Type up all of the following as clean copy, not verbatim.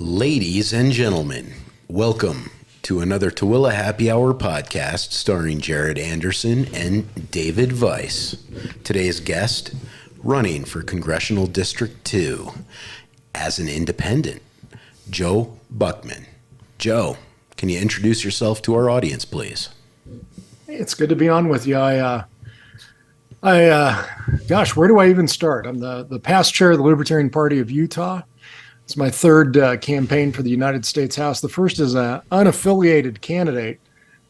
Ladies and gentlemen, welcome to another Tooele Happy Hour podcast starring Jared Anderson and David Weiss. Today's guest, running for Congressional District 2 as an independent, Joe Buchman. Joe, can you introduce yourself to our audience, please? Hey, it's good to be on with you. Gosh, where do I even start? I'm the past chair of the Libertarian Party of Utah. It's my third campaign for the United States House. The first is an unaffiliated candidate,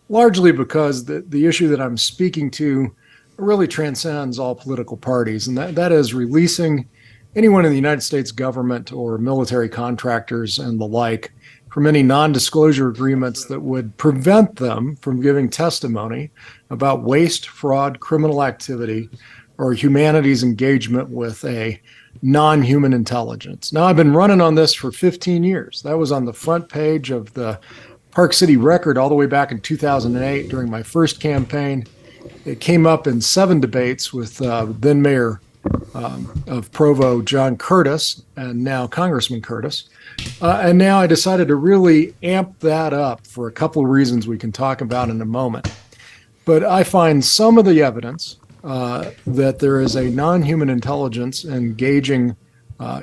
largely because the issue that I'm speaking to really transcends all political parties, and that is releasing anyone in the United States government or military contractors and the like from any non-disclosure agreements that would prevent them from giving testimony about waste, fraud, criminal activity, or humanity's engagement with a non-human intelligence. Now, I've been running on this for 15 years. That was on the front page of the Park City Record all the way back in 2008 during my first campaign. It came up in 7 debates with then Mayor of Provo, John Curtis, and now Congressman Curtis. And now I decided to really amp that up for a couple of reasons we can talk about in a moment. But I find some of the evidence that there is a non-human intelligence engaging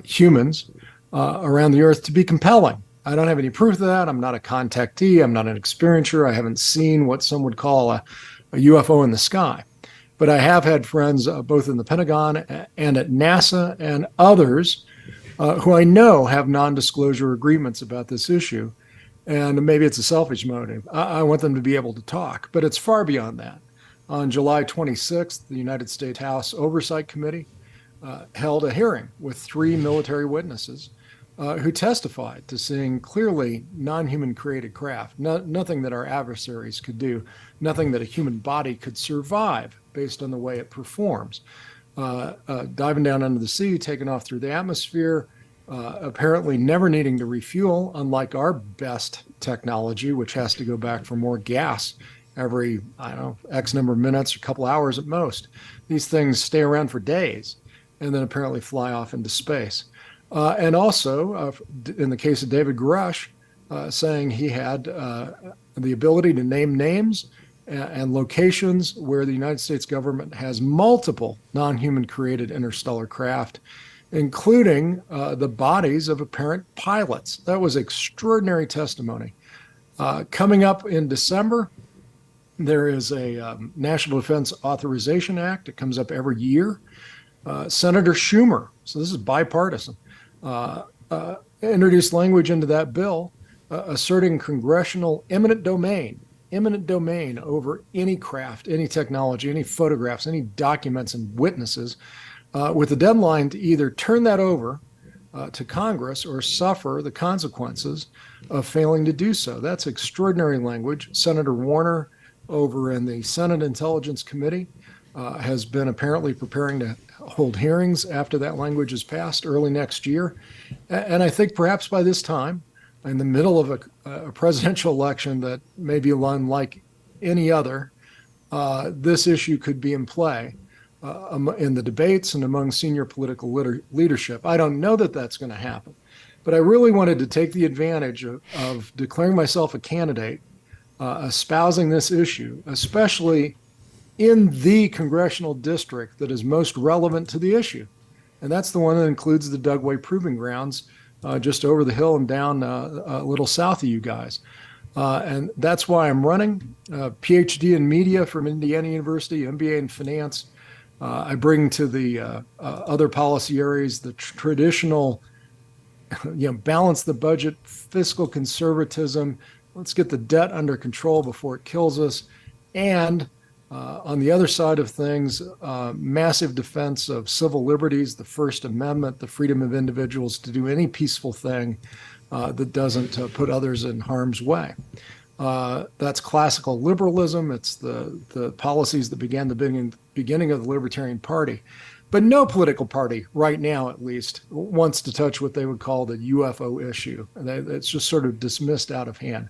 humans around the earth to be compelling. I don't have any proof of that. I'm not a contactee. I'm not an experiencer. I haven't seen what some would call a UFO in the sky. But I have had friends both in the Pentagon and at NASA and others who I know have non-disclosure agreements about this issue. And maybe it's a selfish motive. I want them to be able to talk, but it's far beyond that. On July 26th, the United States House Oversight Committee held a hearing with 3 military witnesses who testified to seeing clearly non-human created craft, nothing that our adversaries could do, nothing that a human body could survive based on the way it performs. Diving down under the sea, taking off through the atmosphere, apparently never needing to refuel, unlike our best technology, which has to go back for more gas every, X number of minutes, a couple hours at most. These things stay around for days and then apparently fly off into space. And also, in the case of David Grush, saying he had the ability to name names and locations where the United States government has multiple non-human created interstellar craft, including the bodies of apparent pilots. That was extraordinary testimony. Coming up in December, there is a National Defense Authorization Act. It comes up every year. Senator Schumer, so this is bipartisan, introduced language into that bill asserting congressional eminent domain over any craft, any technology, any photographs, any documents and witnesses, with a deadline to either turn that over to Congress or suffer the consequences of failing to do so. That's extraordinary language. Senator Warner over in the Senate Intelligence Committee has been apparently preparing to hold hearings after that language is passed early next year. And I think perhaps by this time, in the middle of a presidential election that may be unlike any other, this issue could be in play in the debates and among senior political leadership. I don't know that that's going to happen, but I really wanted to take the advantage of declaring myself a candidate, espousing this issue, especially in the congressional district that is most relevant to the issue. And that's the one that includes the Dugway Proving Grounds just over the hill and down a little south of you guys. And that's why I'm running. PhD in media from Indiana University, MBA in finance. I bring to the other policy areas the traditional, balance the budget, fiscal conservatism. Let's get the debt under control before it kills us. And on the other side of things, massive defense of civil liberties, the First Amendment, the freedom of individuals to do any peaceful thing that doesn't put others in harm's way. That's classical liberalism. It's the policies that began the beginning of the Libertarian Party. But no political party, right now at least, wants to touch what they would call the UFO issue. It's just sort of dismissed out of hand.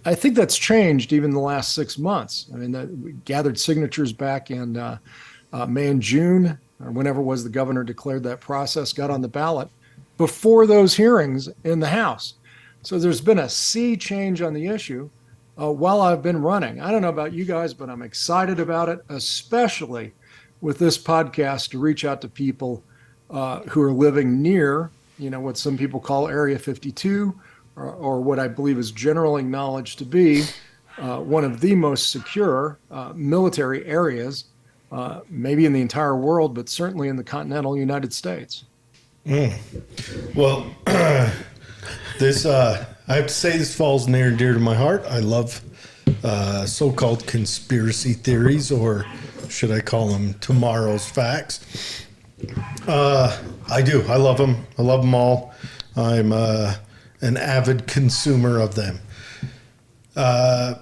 I think that's changed even the last 6 months. I mean, we gathered signatures back in May and June, or whenever it was the governor declared that process, got on the ballot. before those hearings in the House. So there's been a sea change on the issue while I've been running. I don't know about you guys, but I'm excited about it, especially with this podcast to reach out to people who are living near, what some people call Area 52, or what I believe is generally acknowledged to be one of the most secure military areas, maybe in the entire world, but certainly in the continental United States. Well, this I have to say this falls near and dear to my heart. I love so-called conspiracy theories, or should I call them tomorrow's facts? I do. I love them. I love them all. I'm an avid consumer of them. I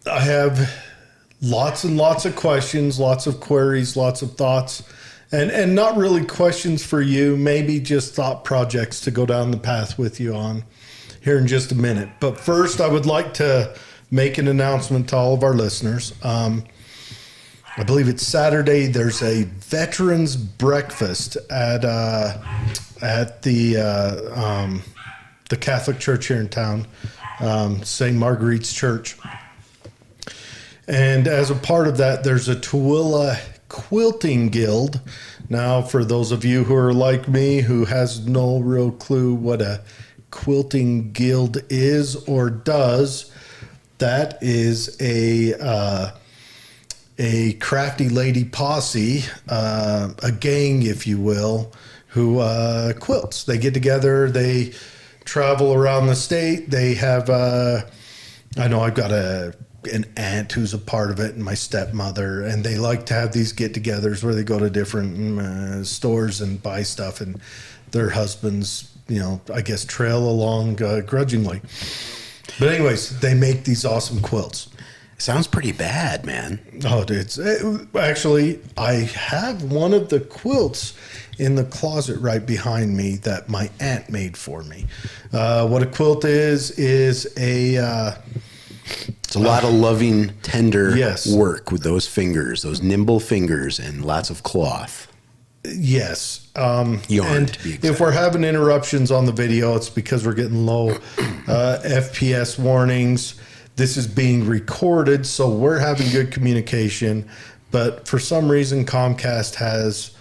have lots and lots of questions, lots of queries, lots of thoughts, and not really questions for you, maybe just thought projects to go down the path with you on here in just a minute. But first, I would like to make an announcement to all of our listeners. I believe it's Saturday. There's a veterans breakfast at the Catholic Church here in town, St. Marguerite's Church. And as a part of that, there's a Tooele Quilting Guild. Now, for those of you who are like me, who has no real clue what a quilting guild is or does, that is a crafty lady posse, a gang, if you will, who quilts. They get together, they travel around the state. They have, I know I've got an aunt who's a part of it, and my stepmother, and they like to have these get-togethers where they go to different stores and buy stuff, and their husbands, I guess, trail along grudgingly. But anyways, they make these awesome quilts. Sounds pretty bad, man. Oh, dude. Actually, I have one of the quilts in the closet right behind me that my aunt made for me. What a quilt is a... it's a lot of loving, tender yes. work with those fingers, those nimble fingers, and lots of cloth. Yes. Yarn, and to be exact. If we're having interruptions on the video, it's because we're getting low FPS warnings. This is being recorded, so we're having good communication. But for some reason, Comcast has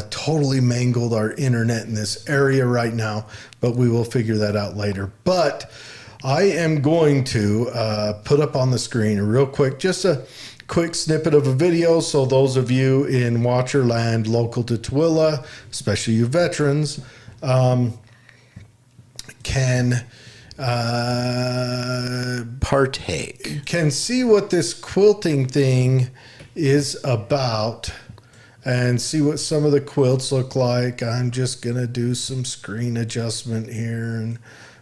totally mangled our internet in this area right now. But we will figure that out later. But I am going to put up on the screen real quick, just a quick snippet of a video, so those of you in Watcher Land local to Tooele, especially you veterans, can partake, can see what this quilting thing is about and see what some of the quilts look like. I'm just gonna do some screen adjustment here and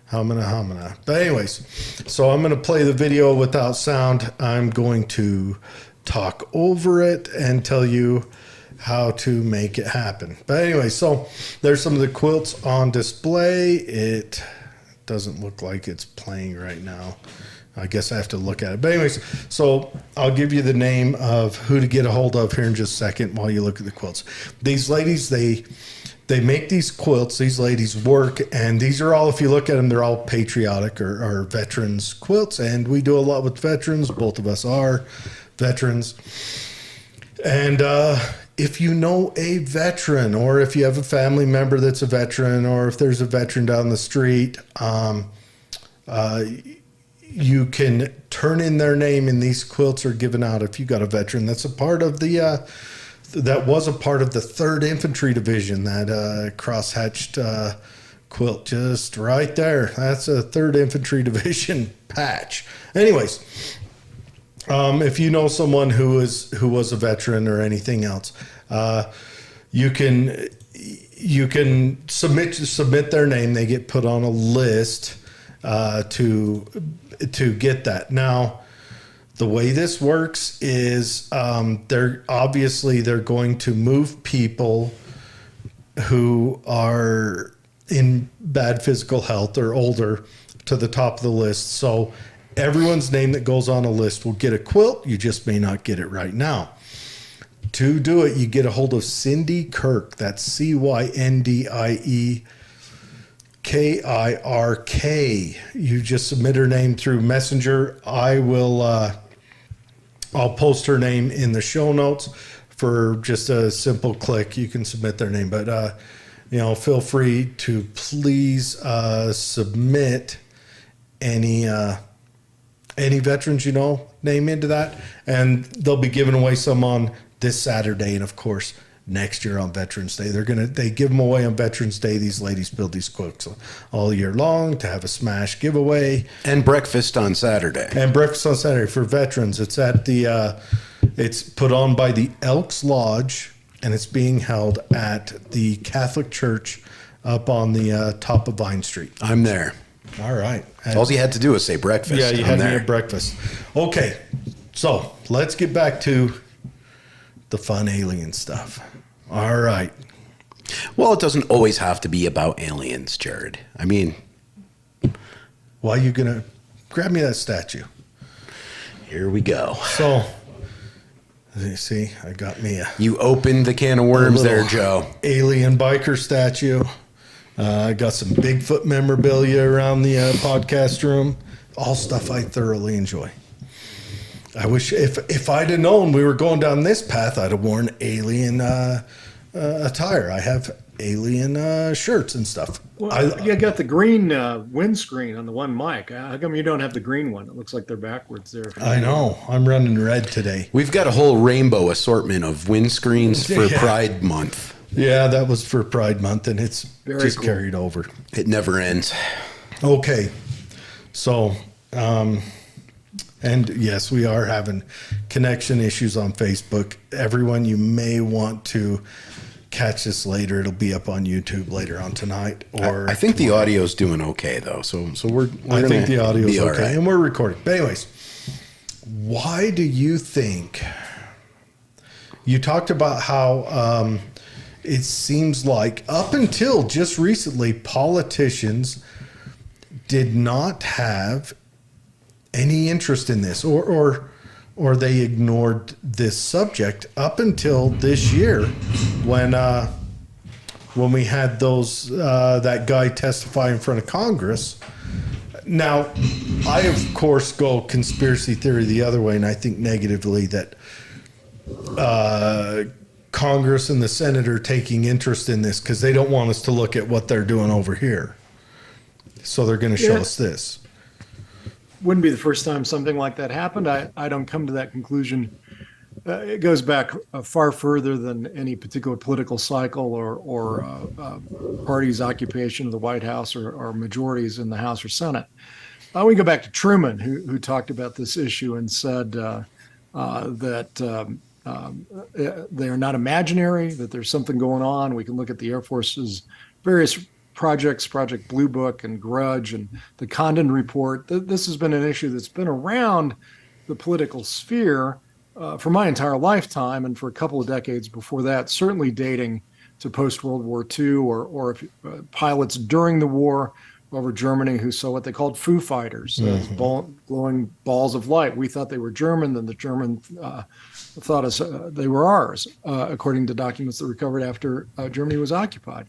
humana. But anyways, so I'm going to play the video without sound. I'm going to talk over it and tell you how to make it happen. But anyway, so there's some of the quilts on display. It doesn't look like it's playing right now. I guess I have to look at it. But anyways, so I'll give you the name of who to get a hold of here in just a second while you look at the quilts. These ladies, they make these quilts, these ladies work, and these are all, if you look at them, they're all patriotic or veterans quilts, and we do a lot with veterans. Both of us are veterans. And if you know a veteran, or if you have a family member that's a veteran, or if there's a veteran down the street, you can turn in their name, and these quilts are given out if you got a veteran that's a part of the... that was a part of the 3rd Infantry Division, that cross-hatched quilt just right there. That's a 3rd Infantry Division patch. Anyways, if you know someone who was a veteran or anything else, you can submit their name. They get put on a list to get that. Now, the way this works is they're going to move people who are in bad physical health or older to the top of the list. So everyone's name that goes on a list will get a quilt. You just may not get it right now. To do it, you get a hold of Cindy Kirk. That's Cyndiek. KIRK. You just submit her name through Messenger. I'll post her name in the show notes. For just a simple click, you can submit their name. But feel free to please submit any veterans name into that, and they'll be giving away some on this Saturday, and of course next year on Veterans Day. They give them away on Veterans Day. These ladies build these quilts all year long to have a smash giveaway. And breakfast on Saturday. For veterans. It's at it's put on by the Elks Lodge, and it's being held at the Catholic Church up on the top of Vine Street. I'm there. All right. All you had to do was say breakfast. Yeah, you had me at breakfast. Okay, so let's get back to the fun alien stuff. All right. Well, it doesn't always have to be about aliens, Jared. I mean, why are you going to grab me that statue? Here we go. So, you see, I got me You opened the can of worms there, Joe. Alien biker statue. I got some Bigfoot memorabilia around the podcast room. All stuff I thoroughly enjoy. I wish if I'd have known we were going down this path, I'd have worn alien attire. I have alien shirts and stuff. Well, you got the green windscreen on the one mic. How come you don't have the green one? It looks like they're backwards there. I know. I'm running red today. We've got a whole rainbow assortment of windscreens for Pride Month. Yeah, that was for Pride Month, and it's Very just cool. carried over. It never ends. Okay. So, and yes, we are having connection issues on Facebook. Everyone, you may want to catch this later. It'll be up on YouTube later on tonight. Or I think the audio's doing okay though. So we're I think the audio's be all okay, right. and we're recording. But anyways, why do you think you talked about how it seems like up until just recently, politicians did not have any interest in this, or they ignored this subject up until this year when we had those that guy testify in front of Congress. Now, I of course go conspiracy theory the other way, and I think negatively that Congress and the Senate are taking interest in this because they don't want us to look at what they're doing over here. So they're going to show us this. Wouldn't be the first time something like that happened. I don't come to that conclusion. It goes back far further than any particular political cycle or party's occupation of the White House or majorities in the House or Senate. We go back to Truman, who talked about this issue and said that they are not imaginary, that there's something going on. We can look at the Air Force's various projects, Project Blue Book and Grudge and the Condon Report. This has been an issue that's been around the political sphere for my entire lifetime and for a couple of decades before that, certainly dating to post-World War II or pilots during the war over Germany who saw what they called Foo Fighters, glowing balls of light. We thought they were German, then the German thought us they were ours, according to documents that recovered after Germany was occupied.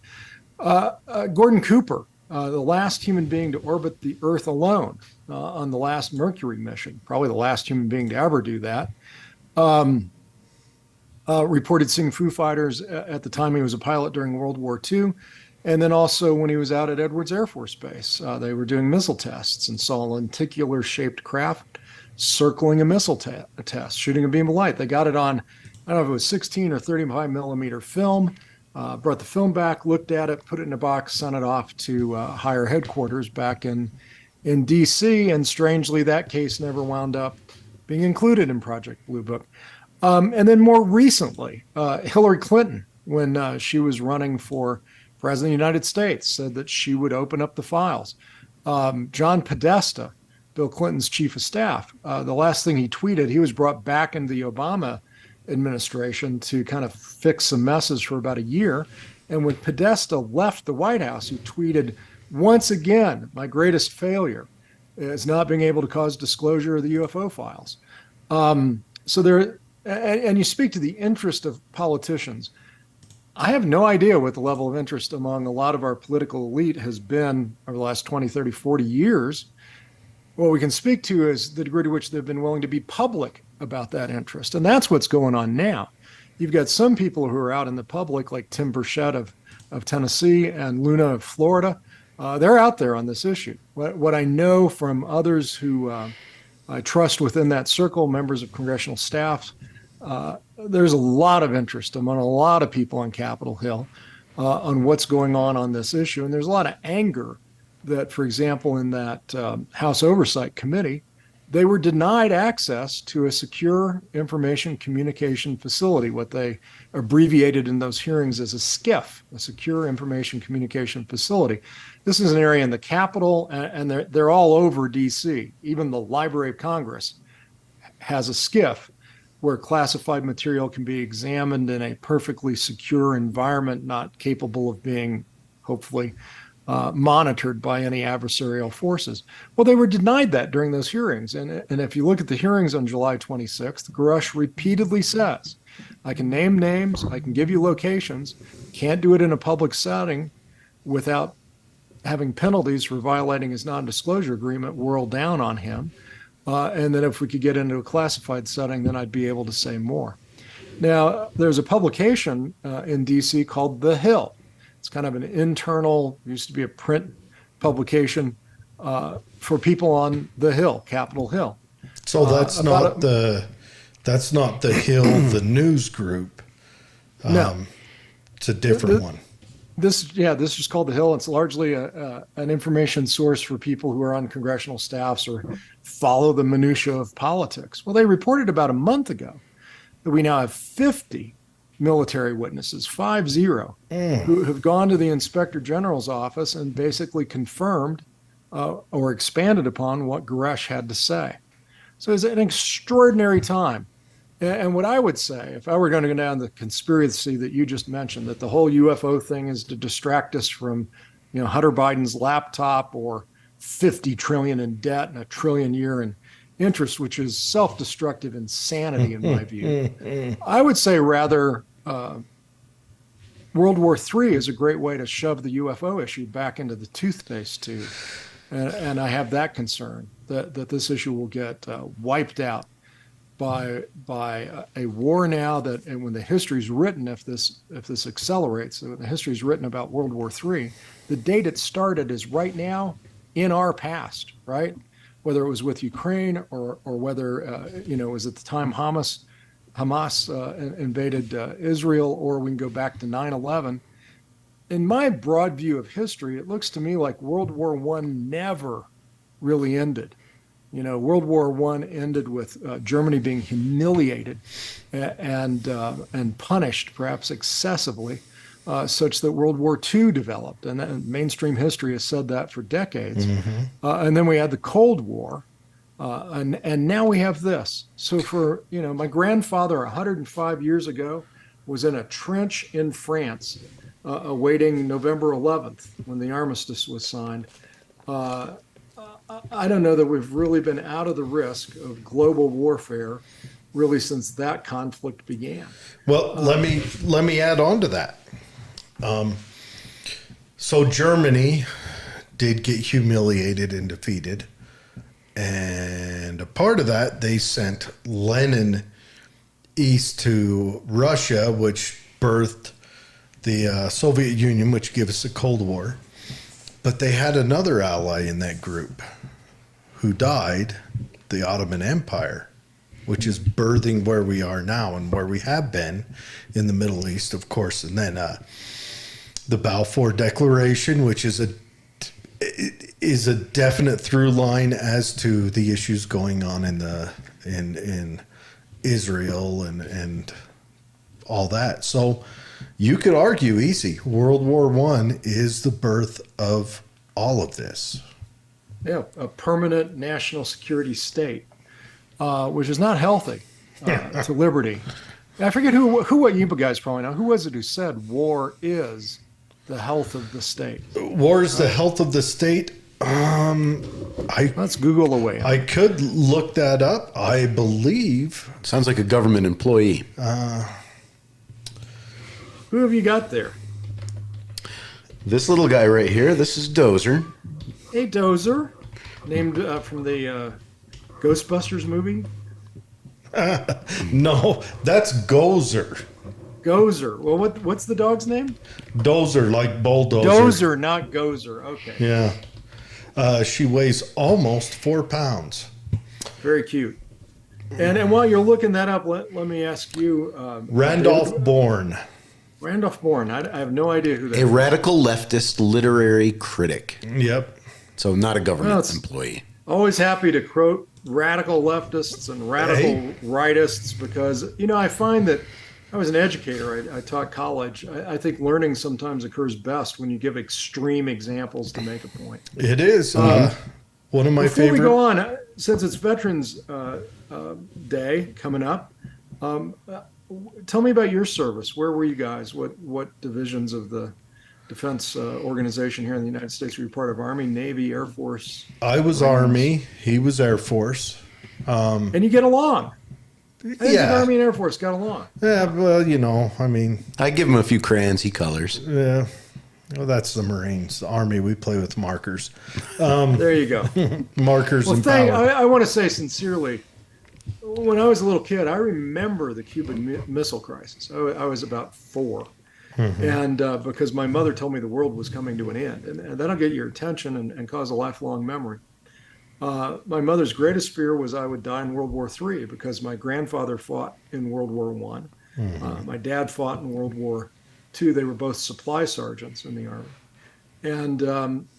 Gordon Cooper, the last human being to orbit the Earth alone on the last Mercury mission, probably the last human being to ever do that, reported seeing Foo Fighters at the time he was a pilot during World War II. And then also when he was out at Edwards Air Force Base, they were doing missile tests and saw a lenticular-shaped craft circling a missile test, shooting a beam of light. They got it on, I don't know if it was 16 or 35 millimeter film, brought the film back, looked at it, put it in a box, sent it off to higher headquarters back in D.C., and strangely, that case never wound up being included in Project Blue Book. And then more recently, Hillary Clinton, when she was running for President of the United States, said that she would open up the files. John Podesta, Bill Clinton's chief of staff, the last thing he tweeted, he was brought back into the Obama administration to kind of fix some messes for about a year. And when Podesta left the White House, he tweeted, once again, my greatest failure is not being able to cause disclosure of the UFO files. So there, and you speak to the interest of politicians. I have no idea what the level of interest among a lot of our political elite has been over the last 20, 30, 40 years. What we can speak to is the degree to which they've been willing to be public about that interest. And that's what's going on now. You've got some people who are out in the public, like Tim Burchett of Tennessee and Luna of Florida. They're out there on this issue. What I know from others who I trust within that circle, members of congressional staffs, there's a lot of interest among a lot of people on Capitol Hill on what's going on this issue. And there's a lot of anger that, for example, in that House Oversight Committee, they were denied access to a secure information communication facility, what they abbreviated in those hearings as a SCIF, a secure information communication facility. This is an area in the Capitol, and they're all over DC. Even the Library of Congress has a SCIF where classified material can be examined in a perfectly secure environment, not capable of being, hopefully, monitored by any adversarial forces. Well, they were denied that during those hearings. And if you look at the hearings on July 26th, Grush repeatedly says, I can name names, I can give you locations, can't do it in a public setting without having penalties for violating his non-disclosure agreement whirled down on him. And then if we could get into a classified setting, then I'd be able to say more. Now, there's a publication in DC called The Hill. It's kind of an internal, used to be a print publication for people on the Hill, Capitol Hill. So that's not the Hill, the news group. No, it's a different one. This is called The Hill. It's largely an information source for people who are on congressional staffs or follow the minutia of politics. Well, they reported about a month ago that we now have 50 military witnesses, 50, who have gone to the Inspector General's office and basically confirmed or expanded upon what Grush had to say. So it's an extraordinary time. And what I would say, if I were going to go down the conspiracy that you just mentioned, that the whole UFO thing is to distract us from, Hunter Biden's laptop or 50 trillion in debt and $1 trillion a year in interest, which is self-destructive insanity in my view. I would say rather World War III is a great way to shove the UFO issue back into the toothpaste tube. And I have that concern that this issue will get wiped out by a war now that, and when the history is written, if this accelerates, when the history is written about World War III, the date it started is right now in our past, right? Whether it was with Ukraine or whether, it was at the time Hamas invaded Israel, or we can go back to 9/11. In my broad view of history, it looks to me like World War I never really ended. World War I ended with Germany being humiliated and punished, perhaps excessively, such that World War II developed. And mainstream history has said that for decades. And then we had the Cold War. And now we have this. So for, my grandfather 105 years ago was in a trench in France awaiting November 11th when the armistice was signed. I don't know that we've really been out of the risk of global warfare really since that conflict began. Well, let me add on to that. So Germany did get humiliated and defeated. And a part of that, they sent Lenin east to Russia, which birthed the Soviet Union, which gave us the Cold War. But they had another ally in that group who died, the Ottoman Empire, which is birthing where we are now and where we have been in the Middle East, of course. And then the Balfour Declaration, which is a definite through line as to the issues going on in Israel and all that. So you could argue easy. World War I is the birth of all of this. Yeah, a permanent national security state, which is not healthy to liberty. I forget what you guys probably know. Who was it who said war is the health of the state? War is the health of the state. Let's Google away. I could look that up. I believe. Sounds like a government employee. Who have you got there? This little guy right here, this is Dozer. Hey, Dozer, named from the Ghostbusters movie. No, that's Gozer. Gozer. Well, what's the dog's name? Dozer, like bulldozer. Dozer, not Gozer. Okay. Yeah. She weighs almost 4 pounds. Very cute. And while you're looking that up, let me ask you. Randolph Bourne. Randolph Bourne. I have no idea who that A is. radical leftist literary critic. Yep. So not a government Well, it's- employee. Always happy to quote radical leftists and radical rightists because, I find that I was an educator. I taught college. I think learning sometimes occurs best when you give extreme examples to make a point. It is. One of my Before favorite. we go on, since it's Veterans Day coming up, tell me about your service. Where were you guys? What divisions of the defense organization here in the United States were you part of? Army, Navy, Air Force? I was Army. He was Air Force. And you get along. I think the Army and Air Force got along. Yeah, well, I give him a few crayons, he colors. yeah. Well, that's the Marines. The Army, we play with markers. There you go. Markers Well, and power. I want to say sincerely, when I was a little kid, I remember the Cuban Missile Crisis. I was about 4. And because my mother told me the world was coming to an end. And that'll get your attention and cause a lifelong memory. My mother's greatest fear was I would die in World War III because my grandfather fought in World War I. My dad fought in World War II. They were both supply sergeants in the Army. And,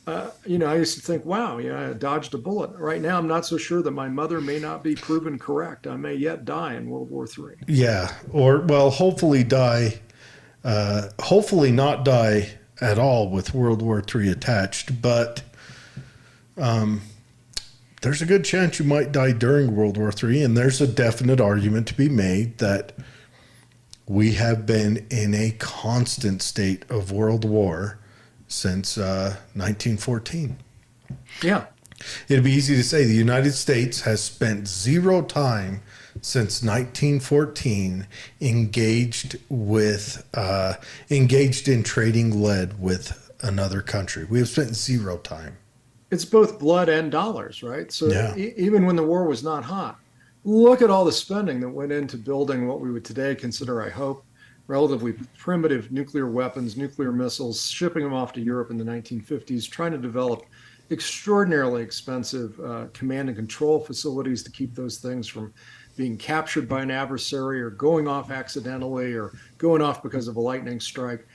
I used to think, wow, I dodged a bullet. Right now, I'm not so sure that my mother may not be proven correct. I may yet die in World War III. Yeah, or well, hopefully die. Hopefully not die at all with World War III attached, but there's a good chance you might die during World War III, and there's a definite argument to be made that we have been in a constant state of world war since 1914. Yeah. It'd be easy to say the United States has spent zero time since 1914 engaged in trading lead with another country. We have spent zero time. It's both blood and dollars, right? So Yeah. even when the war was not hot, look at all the spending that went into building what we would today consider, I hope, relatively primitive nuclear weapons, nuclear missiles, shipping them off to Europe in the 1950s, trying to develop extraordinarily expensive command and control facilities to keep those things from being captured by an adversary or going off accidentally or going off because of a lightning strike.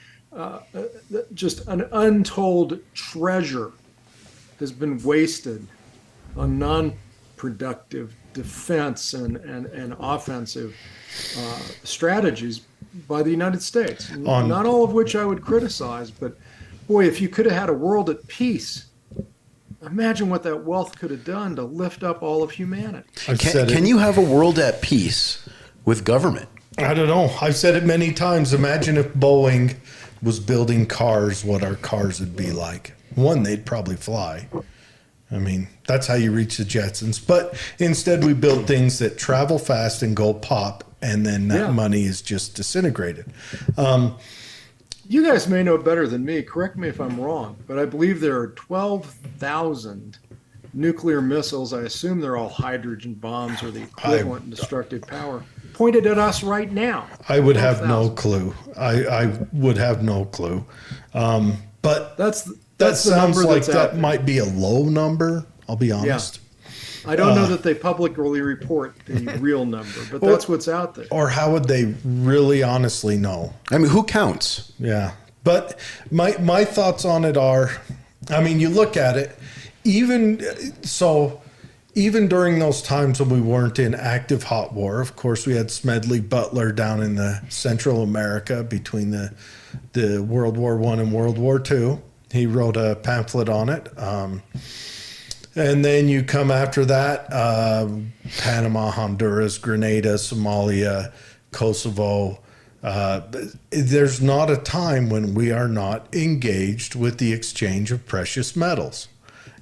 Just an untold treasure has been wasted on non-productive defense and offensive strategies by the United States. Not all of which I would criticize, but boy, if you could have had a world at peace, imagine what that wealth could have done to lift up all of humanity. Can you have a world at peace with government? I don't know. I've said it many times. Imagine if Boeing was building cars, what our cars would be like. One, they'd probably fly. I mean, that's how you reach the Jetsons. But instead, we build things that travel fast and go pop, and then that money is just disintegrated. You guys may know better than me. Correct me if I'm wrong, but I believe there are 12,000 nuclear missiles. I assume they're all hydrogen bombs or the equivalent in destructive power pointed at us right now. I would have no clue. I would have no clue. But That's that the number sounds like that's out that there. might be a low number. I'll be honest. I don't know that they publicly report the real number, but that's what's out there. Or how would they really honestly know? I mean, who counts? Yeah. But my thoughts on it are, I mean, you look at it, even during those times when we weren't in active hot war, of course, we had Smedley Butler down in the Central America between the World War I and World War II. He wrote a pamphlet on it. And then you come after that, Panama, Honduras, Grenada, Somalia, Kosovo. There's not a time when we are not engaged with the exchange of precious metals.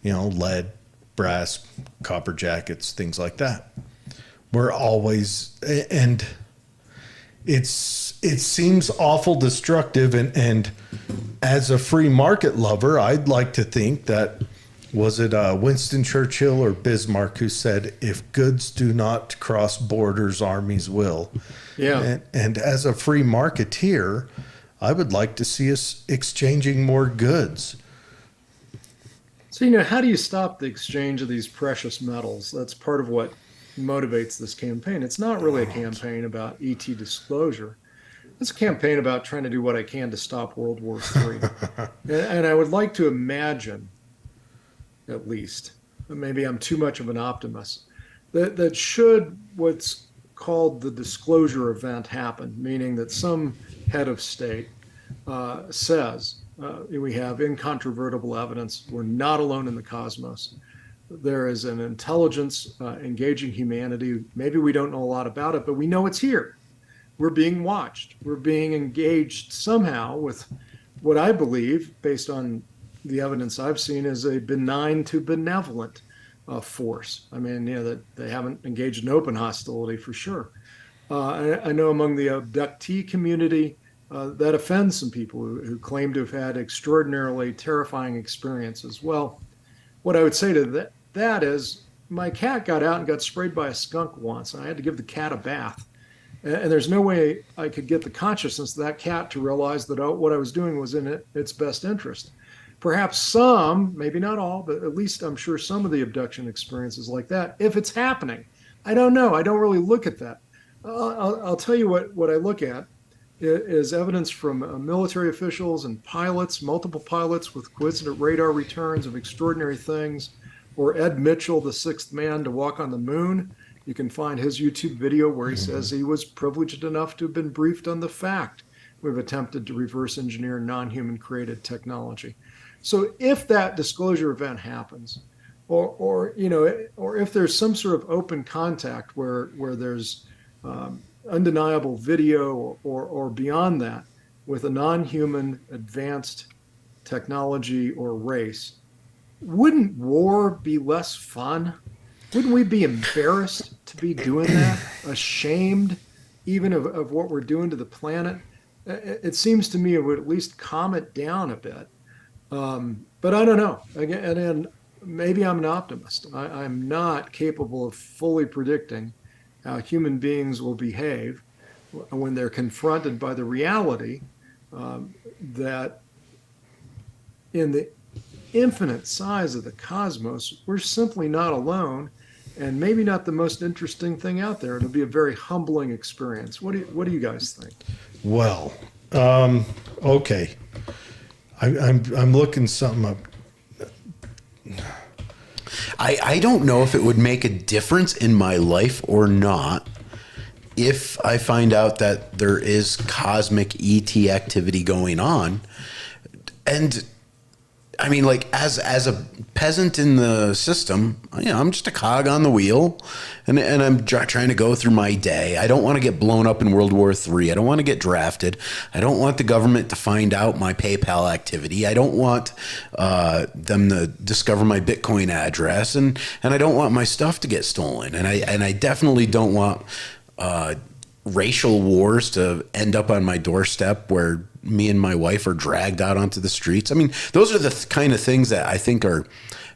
Lead, brass, copper jackets, things like that. We're always, and it seems awful destructive, and as a free market lover, I'd like to think that, was it Winston Churchill or Bismarck who said, if goods do not cross borders, armies will. Yeah. And as a free marketeer, I would like to see us exchanging more goods. So, how do you stop the exchange of these precious metals? That's part of what motivates this campaign. It's not really a campaign about ET disclosure. It's a campaign about trying to do what I can to stop World War III. And I would like to imagine, at least, maybe I'm too much of an optimist, that should what's called the disclosure event happen, meaning that some head of state says, we have incontrovertible evidence, we're not alone in the cosmos. There is an intelligence engaging humanity. Maybe we don't know a lot about it, but we know it's here. We're being watched. We're being engaged somehow with what I believe, based on the evidence I've seen, is a benign to benevolent force. I mean, that they haven't engaged in open hostility for sure. I know among the abductee community, that offends some people who claim to have had extraordinarily terrifying experiences. Well, what I would say to that is, my cat got out and got sprayed by a skunk once, and I had to give the cat a bath. And there's no way I could get the consciousness of that cat to realize that what I was doing was in its best interest. Perhaps some, maybe not all, but at least I'm sure some of the abduction experiences like that, if it's happening. I don't know. I don't really look at that. I'll tell you what I look at is evidence from military officials and pilots, multiple pilots with coincident radar returns of extraordinary things, or Ed Mitchell, the sixth man to walk on the moon. You can find his YouTube video where he says he was privileged enough to have been briefed on the fact we've attempted to reverse engineer non-human created technology. So if that disclosure event happens, or if there's some sort of open contact where there's undeniable video or beyond that with a non-human advanced technology or race, wouldn't war be less fun? Wouldn't we be embarrassed to be doing that? Ashamed even of what we're doing to the planet? It seems to me it would at least calm it down a bit. But I don't know. Again, and maybe I'm an optimist. I'm not capable of fully predicting how human beings will behave when they're confronted by the reality that in the infinite size of the cosmos, we're simply not alone, and maybe not the most interesting thing out there. It'll be a very humbling experience. What do you guys think? Well, okay. I'm looking something up. I don't know if it would make a difference in my life or not if I find out that there is cosmic ET activity going on. And I mean, like, as a peasant in the system, I'm just a cog on the wheel, and I'm trying to go through my day. I don't want to get blown up in World War III. I don't want to get drafted. I don't want the government to find out my PayPal activity. I don't want them to discover my Bitcoin address, and I don't want my stuff to get stolen. And I definitely don't want racial wars to end up on my doorstep where me and my wife are dragged out onto the streets. I mean, those are the kind of things that I think are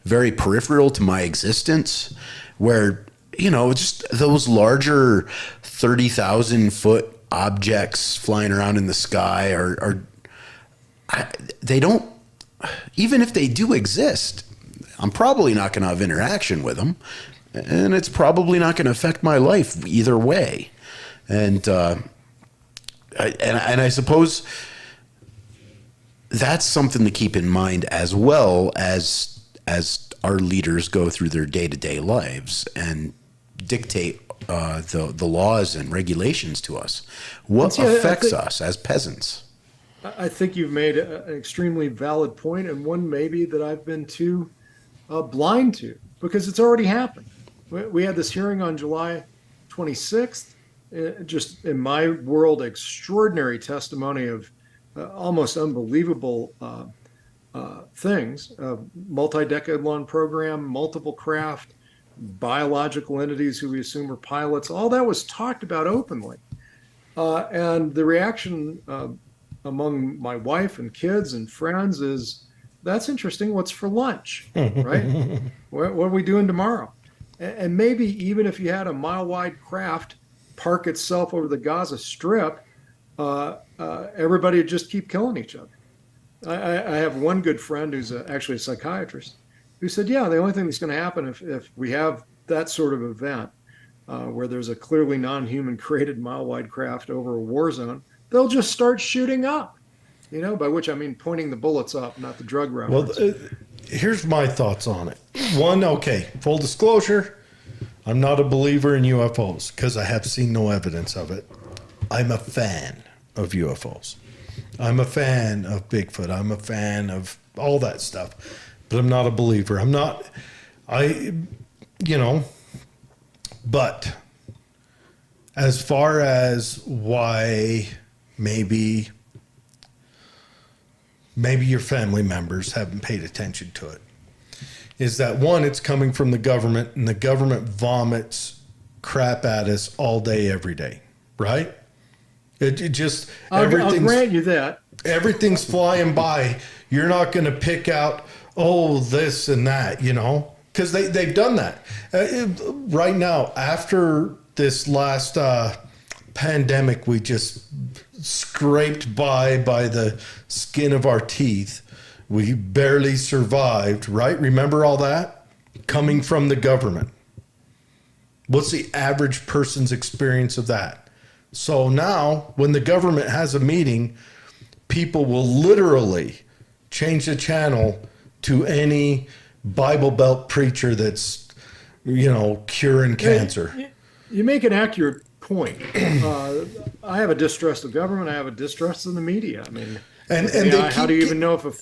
very peripheral to my existence, where, just those larger 30,000 foot objects flying around in the sky they don't, even if they do exist, I'm probably not going to have interaction with them, and it's probably not going to affect my life either way. And I suppose that's something to keep in mind, as well as our leaders go through their day-to-day lives and dictate the laws and regulations to us. What affects us as peasants? I think you've made an extremely valid point, and one maybe that I've been too blind to, because it's already happened. We had this hearing on July 26th. Just in my world, extraordinary testimony of almost unbelievable things, multi-decade-long program, multiple craft, biological entities who we assume are pilots. All that was talked about openly. And the reaction among my wife and kids and friends is, that's interesting. What's for lunch, right? What are we doing tomorrow? And maybe even if you had a mile wide craft park itself over the Gaza Strip, everybody would just keep killing each other. I have one good friend who's actually a psychiatrist who said, yeah, the only thing that's going to happen if we have that sort of event where there's a clearly non-human created mile wide craft over a war zone, they'll just start shooting up, by which I mean pointing the bullets up, not the drug reference. Well, here's my thoughts on it. One, okay, full disclosure, I'm not a believer in UFOs because I have seen no evidence of it. I'm a fan of UFOs. I'm a fan of Bigfoot. I'm a fan of all that stuff, but I'm not a believer. But as far as why maybe your family members haven't paid attention to it, is that one, it's coming from the government, and the government vomits crap at us all day, every day, right? It just, I'll grant you that. Everything's flying by. You're not going to pick out, this and that, because they've done that. Right now, after this last pandemic, we just scraped by the skin of our teeth. We barely survived, right? Remember all that? Coming from the government. What's the average person's experience of that? So now, when the government has a meeting, people will literally change the channel to any Bible Belt preacher that's, curing cancer. You make an accurate point. I have a distrust of government. I have a distrust of the media. I mean, how do you even know if a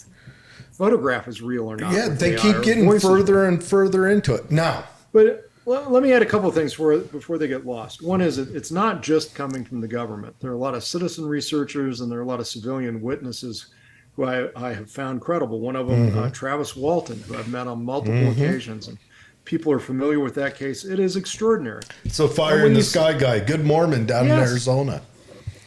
photograph is real or not? Yeah, they keep getting further and further into it. Now, but let me add a couple of things before they get lost. One is it's not just coming from the government. There are a lot of citizen researchers and there are a lot of civilian witnesses who I have found credible. One of them, Travis Walton, who I've met on multiple occasions. And people are familiar with that case. It is extraordinary. So fire in the sky guy, good Mormon down in Arizona.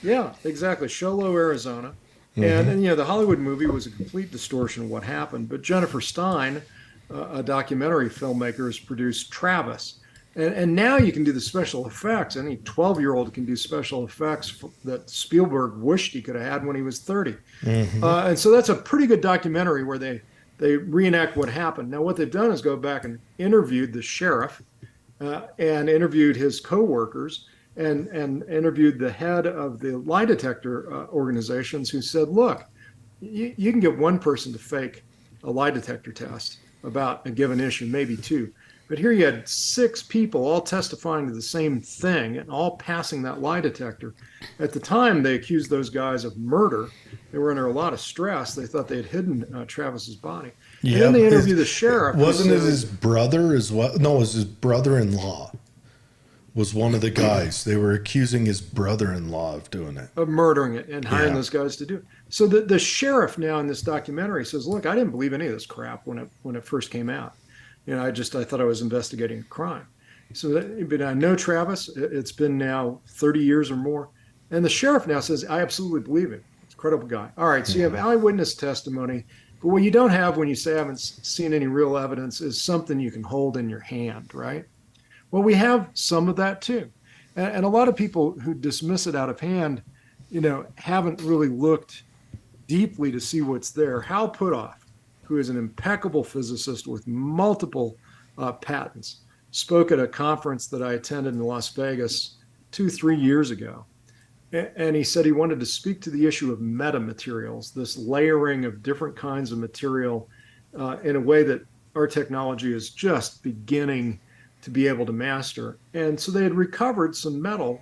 Yeah, exactly. Show Low, Arizona. And the Hollywood movie was a complete distortion of what happened. But Jennifer Stein, a documentary filmmaker, has produced Travis. And now you can do the special effects. Any 12-year-old can do special effects that Spielberg wished he could have had when he was 30. And so that's a pretty good documentary where they reenact what happened. Now, what they've done is go back and interviewed the sheriff and interviewed his co-workers and interviewed the head of the lie detector organizations who said, look, you can get one person to fake a lie detector test about a given issue, maybe two. But here you had 6 people all testifying to the same thing and all passing that lie detector. At the time, they accused those guys of murder. They were under a lot of stress. They thought they had hidden Travis's body. Yeah, and then they interviewed the sheriff. Wasn't it his brother as well? No, it was his brother-in-law was one of the guys. They were accusing his brother-in-law of doing it. Of murdering it and hiring those guys to do it. So the sheriff now in this documentary says, look, I didn't believe any of this crap when it first came out. I thought I was investigating a crime. But I know Travis. It's been now 30 years or more. And the sheriff now says, I absolutely believe it. It's a credible guy. All right, so you have eyewitness testimony. But what you don't have when you say I haven't seen any real evidence is something you can hold in your hand, right? Well, we have some of that too. And a lot of people who dismiss it out of hand, haven't really looked deeply to see what's there. Hal Puthoff, who is an impeccable physicist with multiple patents, spoke at a conference that I attended in Las Vegas 2-3 years ago. And he said he wanted to speak to the issue of metamaterials, this layering of different kinds of material in a way that our technology is just beginning to be able to master. And so they had recovered some metal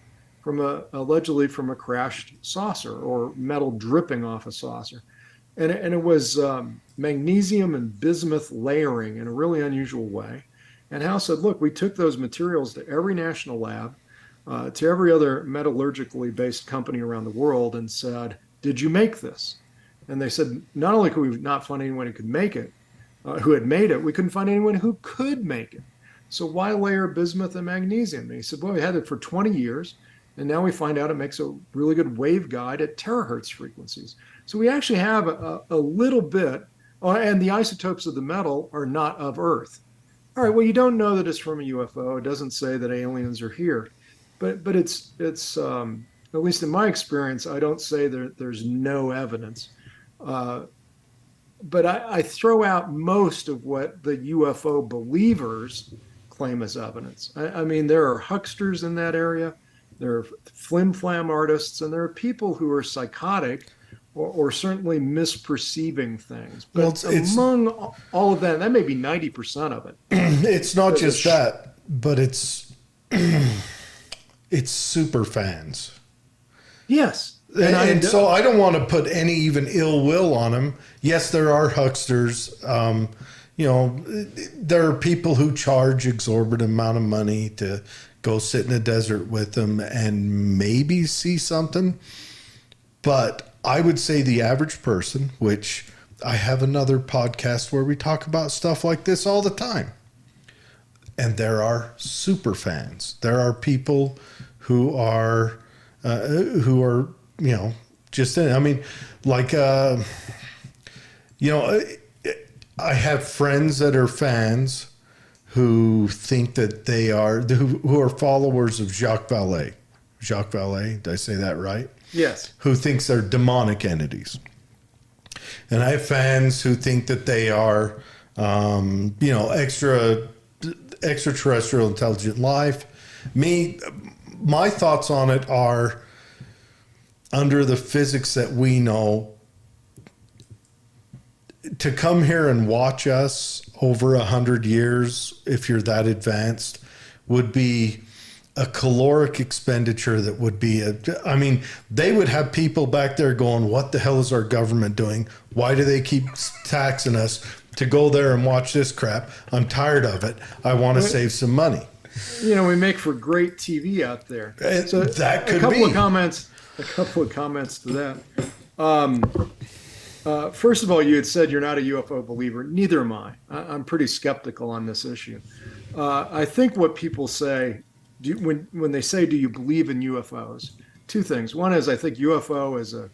allegedly from a crashed saucer or metal dripping off a saucer. And it was magnesium and bismuth layering in a really unusual way. And Hal said, look, we took those materials to every national lab, to every other metallurgically based company around the world and said, did you make this? And they said, not only could we not find anyone who could make it, who had made it, we couldn't find anyone who could make it. So why layer bismuth and magnesium? And he said, well, we had it for 20 years. And now we find out it makes a really good waveguide at terahertz frequencies. So we actually have a little bit, and the isotopes of the metal are not of Earth. All right, well, you don't know that it's from a UFO. It doesn't say that aliens are here, but it's at least in my experience, I don't say there's no evidence. But I throw out most of what the UFO believers claim as evidence. I mean, there are hucksters in that area, there are flim flam artists, and there are people who are psychotic or certainly misperceiving things. But it's among all of that may be 90% of it. It's not just that, but it's super fans. Yes. And so I don't want to put any even ill will on them. Yes, there are hucksters. There are people who charge exorbitant amount of money to go sit in a desert with them and maybe see something. But I would say the average person, which I have another podcast where we talk about stuff like this all the time. And there are super fans. There are people who are just in. I mean, like, I have friends that are fans who think that they are, who are followers of Jacques Vallée. Jacques Vallée, did I say that right? Yes. Who thinks they're demonic entities. And I have fans who think that they are, extraterrestrial intelligent life. My thoughts on it are, under the physics that we know, to come here and watch us over 100 years, if you're that advanced, would be a caloric expenditure that would be they would have people back there going, what the hell is our government doing? Why do they keep taxing us to go there and watch this crap? I'm tired of it. I want to save some money. We make for great TV out there. So that could be. A couple of comments to that. First of all, you had said you're not a UFO believer. Neither am I. I'm pretty skeptical on this issue. I think what people say, when they say, do you believe in UFOs? Two things. One is, I think UFO is a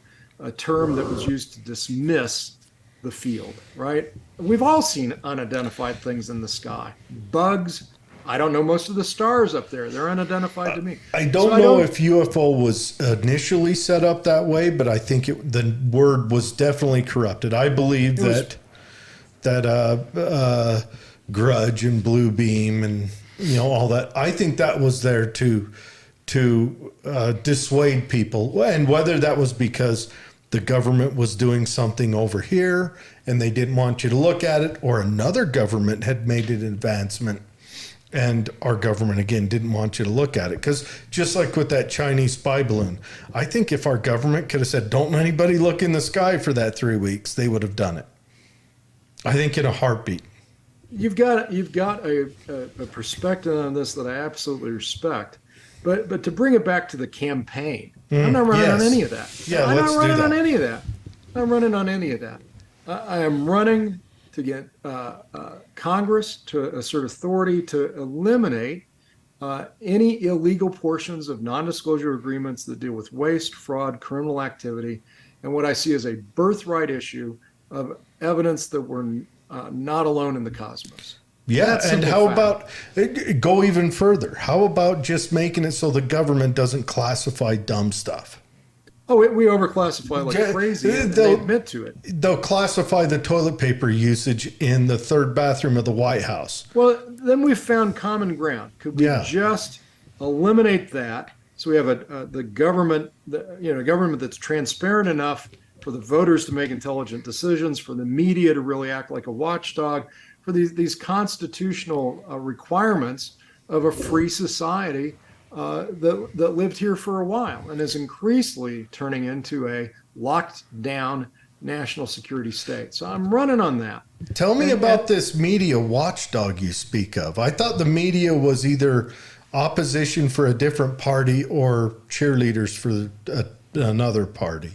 term that was used to dismiss the field, right? We've all seen unidentified things in the sky. Bugs. I don't know most of the stars up there. They're unidentified to me. I don't know if UFO was initially set up that way, but I think the word was definitely corrupted. I believe that Grudge and Blue Beam and all that. I think that was there to dissuade people, and whether that was because the government was doing something over here and they didn't want you to look at it, or another government had made an advancement and our government, again, didn't want you to look at it. Because just like with that Chinese spy balloon, I think if our government could have said, don't let anybody look in the sky for that 3 weeks, they would have done it. I think in a heartbeat. You've got a perspective on this that I absolutely respect. But to bring it back to the campaign, I'm not running on any of that. Yeah, I'm let's not running do that. on any of that. I'm running on any of that. I am running to get Congress to assert authority to eliminate any illegal portions of non-disclosure agreements that deal with waste, fraud, criminal activity, and what I see as a birthright issue of evidence that we're not alone in the cosmos. Yeah, and how about go even further? How about just making it so the government doesn't classify dumb stuff? Oh, we overclassify like crazy. They admit to it. They'll classify the toilet paper usage in the third bathroom of the White House. Well, then we've found common ground. Could we just eliminate that? So we have the government, government that's transparent enough for the voters to make intelligent decisions, for the media to really act like a watchdog, for these constitutional requirements of a free society that lived here for a while and is increasingly turning into a locked down national security state. So I'm running on that. Tell me about this media watchdog you speak of. I thought the media was either opposition for a different party or cheerleaders for another party.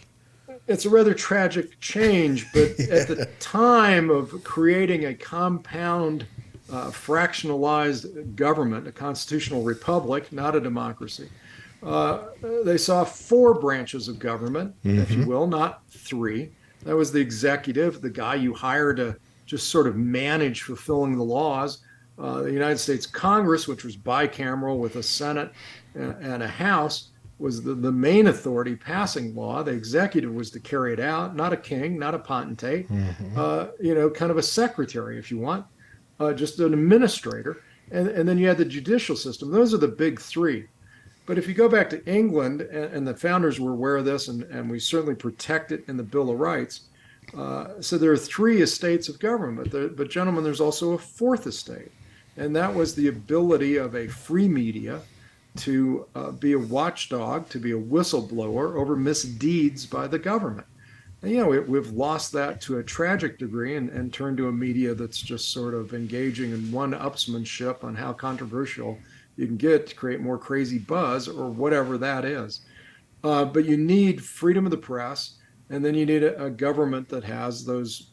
It's a rather tragic change, but at the time of creating a compound fractionalized government, a constitutional republic, not a democracy, They saw four branches of government, if you Mm-hmm. will, not three. That was the executive, the guy you hire to just sort of manage fulfilling the laws. The United States Congress, which was bicameral with a Senate and a House, was the main authority passing law. The executive was to carry it out, not a king, not a potentate, Mm-hmm. kind of a secretary, if you want, just an administrator. And then you had the judicial system. Those are the big three. But if you go back to England, and the founders were aware of this, and we certainly protect it in the Bill of Rights. So there are three estates of government, but gentlemen, there's also a fourth estate, and that was the ability of a free media to be a watchdog, to be a whistleblower over misdeeds by the government. And, we've lost that to a tragic degree and turned to a media that's just sort of engaging in one-upsmanship on how controversial you can get to create more crazy buzz or whatever that is. But you need freedom of the press, and then you need a government that has those,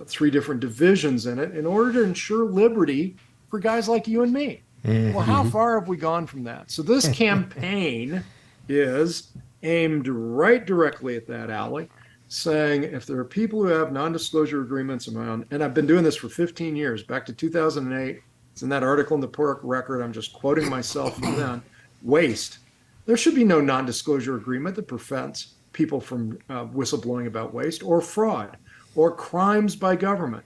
three different divisions in it in order to ensure liberty for guys like you and me. Well, how Mm-hmm. far have we gone from that? So this campaign is aimed right directly at that alley, saying if there are people who have non-disclosure agreements around, and I've been doing this for 15 years, back to 2008, it's in that article in the Pork Record, I'm just quoting myself from then, waste. There should be no non-disclosure agreement that prevents people from whistleblowing about waste or fraud or crimes by government.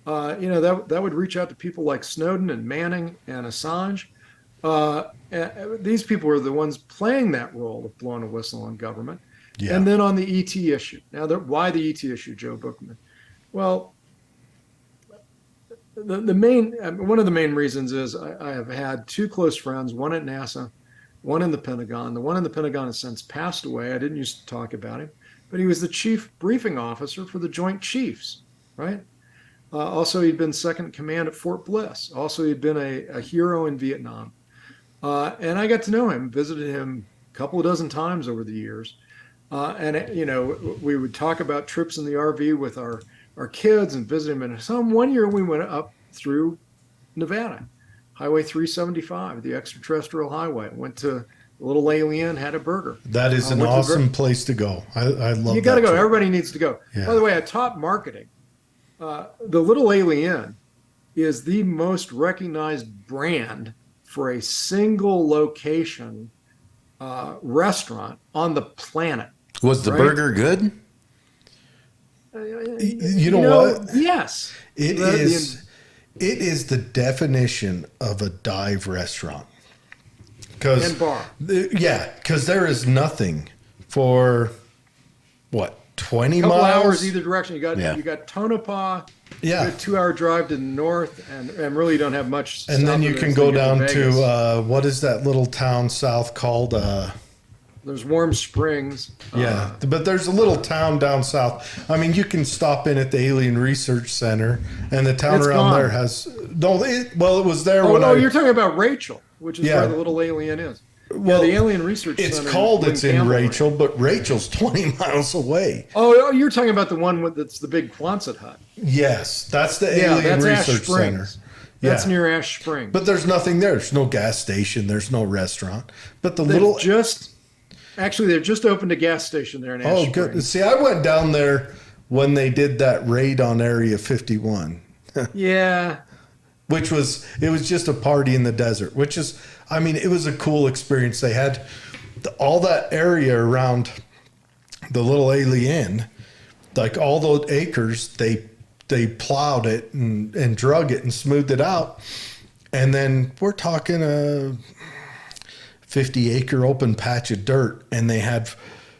That would reach out to people like Snowden and Manning and Assange. These people are the ones playing that role of blowing a whistle on government. Yeah. And then on the ET issue. Now, why the ET issue, Joe Buchman? Well, one of the main reasons is I have had two close friends, one at NASA, one in the Pentagon. The one in the Pentagon has since passed away. I didn't used to talk about him, but he was the chief briefing officer for the Joint Chiefs, right? Also, he'd been second in command at Fort Bliss. Also, he'd been a hero in Vietnam. And I got to know him, visited him a couple of dozen times over the years. We would talk about trips in the RV with our kids and visit him in his home. One year we went up through Nevada, Highway 375, the extraterrestrial highway. Went to a little alien, had a burger. That is an awesome place to go. I love that. You got to go. Trip. Everybody needs to go. Yeah. By the way, at Top Marketing, the Little Alien is the most recognized brand for a single location restaurant on the planet. Was the burger good? You know what? Yes. It is the definition of a dive restaurant. And bar. Because there is nothing for what 20 couple miles hours either direction. You got Tonopah. Yeah, a 2-hour drive to the north, and really don't have much. And then you can go down to what is that little town south called? There's Warm Springs. But there's a little town down south. I mean, you can stop in at the Alien Research Center, and the town around there has it was there. You're talking about Rachel, which is where the Little Alien is. Well, the Alien Research Center. It's in Rachel, but Rachel's 20 miles away. Oh, you're talking about the one that's the big Quonset hut. Yes, that's the Alien Research Center. That's near Ash Springs. But there's nothing there. There's no gas station. There's no restaurant. But they've just opened a gas station there in Ash Springs. Good. See, I went down there when they did that raid on Area 51. Yeah. It was just a party in the desert, it was a cool experience. They had all that area around the Little Alien, like all those acres, they plowed it and drug it and smoothed it out. And then we're talking a 50-acre open patch of dirt, and they had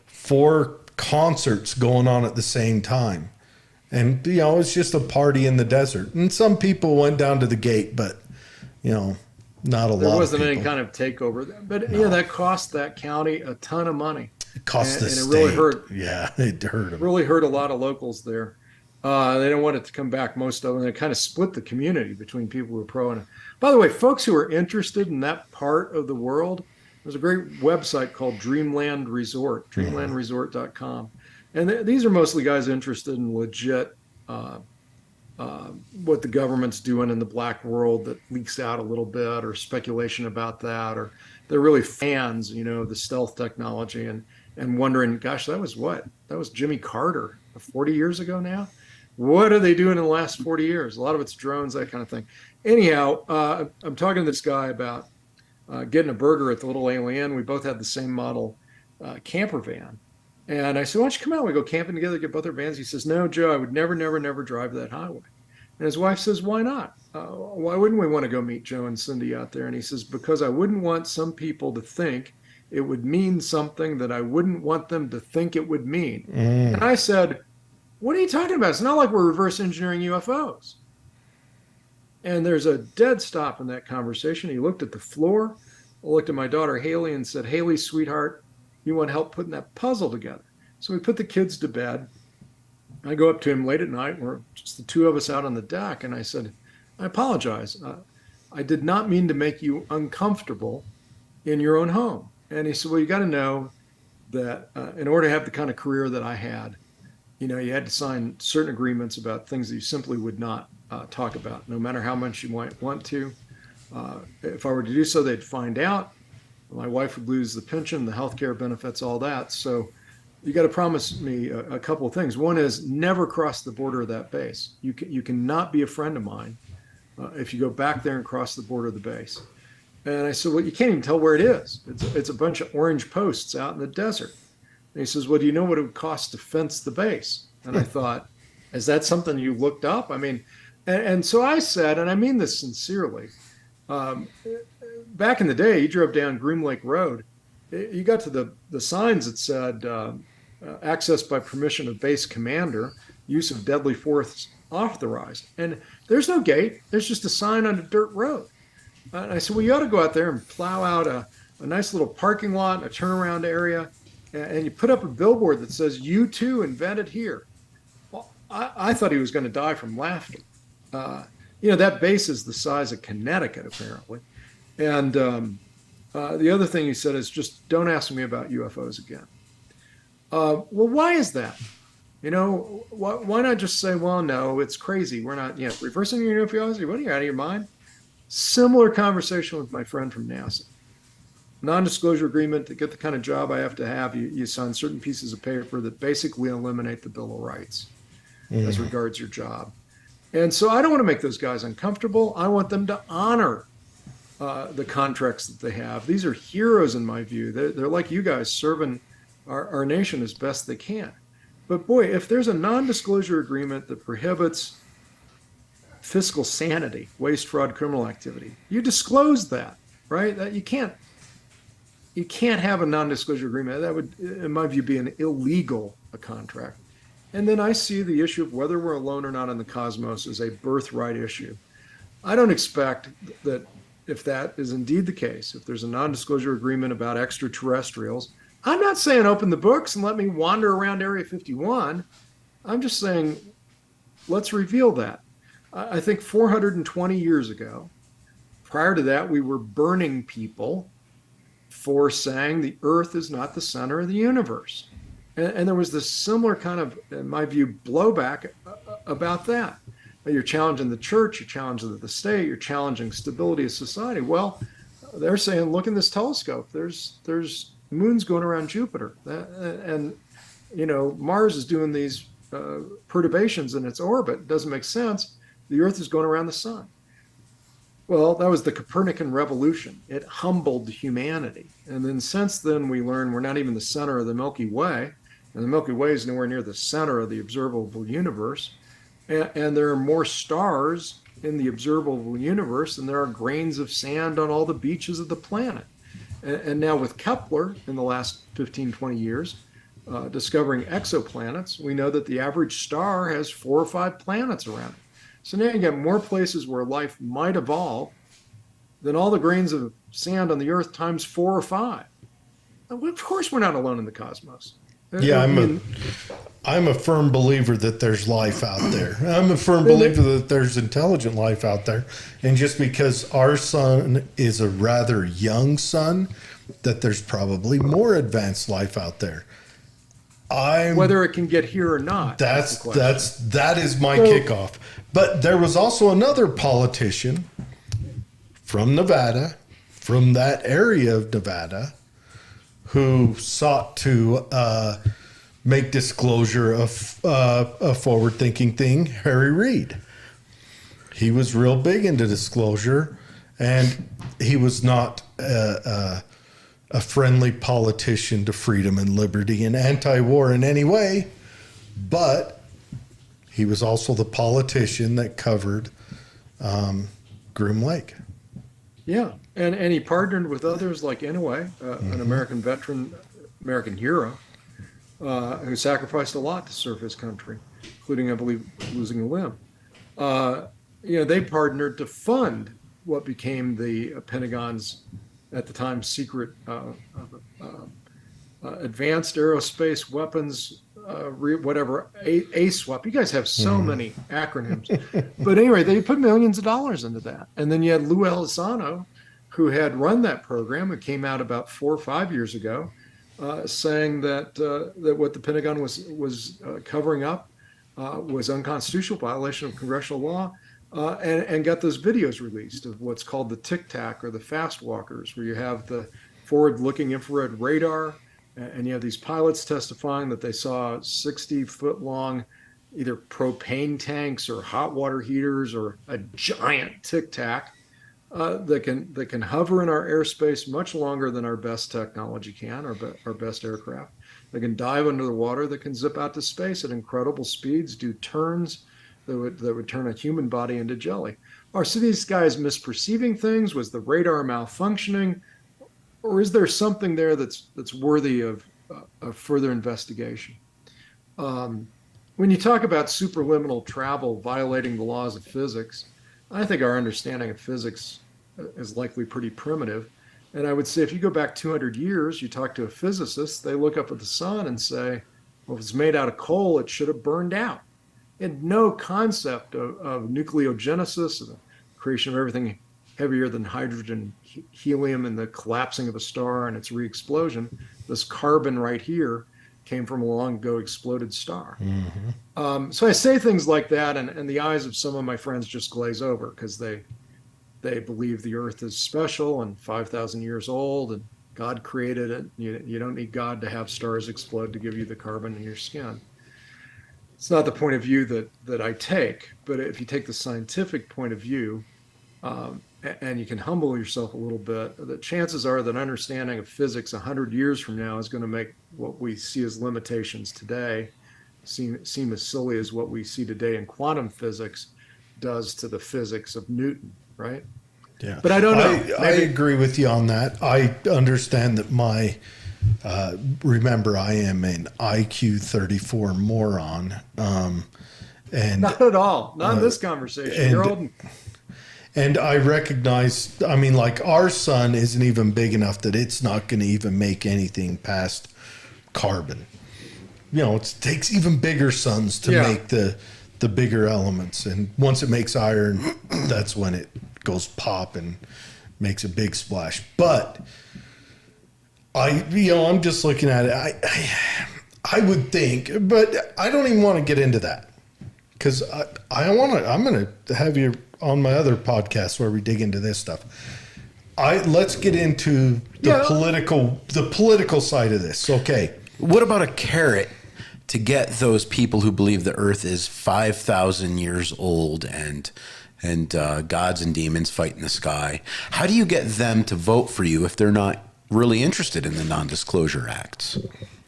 4 concerts going on at the same time. And, it's just a party in the desert. And some people went down to the gate, but, not a lot. There wasn't any kind of takeover. But, that cost that county a ton of money. It cost the state. And it really hurt. Yeah, it hurt them. Really hurt a lot of locals there. They don't want it to come back, most of them. They kind of split the community between people who are pro and. By the way, folks who are interested in that part of the world, there's a great website called Dreamland Resort, dreamlandresort.com. And these are mostly guys interested in legit what the government's doing in the black world that leaks out a little bit, or speculation about that, or they're really fans, of the stealth technology and wondering, gosh, that was what? That was Jimmy Carter 40 years ago now. What are they doing in the last 40 years? A lot of it's drones, that kind of thing. Anyhow, I'm talking to this guy about getting a burger at the Little Alien. We both had the same model camper van. And I said, why don't you come out? We go camping together, get both our vans. He says, no, Joe, I would never, never, never drive that highway. And his wife says, why not? Why wouldn't we want to go meet Joe and Cindy out there? And he says, because I wouldn't want some people to think it would mean something that I wouldn't want them to think it would mean. And I said, what are you talking about? It's not like we're reverse engineering UFOs. And there's a dead stop in that conversation. He looked at the floor, looked at my daughter Haley and said, Haley, sweetheart, you want help putting that puzzle together? So we put the kids to bed. I go up to him late at night. We're just the two of us out on the deck. And I said, I apologize. I did not mean to make you uncomfortable in your own home. And he said, well, you got to know that in order to have the kind of career that I had, you had to sign certain agreements about things that you simply would not talk about, no matter how much you might want to. If I were to do so, they'd find out. My wife would lose the pension, the health care benefits, all that. So you got to promise me a couple of things. One is never cross the border of that base. You cannot be a friend of mine if you go back there and cross the border of the base. And I said, well, you can't even tell where it is. It's a bunch of orange posts out in the desert. And he says, well, do you know what it would cost to fence the base? And I thought, is that something you looked up? I mean, and so I said, and I mean this sincerely, back in the day, you drove down Groom Lake Road, you got to the signs that said access by permission of base commander, use of deadly force authorized. And there's no gate. There's just a sign on a dirt road. And I said, well, you ought to go out there and plow out a nice little parking lot, a turnaround area, and you put up a billboard that says, you too invented here. Well, I thought he was going to die from laughter. That base is the size of Connecticut, apparently. And the other thing he said is just don't ask me about UFOs again. Well, why is that? Why not just say, well, no, it's crazy. We're not, reversing your UFOs. What are you, out of your mind? Similar conversation with my friend from NASA. Non-disclosure agreement to get the kind of job I have to have. You sign certain pieces of paper that basically eliminate the Bill of Rights as regards your job. And so I don't want to make those guys uncomfortable. I want them to honor the contracts that they have. These are heroes in my view. They're like you guys, serving our nation as best they can. But boy, if there's a non-disclosure agreement that prohibits fiscal sanity, waste, fraud, criminal activity, you disclose that, right? That you can't have a non-disclosure agreement. That would, in my view, be an illegal contract. And then I see the issue of whether we're alone or not in the cosmos as a birthright issue. I don't expect that if that is indeed the case, if there's a non-disclosure agreement about extraterrestrials, I'm not saying open the books and let me wander around Area 51. I'm just saying, let's reveal that. I think 420 years ago, prior to that, we were burning people for saying the Earth is not the center of the universe. And there was this similar kind of, in my view, blowback about that. You're challenging the church, you're challenging the state, you're challenging stability of society. Well, they're saying, look in this telescope. There's moons going around Jupiter. And, Mars is doing these perturbations in its orbit. It doesn't make sense. The Earth is going around the sun. Well, that was the Copernican revolution. It humbled humanity. And then since then, we learn we're not even the center of the Milky Way. And the Milky Way is nowhere near the center of the observable universe. And there are more stars in the observable universe than there are grains of sand on all the beaches of the planet. And now with Kepler, in the last 15, 20 years, discovering exoplanets, we know that the average star has 4 or 5 planets around it. So now you get more places where life might evolve than all the grains of sand on the Earth times 4 or 5. Of course, we're not alone in the cosmos. Yeah, I'm a firm believer that there's life out there. I'm a firm believer that there's intelligent life out there. And just because our sun is a rather young sun, that there's probably more advanced life out there. Whether it can get here or not. That is my kickoff. But there was also another politician from Nevada, from that area of Nevada who sought to make disclosure of a forward-thinking thing, Harry Reid. He was real big into disclosure, and he was not a friendly politician to freedom and liberty and anti-war in any way, but he was also the politician that covered Groom Lake. Yeah, and he partnered with others like Inouye, an American veteran, American hero, who sacrificed a lot to serve his country, including, I believe, losing a limb. They partnered to fund what became the Pentagon's, at the time, secret advanced aerospace weapons, ASWEP. You guys have so many acronyms. But anyway, they put millions of dollars into that. And then you had Lou Elizondo, who had run that program. It came out about 4 or 5 years ago, saying that what the Pentagon was covering up was unconstitutional, violation of congressional law, and got those videos released of what's called the Tic Tac or the fast walkers, where you have the forward-looking infrared radar, and you have these pilots testifying that they saw 60-foot-long either propane tanks or hot water heaters or a giant Tic Tac that can hover in our airspace much longer than our best technology can, our best aircraft. They can dive under the water, that can zip out to space at incredible speeds, do turns that would turn a human body into jelly. Are these guys misperceiving things? Was the radar malfunctioning? Or is there something there that's worthy of further investigation? When you talk about superliminal travel violating the laws of physics, I think our understanding of physics is likely pretty primitive. And I would say if you go back 200 years, you talk to a physicist, they look up at the sun and say, well, if it's made out of coal, it should have burned out. And no concept of nucleogenesis, the creation of everything heavier than hydrogen, helium, and the collapsing of a star and its re-explosion. This carbon right here came from a long ago exploded star. Mm-hmm. So I say things like that, and the eyes of some of my friends just glaze over because they believe the Earth is special and 5,000 years old, and God created it. You don't need God to have stars explode to give you the carbon in your skin. It's not the point of view that I take, but if you take the scientific point of view, and you can humble yourself a little bit, the chances are that understanding of physics 100 years from now is going to make what we see as limitations today seem as silly as what we see today in quantum physics does to the physics of Newton, right? Yeah. But I don't know. I agree with you on that. I understand that remember, I am an IQ 34 moron. And not at all. Not in this conversation. You're old. And I recognize, like our sun isn't even big enough that it's not going to even make anything past carbon. It takes even bigger suns to make the bigger elements. And once it makes iron, that's when it goes pop and makes a big splash. But I'm just looking at it. I would think, but I don't even want to get into that because I'm going to have you on my other podcast where we dig into this stuff. Let's get into the political side of this. Okay. What about a carrot to get those people who believe the Earth is 5,000 years old and gods and demons fight in the sky? How do you get them to vote for you if they're not really interested in the non-disclosure acts?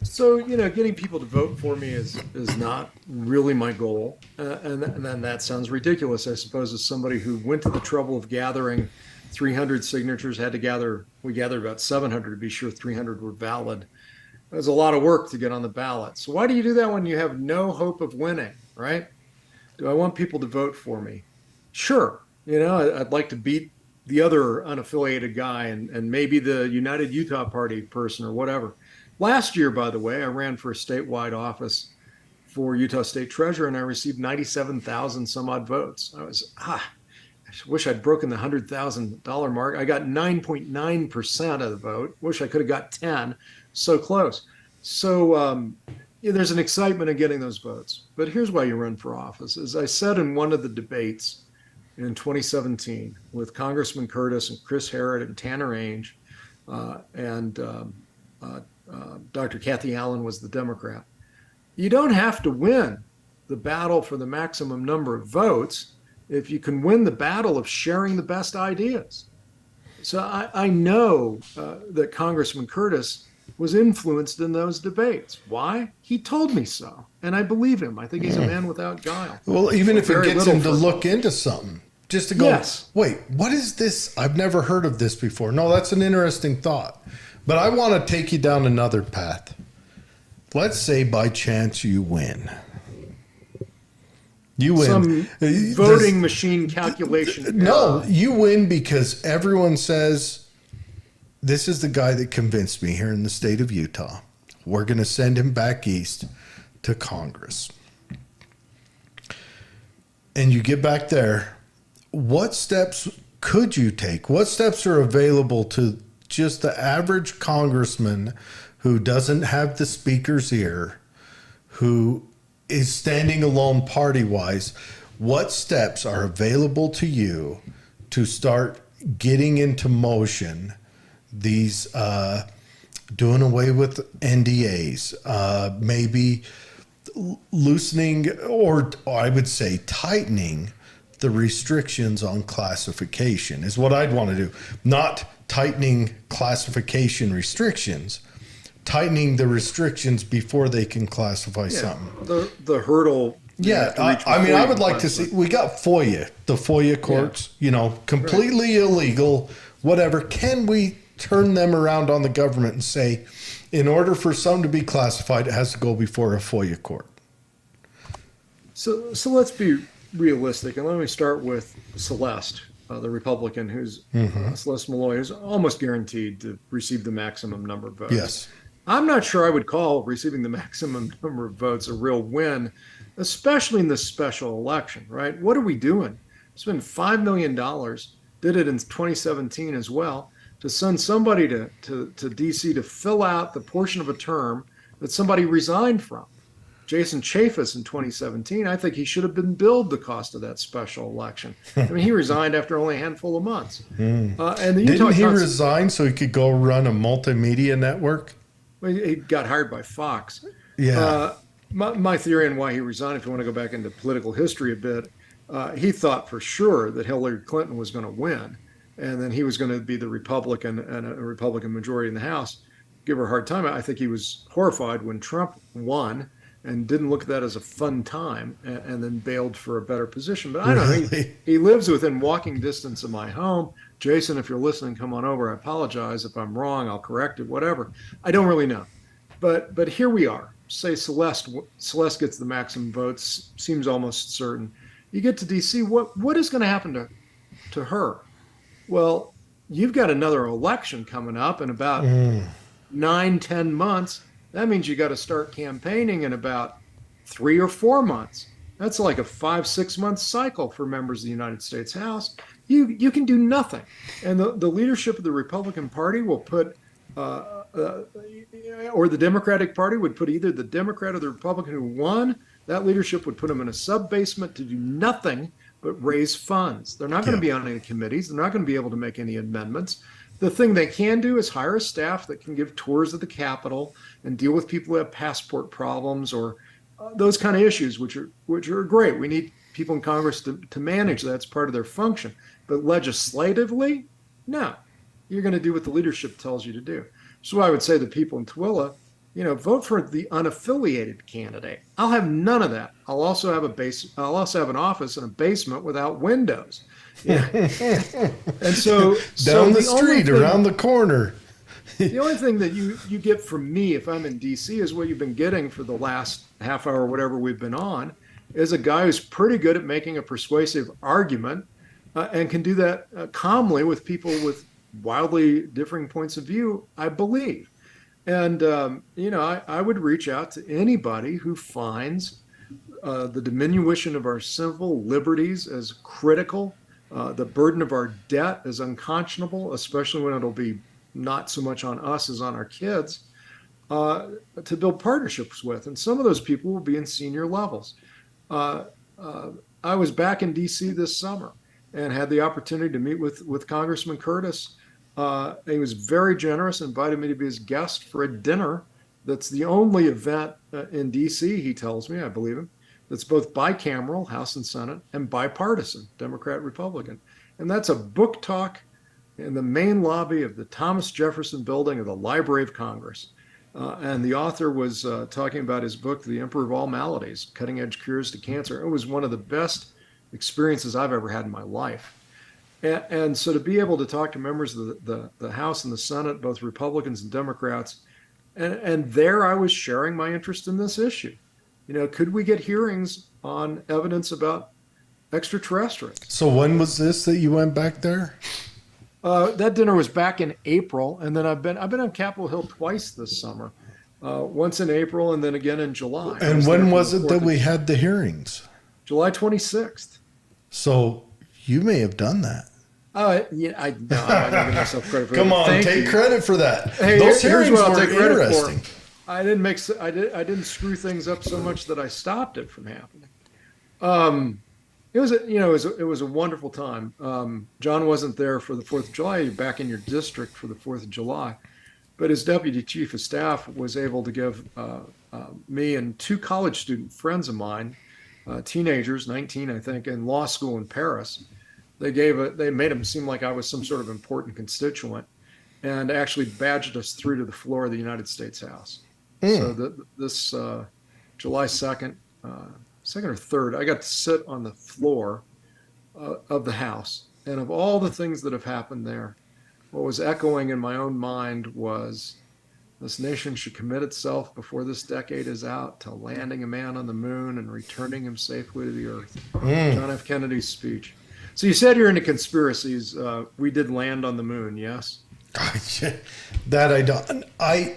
So, getting people to vote for me is not really my goal. And then that sounds ridiculous, I suppose, as somebody who went to the trouble of gathering 300 signatures, we gathered about 700 to be sure 300 were valid. It was a lot of work to get on the ballot. So why do you do that when you have no hope of winning, right? Do I want people to vote for me? Sure. I'd like to beat the other unaffiliated guy and maybe the United Utah Party person or whatever. Last year, by the way, I ran for a statewide office for Utah State Treasurer, and I received 97,000 some odd votes. I wish I'd broken the $100,000 mark. I got 9.9% of the vote. Wish I could have got 10. So close. So there's an excitement in getting those votes. But here's why you run for office. As I said in one of the debates, in 2017 with Congressman Curtis and Chris Herrod and Tanner Ainge, and Dr. Kathy Allen was the Democrat. You don't have to win the battle for the maximum number of votes if you can win the battle of sharing the best ideas. So I know that Congressman Curtis was influenced in those debates. Why? He told me so. And I believe him. I think he's a man without guile. Well, even if it gets him to look into something, just to go, yes. Wait, what is this? I've never heard of this before. No, that's an interesting thought. But I want to take you down another path. Let's say by chance you win. You win. Some voting machine calculation. No, you win because everyone says, this is the guy that convinced me here in the state of Utah. We're going to send him back east to Congress. And you get back there. What steps could you take? What steps are available to just the average congressman who doesn't have the speaker's ear, who is standing alone party-wise? What steps are available to you to start getting into motion these doing away with NDAs, maybe loosening, or I would say tightening the restrictions on classification is what I'd want to do. Not tightening classification restrictions, tightening the restrictions before they can classify something. The hurdle. Yeah, I mean, I would like to see, we got FOIA, the FOIA courts, completely illegal, whatever. Can we turn them around on the government and say, in order for something to be classified, it has to go before a FOIA court? So let's be realistic, and let me start with Celeste, the Republican, who's Celeste Malloy, who's almost guaranteed to receive the maximum number of votes. Yes. I'm not sure I would call receiving the maximum number of votes a real win, especially in this special election, right? What are we doing? Spend $5 million, did it in 2017 as well, to send somebody to DC to fill out the portion of a term that somebody resigned from. Jason Chaffetz in 2017, I think he should have been billed the cost of that special election. I mean, he resigned after only a handful of months. And the Didn't he resign so he could go run a multimedia network? Well, he got hired by Fox. Yeah. My theory on why he resigned, if you want to go back into political history a bit, he thought for sure that Hillary Clinton was going to win, and then he was going to be the Republican and a Republican majority in the House. Give her a hard time. I think he was horrified when Trump won and didn't look at that as a fun time, and then bailed for a better position. But I don't know. He lives within walking distance of my home. Jason, if you're listening, come on over. I apologize if I'm wrong. I'll correct it, whatever. I don't really know. But here we are. Say Celeste gets the maximum votes, seems almost certain. You get to DC, what is going to happen to her? Well, you've got another election coming up in about 9-10 months. That means you got to start campaigning in about 3 or 4 months. That's like a 5-6 month cycle for members of the United States House. You can do nothing. And the leadership of the Republican Party will put, or the Democratic Party would put either the Democrat or the Republican who won, that leadership would put them in a sub-basement to do nothing but raise funds. They're not going to be on any committees. They're not going to be able to make any amendments. The thing they can do is hire a staff that can give tours of the Capitol and deal with people who have passport problems or those kind of issues, which are great. We need people in Congress to manage that. It's part of their function. But legislatively, no. You're going to do what the leadership tells you to do. So I would say to people in Tooele, vote for the unaffiliated candidate. I'll have none of that. I'll also have an office in a basement without windows. Yeah. And so down the street, around the corner. The only thing that you get from me if I'm in DC is what you've been getting for the last half hour, whatever we've been on, is a guy who's pretty good at making a persuasive argument and can do that calmly with people with wildly differing points of view, I believe. And, I would reach out to anybody who finds the diminution of our civil liberties as critical, the burden of our debt is unconscionable, especially when it'll be not so much on us as on our kids, to build partnerships with. And some of those people will be in senior levels. I was back in DC this summer, and had the opportunity to meet with Congressman Curtis. He was very generous, invited me to be his guest for a dinner. That's the only event in D.C., he tells me, I believe him, that's both bicameral, House and Senate, and bipartisan, Democrat, Republican. And that's a book talk in the main lobby of the Thomas Jefferson Building of the Library of Congress. And the author was talking about his book, The Emperor of All Maladies, Cutting Edge Cures to Cancer. It was one of the best experiences I've ever had in my life. And so to be able to talk to members of the House and the Senate, both Republicans and Democrats, and there I was sharing my interest in this issue. Could we get hearings on evidence about extraterrestrials? So when was this that you went back there? That dinner was back in April, and then I've been on Capitol Hill twice this summer. Once in April, and then again in July. And when was it that we had the hearings? July 26th. So you may have done that. Yeah, I'm not going to give myself credit for that. Come on, Thank take you. credit for that. Hey, Those here's hearings what I'll were take credit interesting. for. I didn't screw things up so much that I stopped it from happening. It was a wonderful time. John wasn't there for the 4th of July. You're back in your district for the 4th of July, but his deputy chief of staff was able to give me and 2 college student friends of mine, teenagers, 19 I think, in law school in Paris. They made him seem like I was some sort of important constituent, and actually badged us through to the floor of the United States House. So this July 2nd, 2nd or 3rd, I got to sit on the floor of the House. And of all the things that have happened there, what was echoing in my own mind was this nation should commit itself before this decade is out to landing a man on the moon and returning him safely to the earth. John F. Kennedy's speech. So you said you're into conspiracies. We did land on the moon, yes? That I don't.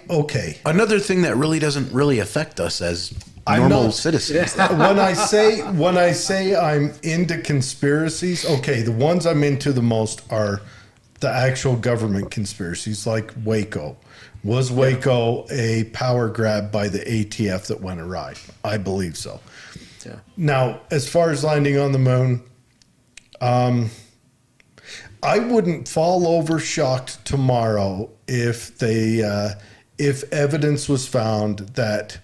Okay. Another thing that really doesn't really affect us as normal citizens. When I say I'm into conspiracies, okay, the ones I'm into the most are the actual government conspiracies, like Waco. Was Waco a power grab by the ATF that went awry? I believe so. Yeah. Now, as far as landing on the moon, I wouldn't fall over shocked tomorrow if evidence was found that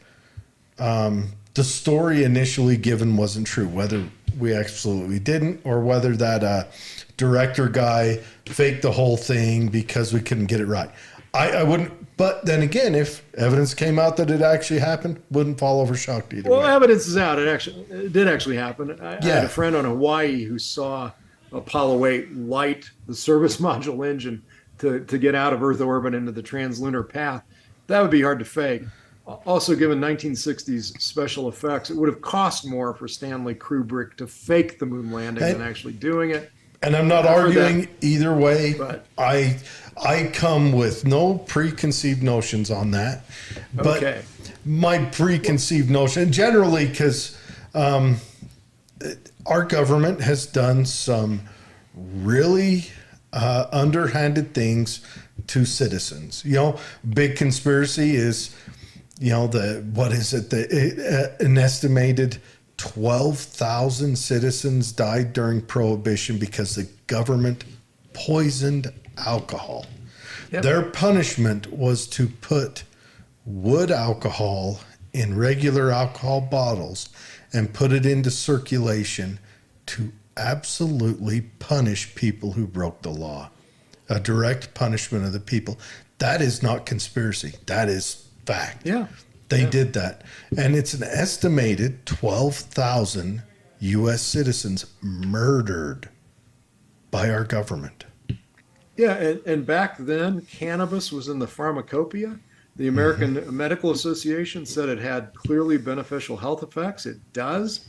the story initially given wasn't true, whether we absolutely didn't or whether that director guy faked the whole thing because we couldn't get it right. I wouldn't. But then again, if evidence came out that it actually happened, wouldn't fall over shocked either way. Evidence is out. It did actually happen. I had a friend on Hawaii who saw Apollo 8 light the service module engine to get out of Earth orbit into the translunar path. That would be hard to fake. Also, given 1960s special effects, it would have cost more for Stanley Kubrick to fake the moon landing than actually doing it. And I'm not arguing either way. But I come with no preconceived notions on that. But okay. My preconceived notion, generally, because our government has done some really underhanded things to citizens. Big conspiracy is, an estimated 12,000 citizens died during Prohibition because the government poisoned alcohol. Yep. Their punishment was to put wood alcohol in regular alcohol bottles and put it into circulation to absolutely punish people who broke the law. A direct punishment of the people. That is not conspiracy. That is fact. Yeah. They did that. And it's an estimated 12,000 U.S. citizens murdered by our government. Yeah, and back then, cannabis was in the pharmacopoeia. The American Medical Association said it had clearly beneficial health effects. It does.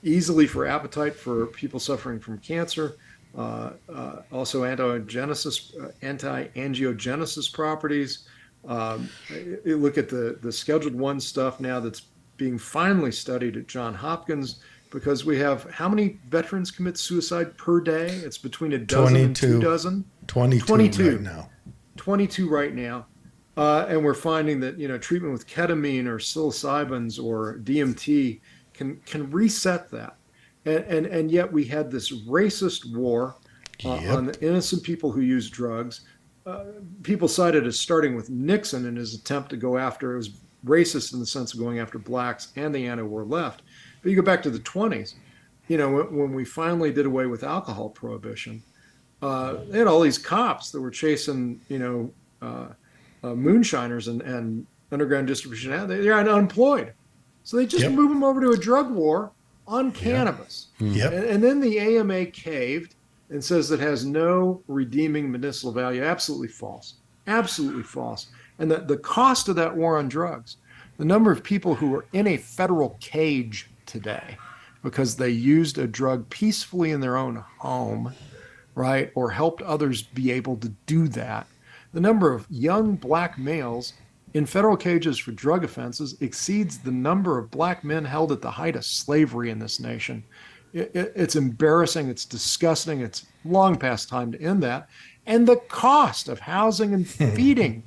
Easily for appetite for people suffering from cancer. Also anti-angiogenesis properties. You look at the Scheduled 1 stuff now that's being finally studied at Johns Hopkins, because we have how many veterans commit suicide per day? It's between a dozen 22. and 2 dozen. 22 right now. 22 right now. And we're finding that treatment with ketamine or psilocybins or DMT can reset that. And yet we had this racist war on the innocent people who use drugs. People cited as starting with Nixon in his attempt to go after, it was racist in the sense of going after blacks and the anti-war left. But you go back to the 20s, when we finally did away with alcohol prohibition, they had all these cops that were chasing, moonshiners and underground distribution. They're unemployed. So they just move them over to a drug war on cannabis. Yep. And then the AMA caved and says it has no redeeming medicinal value. Absolutely false. Absolutely false. And the cost of that war on drugs, the number of people who are in a federal cage today because they used a drug peacefully in their own home, right, or helped others be able to do that, the number of young black males in federal cages for drug offenses exceeds the number of black men held at the height of slavery in this nation. It's embarrassing. It's disgusting. It's long past time to end that. And the cost of housing and feeding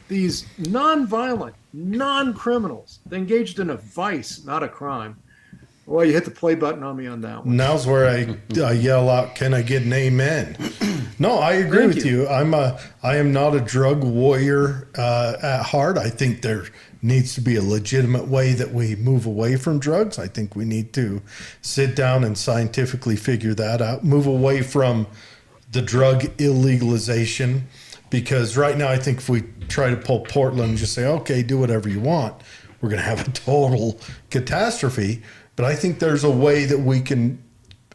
these non-violent, non-criminals engaged in a vice, not a crime. Well, you hit the play button on me on that one. Now's where I yell out, "Can I get an amen?" No, I agree with you. I am not a drug warrior at heart. I think there needs to be a legitimate way that we move away from drugs. I think we need to sit down and scientifically figure that out. Move away from the drug illegalization, because right now I think if we try to pull Portland and just say, "Okay, do whatever you want," we're going to have a total catastrophe. But I think there's a way that we can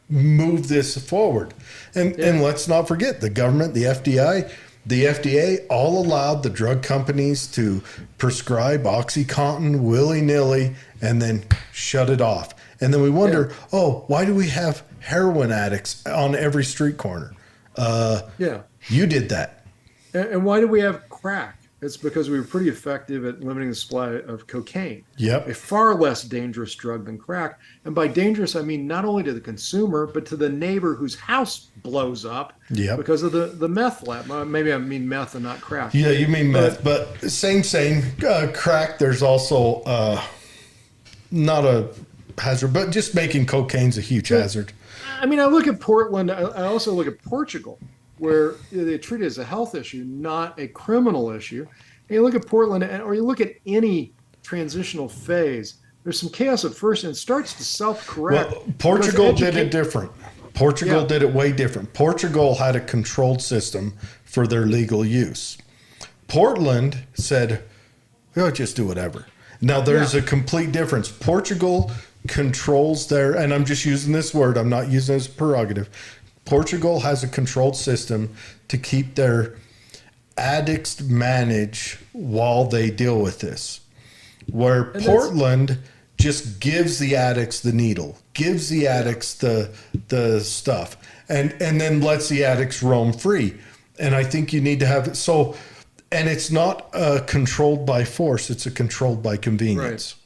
move this forward. And let's not forget, the government, the FDA all allowed the drug companies to prescribe OxyContin willy-nilly and then shut it off. And then we wonder, why do we have heroin addicts on every street corner? You did that. And why do we have crack? It's because we were pretty effective at limiting the supply of cocaine. Yep. A far less dangerous drug than crack. And by dangerous, I mean not only to the consumer, but to the neighbor whose house blows up because of the meth lab. Maybe I mean meth and not crack. Yeah, you mean meth, but same. Crack, there's also not a hazard, but just making cocaine's a huge hazard. I mean, I look at Portland. I also look at Portugal, where they treat it as a health issue, not a criminal issue. And you look at Portland, or you look at any transitional phase, there's some chaos at first, and it starts to self-correct. Well, Portugal did it different. Portugal did it way different. Portugal had a controlled system for their legal use. Portland said, just do whatever. Now, there's a complete difference. Portugal controls their, and I'm just using this word, I'm not using it as a prerogative. Portugal has a controlled system to keep their addicts managed while they deal with this. Where Portland just gives the addicts the needle, gives the addicts the stuff, and then lets the addicts roam free. And I think you need to have it so, and it's not controlled by force, it's a controlled by convenience.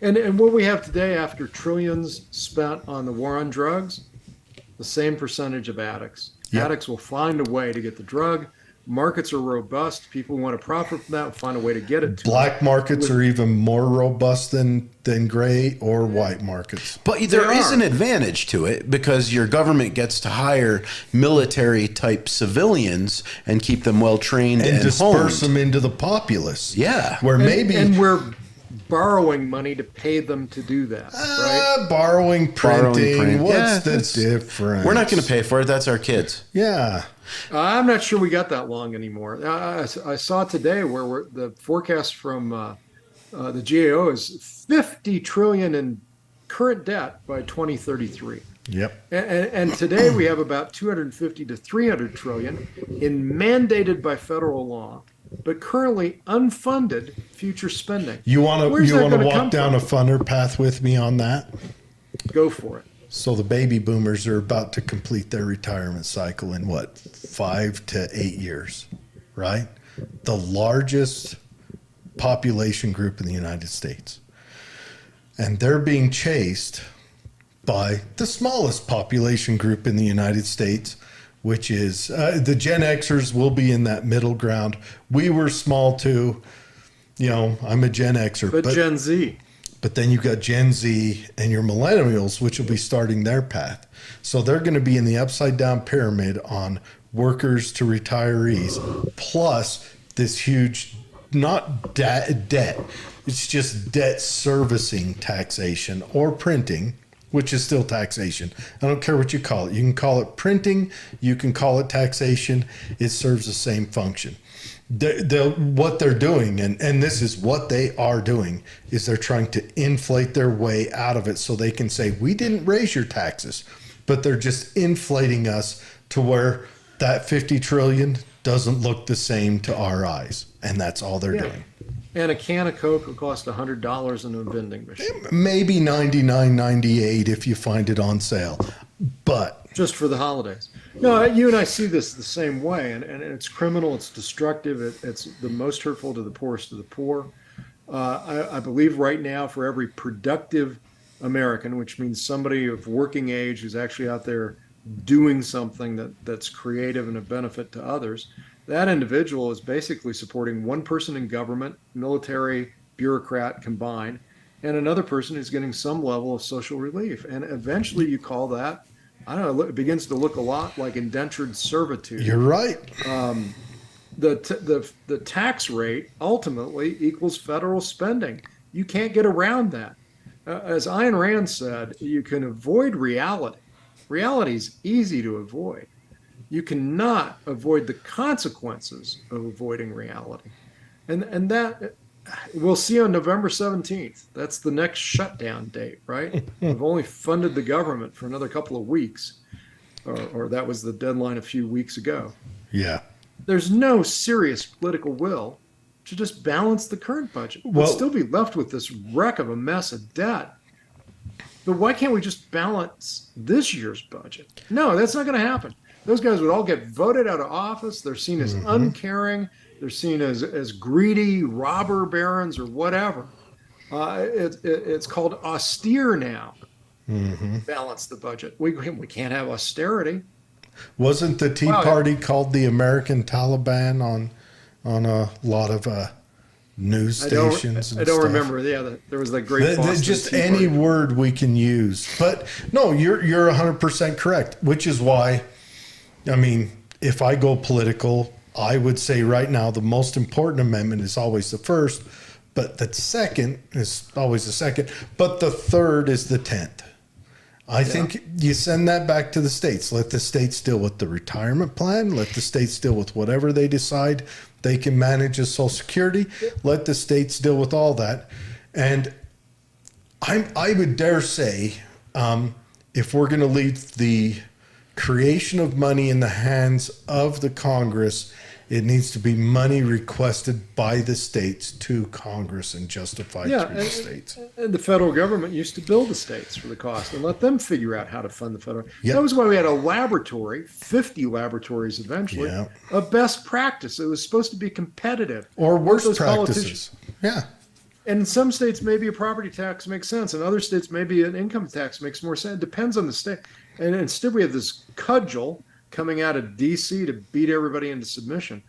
Right. And what we have today, after trillions spent on the war on drugs, the same percentage of addicts. Yep. Addicts will find a way to get the drug. Markets are robust. People who want to profit from that will find a way to get it to Black markets are even more robust than gray or white markets. But there is an advantage to it, because your government gets to hire military type civilians and keep them well trained and disperse them into the populace. Yeah. Where and we're borrowing money to pay them to do that, right? Borrowing, printing. What's the difference? We're not going to pay for it. That's our kids. Yeah. I'm not sure we got that long anymore. I saw today where the forecast from the GAO is 50 trillion in current debt by 2033. Yep. And today we have about 250 to 300 trillion in mandated by federal law, but currently unfunded future spending. You want to walk down a funner path with me on that? Go for it. So the baby boomers are about to complete their retirement cycle in 5 to 8 years, right? The largest population group in the United States. And they're being chased by the smallest population group in the United States, which is the Gen Xers will be in that middle ground. We were small too. I'm a Gen Xer. But Gen Z. But then you've got Gen Z and your millennials, which will be starting their path. So they're going to be in the upside down pyramid on workers to retirees, plus this huge, not debt, it's just debt servicing taxation or printing, which is still taxation. I don't care what you call it. You can call it printing, you can call it taxation. It serves the same function. What they're doing, and this is what they are doing, is they're trying to inflate their way out of it so they can say, we didn't raise your taxes, but they're just inflating us to where that 50 trillion doesn't look the same to our eyes. And that's all they're doing. And a can of Coke will cost $100 in a vending machine. Maybe $99.98 if you find it on sale, but just for the holidays. No, you and I see this the same way, and it's criminal, it's destructive, it's the most hurtful to the poorest of the poor. I believe right now for every productive American, which means somebody of working age who's actually out there doing something that's creative and a benefit to others, that individual is basically supporting one person in government, military, bureaucrat combined, and another person who's getting some level of social relief. And eventually you call that, I don't know, it begins to look a lot like indentured servitude. You're right. The tax rate ultimately equals federal spending. You can't get around that. As Ayn Rand said, you can avoid reality. Reality is easy to avoid. You cannot avoid the consequences of avoiding reality. And that we'll see on November 17th. That's the next shutdown date, right? We've only funded the government for another couple of weeks, or that was the deadline a few weeks ago. Yeah. There's no serious political will to just balance the current budget. We'll still be left with this wreck of a mess of debt. But why can't we just balance this year's budget? No, that's not going to happen. Those guys would all get voted out of office. They're seen as uncaring. They're seen as greedy robber barons or whatever. It's called austere now. Balance the budget. We can't have austerity. Wasn't the Tea Party called the American Taliban on a lot of news stations? I don't remember. Yeah, there was that great. Just any word we can use. But no, you're 100% correct. Which is why, I mean, if I go political, I would say right now the most important amendment is always the first, but the second is always the second, but the third is the 10th. I think you send that back to the states. Let the states deal with the retirement plan. Let the states deal with whatever they decide they can manage as Social Security. Let the states deal with all that. And I would dare say, if we're going to leave the creation of money in the hands of the Congress, it needs to be money requested by the states to Congress and justified through the states. And the federal government used to bill the states for the cost and let them figure out how to fund the federal. Yep. That was why we had a laboratory, 50 laboratories eventually, of best practice. It was supposed to be competitive. Or worse practices. Yeah. And in some states, maybe a property tax makes sense. In other states, maybe an income tax makes more sense. It depends on the state. And instead, we have this cudgel coming out of D.C. to beat everybody into submission.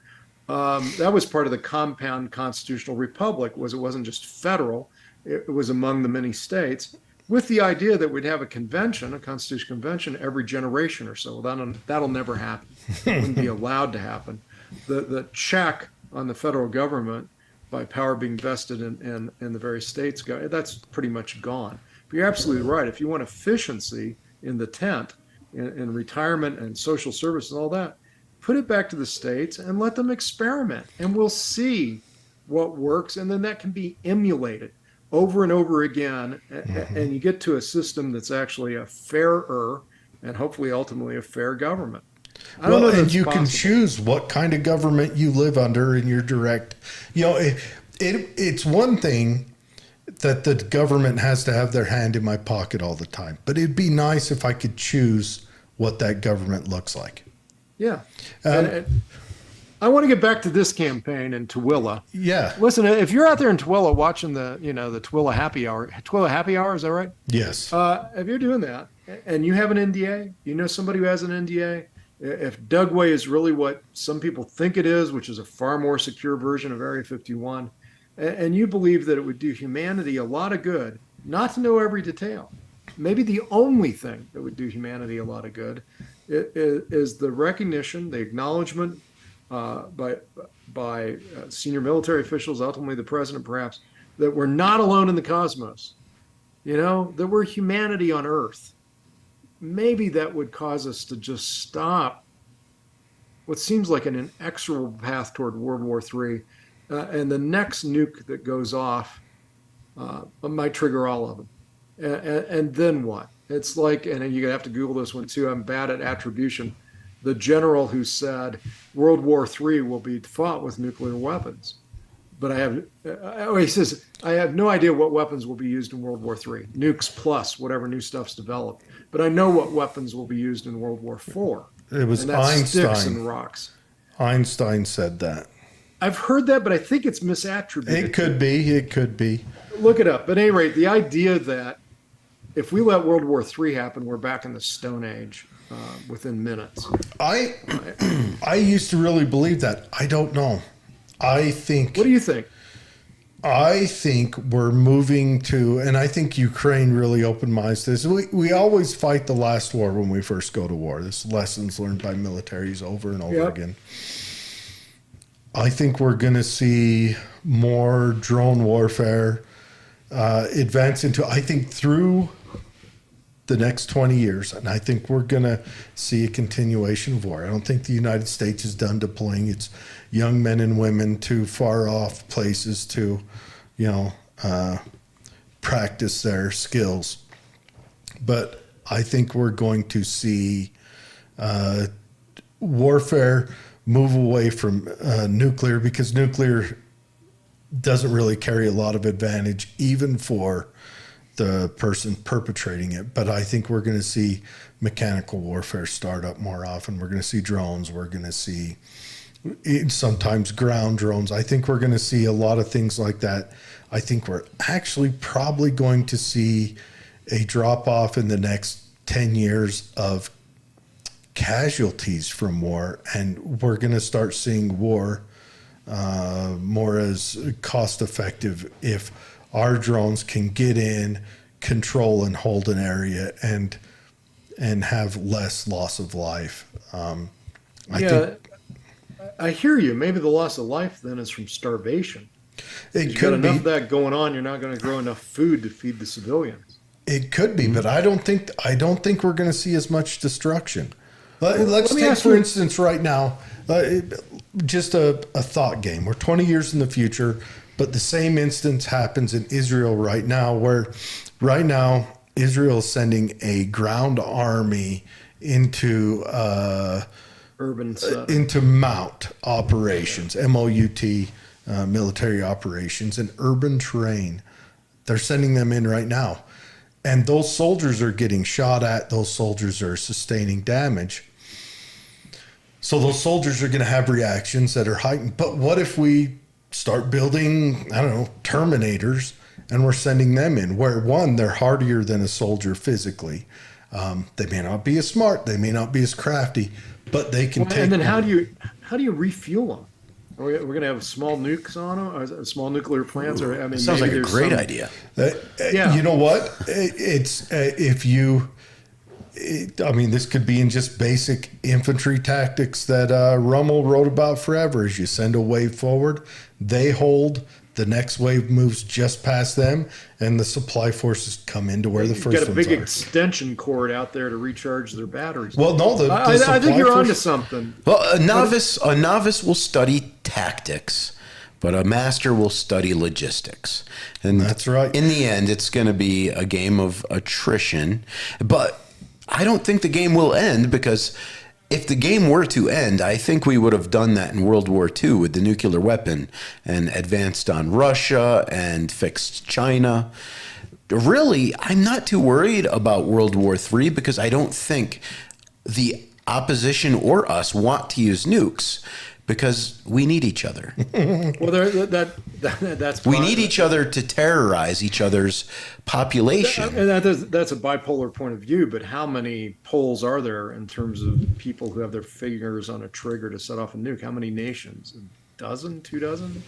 That was part of the compound constitutional republic. It wasn't just federal. It was among the many states, with the idea that we'd have a convention, a constitutional convention, every generation or so. That'll never happen. It wouldn't be allowed to happen. The check on the federal government by power being vested in the various states, that's pretty much gone. But you're absolutely right. If you want efficiency in the tent, in retirement and social service and all that, put it back to the states and let them experiment, and we'll see what works, and then that can be emulated over and over again, and you get to a system that's actually a fairer and hopefully ultimately a fair government. I don't know and you can choose what kind of government you live under in your direct. It's one thing that the government has to have their hand in my pocket all the time, but it'd be nice if I could choose what that government looks like. Yeah. And I want to get back to this campaign in Tooele. Yeah. Listen, if you're out there in Tooele watching the Tooele Happy Hour, Tooele Happy Hour, is that right? Yes. If you're doing that and you have an NDA, you know somebody who has an NDA, if Dugway is really what some people think it is, which is a far more secure version of Area 51, and you believe that it would do humanity a lot of good not to know every detail. Maybe the only thing that would do humanity a lot of good is the recognition, the acknowledgement by senior military officials, ultimately the president, perhaps, that we're not alone in the cosmos. That we're humanity on Earth. Maybe that would cause us to just stop what seems like an inexorable path toward World War III. And the next nuke that goes off might trigger all of them. And then what? It's like, and you're gonna have to Google this one too. I'm bad at attribution. The general who said World War III will be fought with nuclear weapons, but he says I have no idea what weapons will be used in World War III. Nukes plus whatever new stuff's developed, but I know what weapons will be used in World War IV. It was and that's Einstein. Sticks and rocks. Einstein said that. I've heard that, but I think it's misattributed. It could be. It could be. Look it up. But at any rate, the idea that if we let World War III happen, we're back in the Stone Age within minutes. I used to really believe that. I don't know. I think. What do you think? I think we're moving to, and I think Ukraine really opened my eyes to this. We always fight the last war when we first go to war. This lessons learned by militaries over and over again. I think we're going to see more drone warfare advance into, I think, through the next 20 years. And I think we're going to see a continuation of war. I don't think the United States is done deploying its young men and women to far off places to, practice their skills. But I think we're going to see warfare move away from nuclear, because nuclear doesn't really carry a lot of advantage, even for the person perpetrating it. But I think we're going to see mechanical warfare start up more often. We're going to see drones. We're going to see sometimes ground drones. I think we're going to see a lot of things like that. I think we're actually probably going to see a drop off in the next 10 years of casualties from war, and we're going to start seeing war more as cost effective if our drones can get in, control and hold an area, and have less loss of life. I hear you. Maybe the loss of life then is from starvation. It could be. Enough of that going on. You're not going to grow enough food to feed the civilians. It could be, but I don't think we're going to see as much destruction. Let's take, for instance, right now, just a thought game. We're 20 years in the future, but the same instance happens in Israel right now, where right now Israel is sending a ground army into into MOUT operations, MOUT, military operations, and urban terrain. They're sending them in right now. And those soldiers are getting shot at. Those soldiers are sustaining damage. So those soldiers are going to have reactions that are heightened. But what if we start building, Terminators, and we're sending them in, where, one, they're hardier than a soldier physically. They may not be as smart. They may not be as crafty, but they can take. And then how do you refuel them? We're going to have small nukes on them, or small nuclear plants, or sounds like a great idea. You know what? This could be in just basic infantry tactics that Rommel wrote about forever. As you send a wave forward, they hold. The next wave moves just past them, and the supply forces come into where the first ones are. You've got a big extension cord out there to recharge their batteries. Well, no, I think you're onto something. Well, a novice will study tactics, but a master will study logistics. And that's right. In the end, it's going to be a game of attrition. But I don't think the game will end, because if the game were to end, I think we would have done that in World War II with the nuclear weapon and advanced on Russia and fixed China. Really, I'm not too worried about World War III, because I don't think the opposition or us want to use nukes, because we need each other. Well, that's we need each other to terrorize each other's population. And that's a bipolar point of view, but how many poles are there in terms of people who have their fingers on a trigger to set off a nuke? How many nations? A dozen, 2 dozen?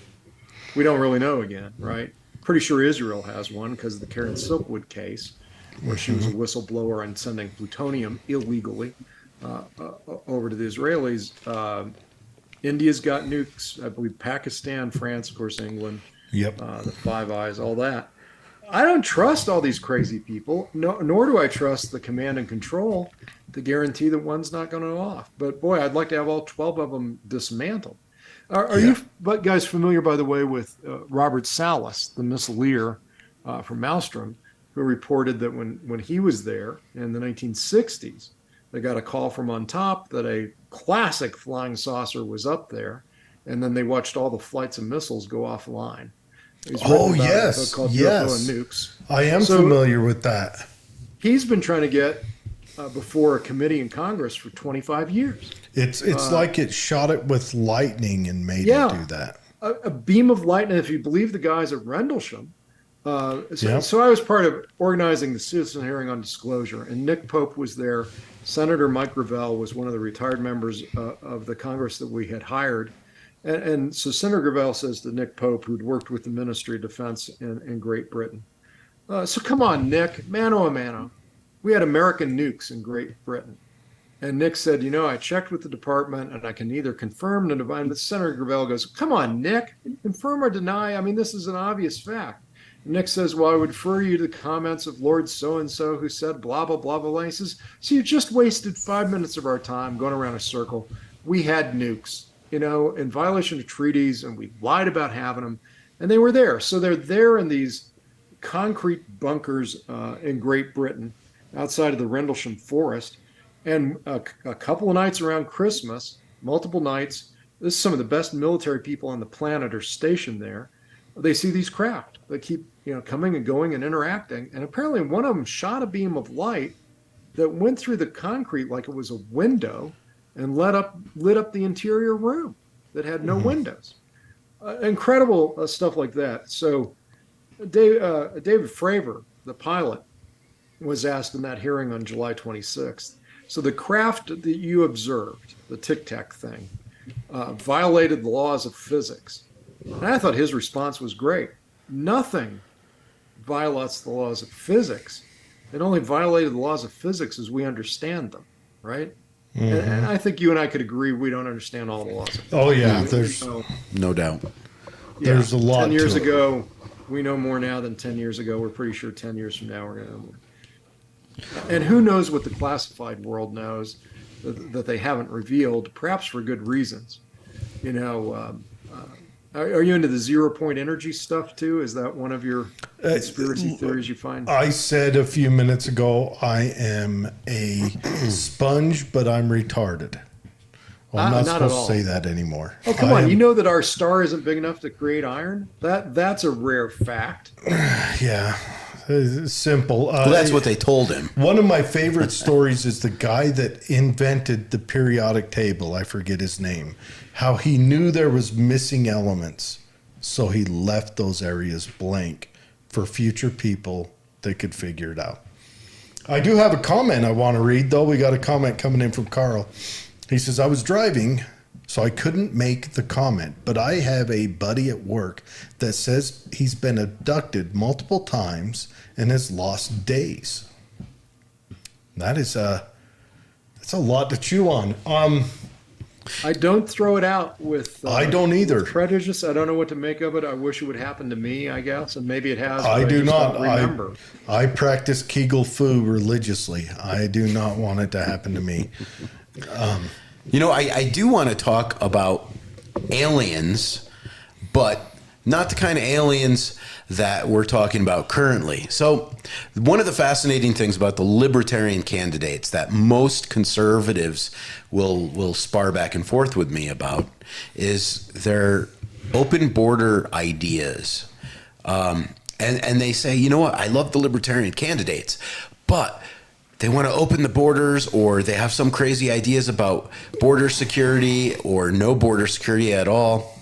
We don't really know again, right? Pretty sure Israel has one because of the Karen Silkwood case, where she was a whistleblower and sending plutonium illegally over to the Israelis. India's got nukes. I believe Pakistan, France, of course, England. Yep. The Five Eyes, all that. I don't trust all these crazy people, nor do I trust the command and control to guarantee that one's not going to go off. But boy, I'd like to have all 12 of them dismantled. Are you guys familiar, by the way, with Robert Salas, the missileer from Maelstrom, who reported that when he was there in the 1960s, they got a call from on top that a classic flying saucer was up there, and then they watched all the flights of missiles go offline. Oh, yes. Called yes. UFO and Nukes. I am familiar with that. He's been trying to get before a committee in Congress for 25 years. It's like it shot it with lightning and made it do that. A beam of light. And if you believe the guys at Rendlesham, so I was part of organizing the citizen hearing on disclosure, and Nick Pope was there. Senator Mike Gravel was one of the retired members of the Congress that we had hired. And so Senator Gravel says to Nick Pope, who'd worked with the Ministry of Defense in Great Britain, so come on, Nick, mano a mano. We had American nukes in Great Britain. And Nick said, I checked with the department and I can neither confirm nor deny. But Senator Gravel goes, come on, Nick, confirm or deny. I mean, this is an obvious fact. And Nick says, well, I would refer you to the comments of Lord so-and-so who said blah, blah, blah, blah. He says, so you just wasted 5 minutes of our time going around a circle. We had nukes, in violation of treaties, and we lied about having them, and they were there. So they're there in these concrete bunkers in Great Britain outside of the Rendlesham Forest. And a couple of nights around Christmas, multiple nights, this is some of the best military people on the planet are stationed there. They see these craft that keep coming and going and interacting. And apparently one of them shot a beam of light that went through the concrete like it was a window and lit up the interior room that had no windows. Incredible stuff like that. So David Fravor, the pilot, was asked in that hearing on July 26th. So the craft that you observed, the Tic Tac thing, violated the laws of physics. And I thought his response was great. Nothing violates the laws of physics. It only violated the laws of physics as we understand them, right? Mm-hmm. And I think you and I could agree we don't understand all the laws of physics. Oh, yeah, there's no doubt. There's a lot 10 years ago, we know more now than 10 years ago. We're pretty sure 10 years from now we're going to know more. And who knows what the classified world knows that they haven't revealed, perhaps for good reasons. Are you into the 0-point energy stuff too? Is that one of your conspiracy theories you find? I said a few minutes ago, I am a sponge, but I'm retarded. Well, I'm not supposed to say that anymore. Oh, come on. You know that our star isn't big enough to create iron? That's a rare fact. Yeah. Simple. Well, that's what they told him. One of my favorite stories is the guy that invented the periodic table. I forget his name. How he knew there was missing elements, so he left those areas blank for future people that could figure it out. I do have a comment I want to read, though. We got a comment coming in from Carl. He says, I was driving, so I couldn't make the comment, but I have a buddy at work that says he's been abducted multiple times and has lost days. That's a lot to chew on. I don't throw it out with I don't either. With prejudice. I don't know what to make of it. I wish it would happen to me, I guess, and maybe it has. I do not. Don't remember. I practice Kegel Fu religiously. I do not want it to happen to me. I do want to talk about aliens, but not the kind of aliens that we're talking about currently. So one of the fascinating things about the libertarian candidates that most conservatives will spar back and forth with me about is their open border ideas. And they say, you know what, I love the libertarian candidates, but they want to open the borders, or they have some crazy ideas about border security or no border security at all.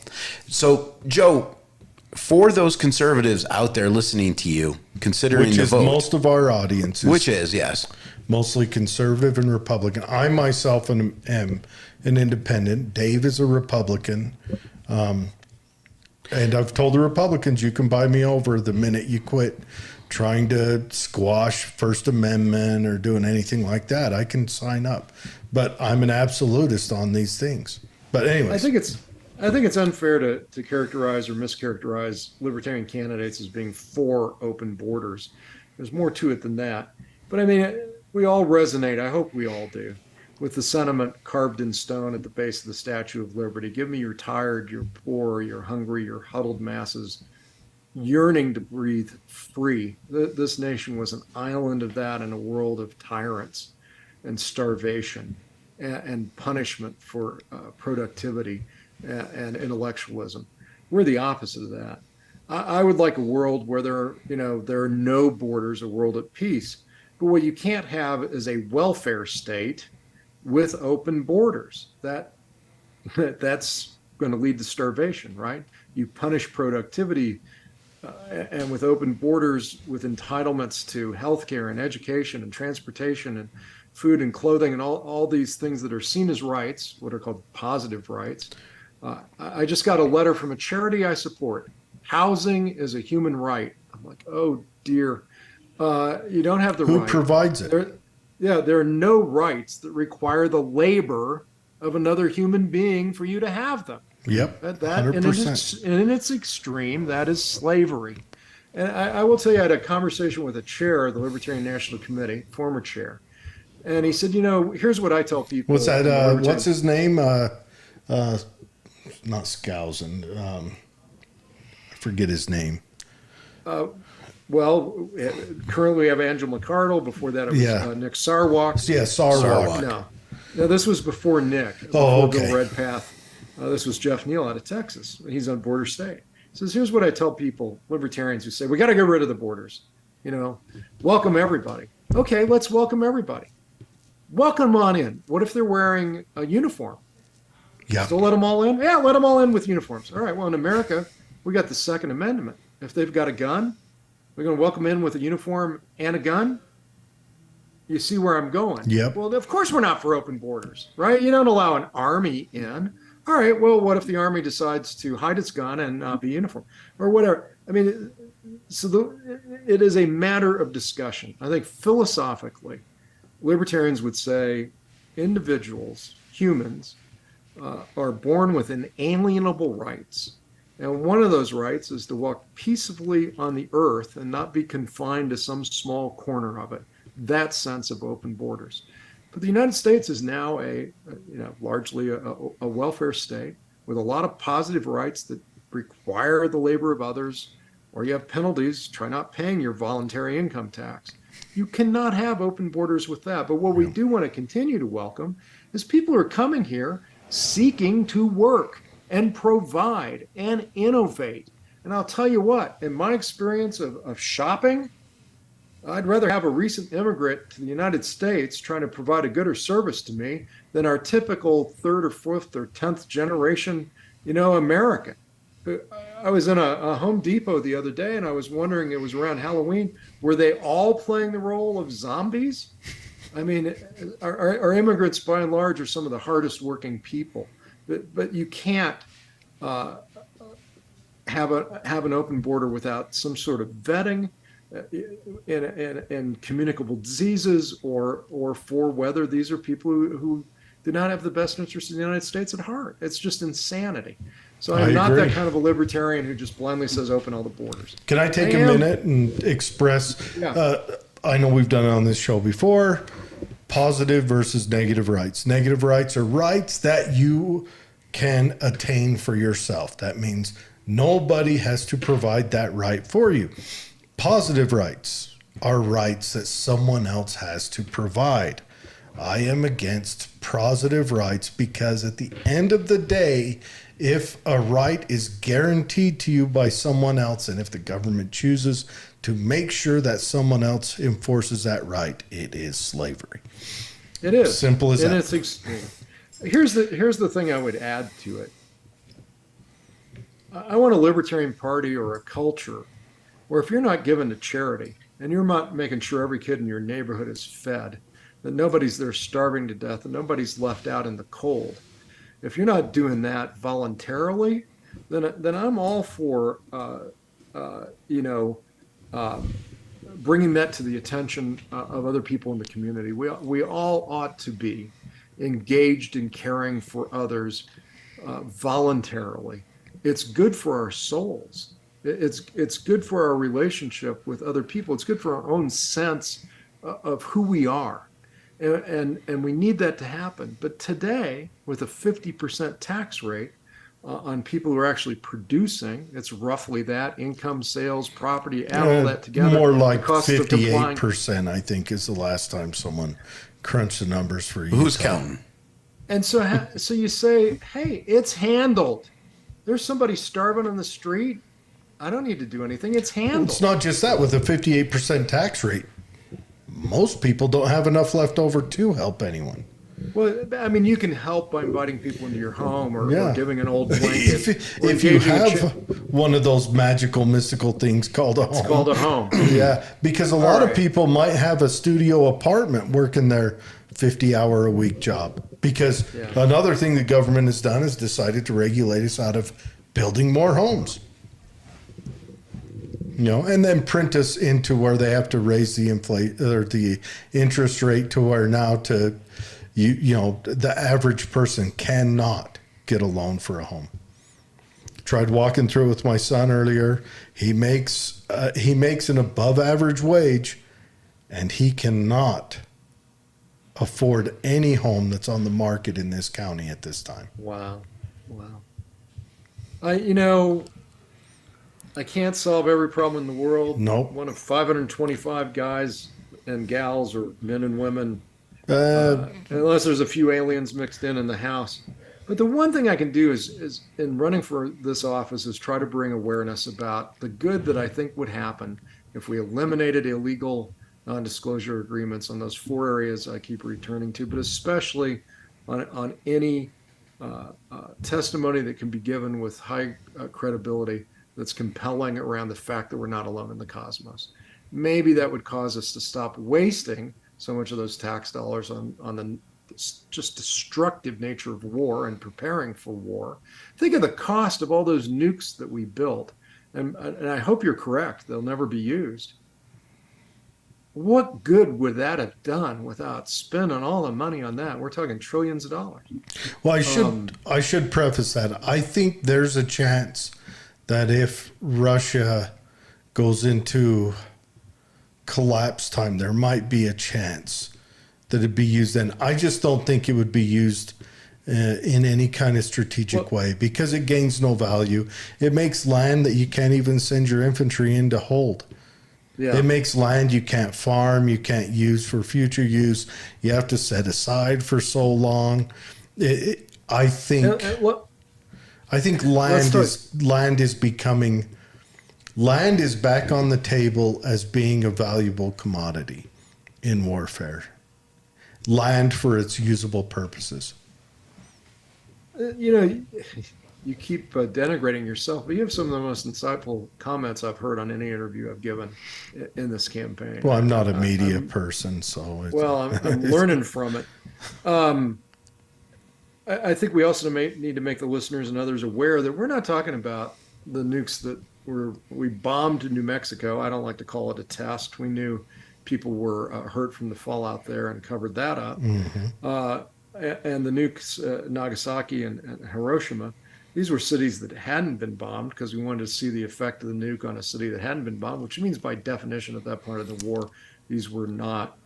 So, Joe, for those conservatives out there listening to you, considering the vote, which is most of our audience, which is, yes, mostly conservative and Republican. I myself am an independent. Dave is a Republican. And I've told the Republicans, you can buy me over the minute you quit trying to squash First Amendment or doing anything like that. I can sign up. But I'm an absolutist on these things. But anyways. I think it's unfair to characterize or mischaracterize libertarian candidates as being for open borders. There's more to it than that. But I mean, we all resonate, I hope we all do, with the sentiment carved in stone at the base of the Statue of Liberty. Give me your tired, your poor, your hungry, your huddled masses yearning to breathe free. This nation was an island of that in a world of tyrants and starvation and punishment for productivity and intellectualism. We're the opposite of that. I would like a world where there are no borders, a world at peace. But what you can't have is a welfare state with open borders. That's going to lead to starvation, right? You punish productivity, and with open borders, with entitlements to healthcare and education and transportation and food and clothing and all these things that are seen as rights, what are called positive rights. I just got a letter from a charity I support. Housing is a human right. I'm like, oh dear. You don't have the right. Who provides it? There are no rights that require the labor of another human being for you to have them. Yep, 100%. In its extreme, that is slavery. And I will tell you, I had a conversation with a chair of the Libertarian National Committee, former chair, and he said, here's what I tell people. What's that? What's his name? Not Skousen. I forget his name. Well, currently we have Angela McArdle. Before that, it was Nick Sarwark. Yeah, Sarwark. No, this was before Nick. Before Bill Redpath. This was Jeff Neal out of Texas. He's on border state. He says, here's what I tell people, libertarians who say, we got to get rid of the borders. Welcome everybody. Okay, let's welcome everybody. Welcome them on in. What if they're wearing a uniform? Yeah. Still let them all in? Yeah, let them all in with uniforms. All right, well, in America, we got the Second Amendment. If they've got a gun, we're going to welcome in with a uniform and a gun? You see where I'm going? Yep. Well, of course we're not for open borders, right? You don't allow an army in. All right, well, what if the army decides to hide its gun and not be uniform or whatever? I mean, it is a matter of discussion. I think philosophically, libertarians would say individuals, humans, are born with inalienable rights. And one of those rights is to walk peacefully on the earth and not be confined to some small corner of it. That sense of open borders. But the United States is now largely a welfare state with a lot of positive rights that require the labor of others, or you have penalties. Try not paying your voluntary income tax. You cannot have open borders with that. But what we do want to continue to welcome is people who are coming here seeking to work and provide and innovate. And I'll tell you what, in my experience of shopping, I'd rather have a recent immigrant to the United States trying to provide a good or service to me than our typical third or fourth or 10th generation, American. I was in a Home Depot the other day and I was wondering, it was around Halloween, were they all playing the role of zombies? I mean, our immigrants by and large are some of the hardest working people, but you can't have an open border without some sort of vetting in communicable diseases or for whether these are people who do not have the best interest of the United States at heart. It's just insanity. So I'm not that kind of a libertarian who just blindly says open all the borders. Can I take a minute and express, I know we've done it on this show before, positive versus negative rights. Negative rights are rights that you can attain for yourself. That means nobody has to provide that right for you. Positive rights are rights that someone else has to provide. I am against positive rights because at the end of the day, if a right is guaranteed to you by someone else, and if the government chooses to make sure that someone else enforces that right, it is slavery. It is. Simple as that. Here's the thing I would add to it. I want a libertarian party or a culture where if you're not given to charity and you're not making sure every kid in your neighborhood is fed, that nobody's there starving to death and nobody's left out in the cold, if you're not doing that voluntarily, then I'm all for you know, bringing that to the attention of other people in the community. We all ought to be engaged in caring for others voluntarily. It's good for our souls. It's good for our relationship with other people. It's good for our own sense of who we are. And we need that to happen. But today, with a 50% tax rate on people who are actually producing, it's roughly that income, sales, property, add all that together. More The like cost of complying. 58%, I think, is the last time someone crunched the numbers for Utah. Who's counting? And so you say, hey, it's handled. There's somebody starving on the street. I don't need to do anything. It's handled. It's not just that. With a 58% tax rate, most people don't have enough left over to help anyone. Well, I mean, you can help by inviting people into your home or giving an old blanket. If you have one of those magical, mystical things called a home. It's called a home. Yeah, because a lot of people might have a studio apartment working their 50-hour-a-week job. Because another thing the government has done is decided to regulate us out of building more homes. And then print us into where they have to raise the the interest rate to where now the average person cannot get a loan for a home. Tried walking through it with my son earlier. He makes an above average wage, and he cannot afford any home that's on the market in this county at this time. Wow. I can't solve every problem in the world. Nope. One of 525 guys and gals, or men and women, unless there's a few aliens mixed in the house. But the one thing I can do is in running for this office is try to bring awareness about the good that I think would happen if we eliminated illegal non-disclosure agreements on those 4 areas I keep returning to, but especially on any testimony that can be given with high credibility that's compelling around the fact that we're not alone in the cosmos. Maybe that would cause us to stop wasting so much of those tax dollars on the just destructive nature of war and preparing for war. Think of the cost of all those nukes that we built, and I hope you're correct, they'll never be used. What good would that have done without spending all the money on that? We're talking trillions of dollars. Well, I should preface that. I think there's a chance that if Russia goes into collapse time, there might be a chance that it'd be used then. I just don't think it would be used in any kind of strategic way because it gains no value. It makes land that you can't even send your infantry in to hold. Yeah. It makes land you can't farm, you can't use for future use. You have to set aside for so long. I think land is back on the table as being a valuable commodity in warfare. Land for its usable purposes. You keep denigrating yourself, but you have some of the most insightful comments I've heard on any interview I've given in this campaign. Well, I'm not a media person, so. I'm learning from it. I think we also need to make the listeners and others aware that we're not talking about the nukes that we bombed New Mexico. I don't like to call it a test. We knew people were hurt from the fallout there and covered that up. Mm-hmm. And the nukes, Nagasaki and Hiroshima, these were cities that hadn't been bombed because we wanted to see the effect of the nuke on a city that hadn't been bombed, which means by definition at that point of the war, these were not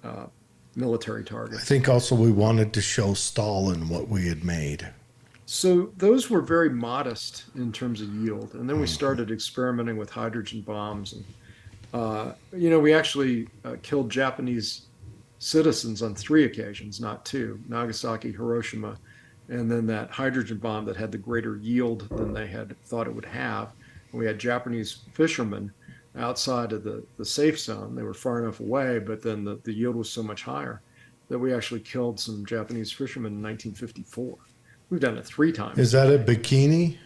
military targets. I think also we wanted to show Stalin what we had made. So those were very modest in terms of yield. And then we started experimenting with hydrogen bombs. And, we actually killed Japanese citizens on 3 occasions, not 2, Nagasaki, Hiroshima, and then that hydrogen bomb that had the greater yield than they had thought it would have. And we had Japanese fishermen outside of the safe zone. They were far enough away, but then the yield was so much higher that we actually killed some Japanese fishermen in 1954. We've done it 3 times. Is that a Bikini?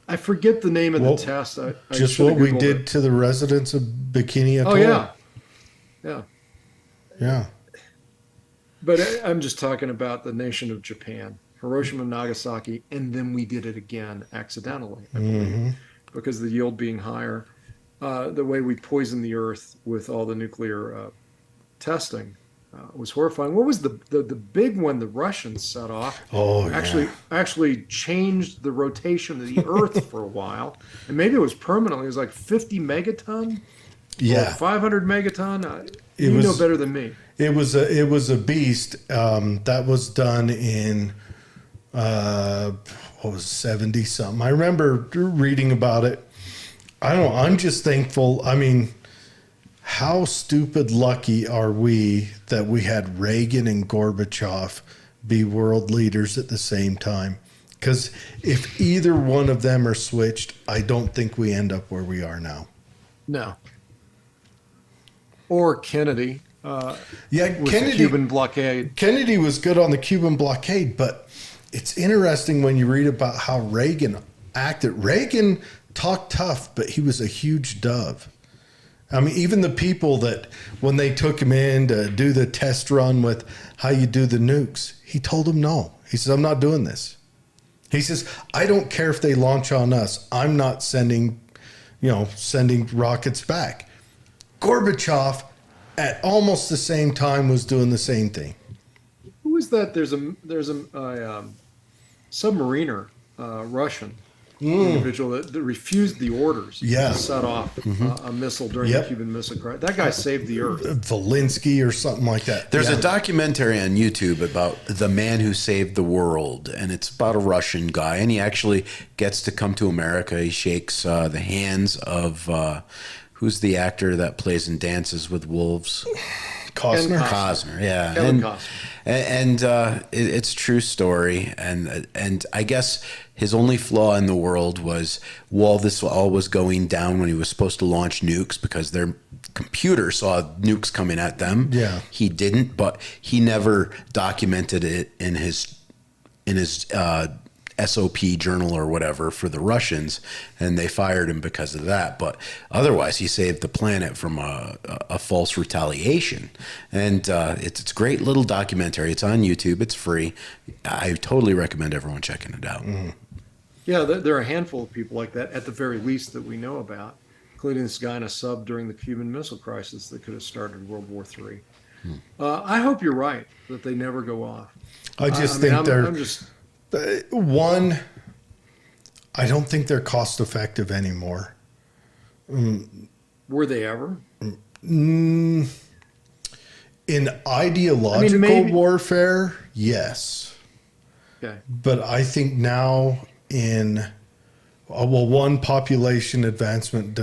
I forget the name of the test. Just what we did to the residents of Bikini Atoll. Oh, yeah. Yeah. But I'm just talking about the nation of Japan. Hiroshima and Nagasaki, and then we did it again accidentally, I believe, because of the yield being higher. The way we poisoned the earth with all the nuclear testing was horrifying. What was the big one the Russians set off? Oh, yeah. Actually changed the rotation of the earth for a while, and maybe it was permanently. It was like 50 megaton, Yeah. or 500 megaton. It You was- know better than me. It was a beast. That was done in what was 70 something. I remember reading about it. I don't know. I'm just thankful. I mean, how stupid lucky are we that we had Reagan and Gorbachev be world leaders at the same time? Because if either one of them are switched, I don't think we end up where we are now. No. Or Kennedy. Yeah, With the Cuban blockade. Kennedy was good on the Cuban blockade, but it's interesting when you read about how Reagan acted. Reagan talked tough, but he was a huge dove. I mean, even the people that when they took him in to do the test run with how you do the nukes, he told them no. He says, I'm not doing this. He says, I don't care if they launch on us. I'm not sending rockets back. Gorbachev at almost the same time was doing the same thing. Who is that? There's a submariner, Russian individual that refused the orders to set off a missile during the Cuban Missile Crisis. That guy saved the earth. Valinsky or something like that. There's a documentary on YouTube about the man who saved the world, and it's about a Russian guy, and he actually gets to come to America. He shakes the hands of who's the actor that plays in Dances with Wolves? Costner, yeah. Kevin Costner. And it's a true story. And I guess his only flaw in the world was while this all was going down when he was supposed to launch nukes because their computer saw nukes coming at them. Yeah. He didn't, but he never documented it in his SOP journal or whatever for the Russians, and they fired him because of that. But otherwise, he saved the planet from a false retaliation. And it's a great little documentary. It's on YouTube. It's free. I totally recommend everyone checking it out. Yeah, there are a handful of people like that, at the very least, that we know about, including this guy in a sub during the Cuban Missile Crisis that could have started World War III. I hope you're right that they never go off. I don't think they're cost effective anymore. Were they ever? In ideological warfare, yes. Okay. But I think now one, population advancement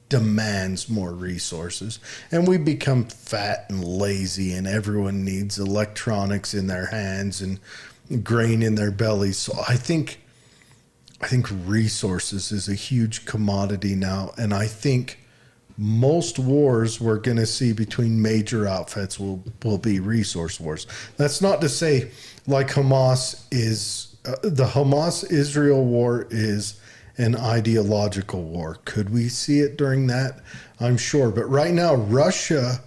demands more resources, and we become fat and lazy, and everyone needs electronics in their hands and grain in their bellies. So I think resources is a huge commodity now, and I think most wars we're going to see between major outfits will be resource wars. That's not to say like Hamas is the Hamas-Israel war is an ideological war. Could we see it during that? I'm sure. But right now, Russia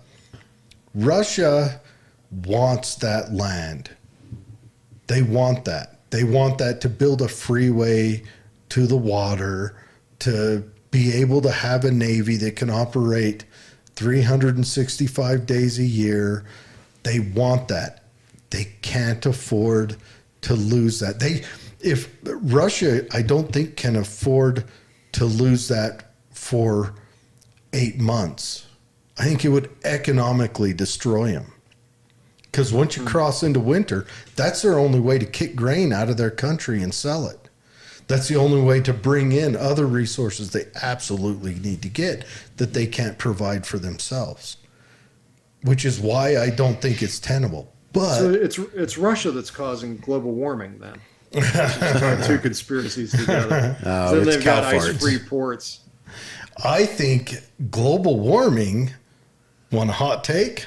wants that land. They want that. They want that to build a freeway to the water, to be able to have a navy that can operate 365 days a year. They want that. They can't afford to lose that. If Russia, I don't think, can afford to lose that for 8 months. I think it would economically destroy them. Because once you cross into winter, that's their only way to kick grain out of their country and sell it. That's the only way to bring in other resources they absolutely need to get that they can't provide for themselves. Which is why I don't think it's tenable. But so it's Russia that's causing global warming then. Start two conspiracies together. Then they've got ice-free ports. I think global warming, want a hot take?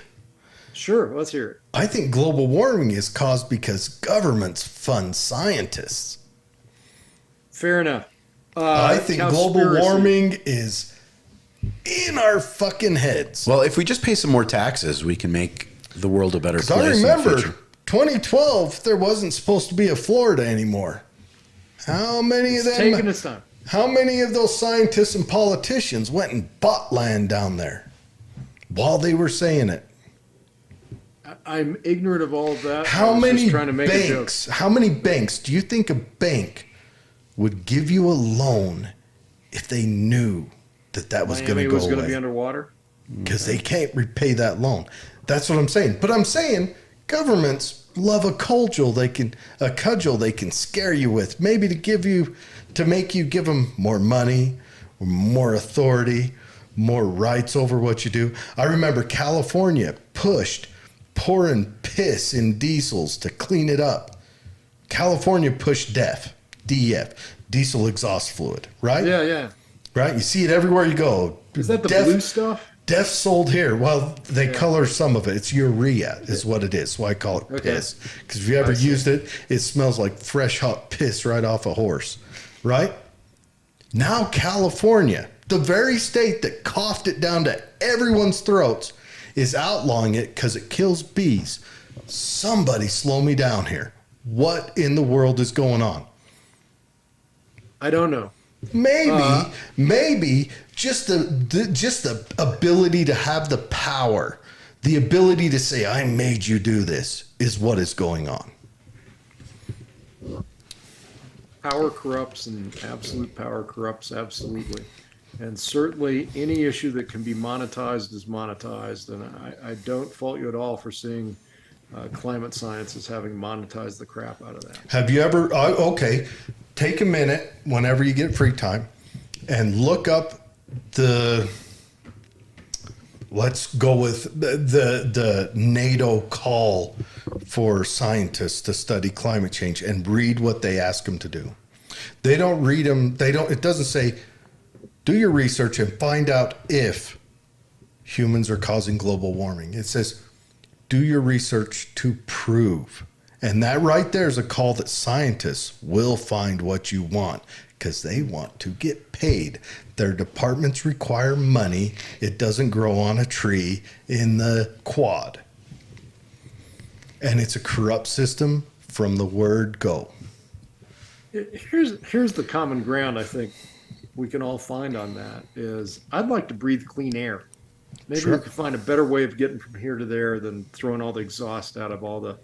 Sure, let's hear it. I think global warming is caused because governments fund scientists. Fair enough. I think global warming is in our fucking heads. Well, if we just pay some more taxes, we can make the world a better place. I remember 2012, there wasn't supposed to be a Florida anymore. How many of them? Taking its time. How many of those scientists and politicians went and bought land down there while they were saying it? I'm ignorant of all of that. How many just trying to make a joke. banks? How many banks do you think a bank would give you a loan if they knew that was going to go was going to be away? underwater? Because they can't repay that loan. That's what I'm saying. But I'm saying governments love a cudgel they can scare you with, maybe to make you give them more money, more authority, more rights over what you do. I remember California pushed pouring piss in diesels to clean it up. California pushed DEF, diesel exhaust fluid, right? Yeah. Right? You see it everywhere you go. Is that the blue stuff? DEF sold here. Well, they color some of it. It's urea is what it is. So I call it piss. Because if you ever used it, it smells like fresh, hot piss right off a horse. Right? Now California, the very state that coughed it down to everyone's throats, is outlawing it because it kills bees. Somebody slow me down here. What in the world is going on? I don't know. Maybe just the ability to have the power, the ability to say, I made you do this, is what is going on. Power corrupts, and absolute power corrupts absolutely. And certainly any issue that can be monetized is monetized. And I don't fault you at all for seeing climate science as having monetized the crap out of that. Have you ever, take a minute whenever you get free time and look up let's go with the NATO call for scientists to study climate change and read what they ask them to do. They don't read them. It doesn't say, do your research and find out if humans are causing global warming. It says, do your research to prove. And that right there is a call that scientists will find what you want because they want to get paid. Their departments require money. It doesn't grow on a tree in the quad. And it's a corrupt system from the word go. Here's the common ground I think we can all find on that is I'd like to breathe clean air. Maybe we could find a better way of getting from here to there than throwing all the exhaust out of all the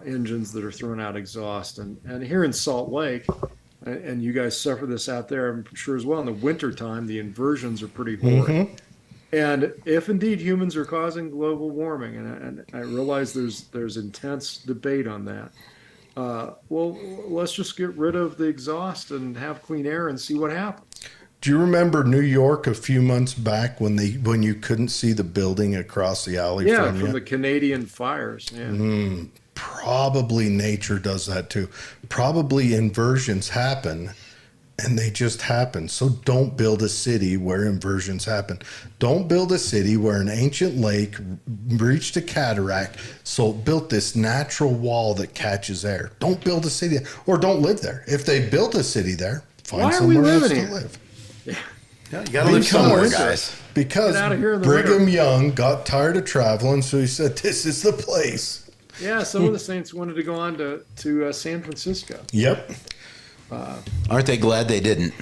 engines that are throwing out exhaust. And here in Salt Lake, and you guys suffer this out there, I'm sure as well, in the wintertime, the inversions are pretty horrid. Mm-hmm. And if indeed humans are causing global warming, and I realize there's intense debate on that, well, let's just get rid of the exhaust and have clean air and see what happens. Do you remember New York a few months back when you couldn't see the building across the alley from you? From the Canadian fires. Yeah. Probably nature does that too. Probably inversions happen, and they just happen. So don't build a city where inversions happen. Don't build a city where an ancient lake reached a cataract, so it built this natural wall that catches air. Don't build a city, or don't live there. If they built a city there, find somewhere else to live. Yeah, you got to live somewhere, guys. Because Brigham Young got tired of traveling, so he said, "This is the place." Yeah, some of the saints wanted to go on to San Francisco. Yep. Aren't they glad they didn't?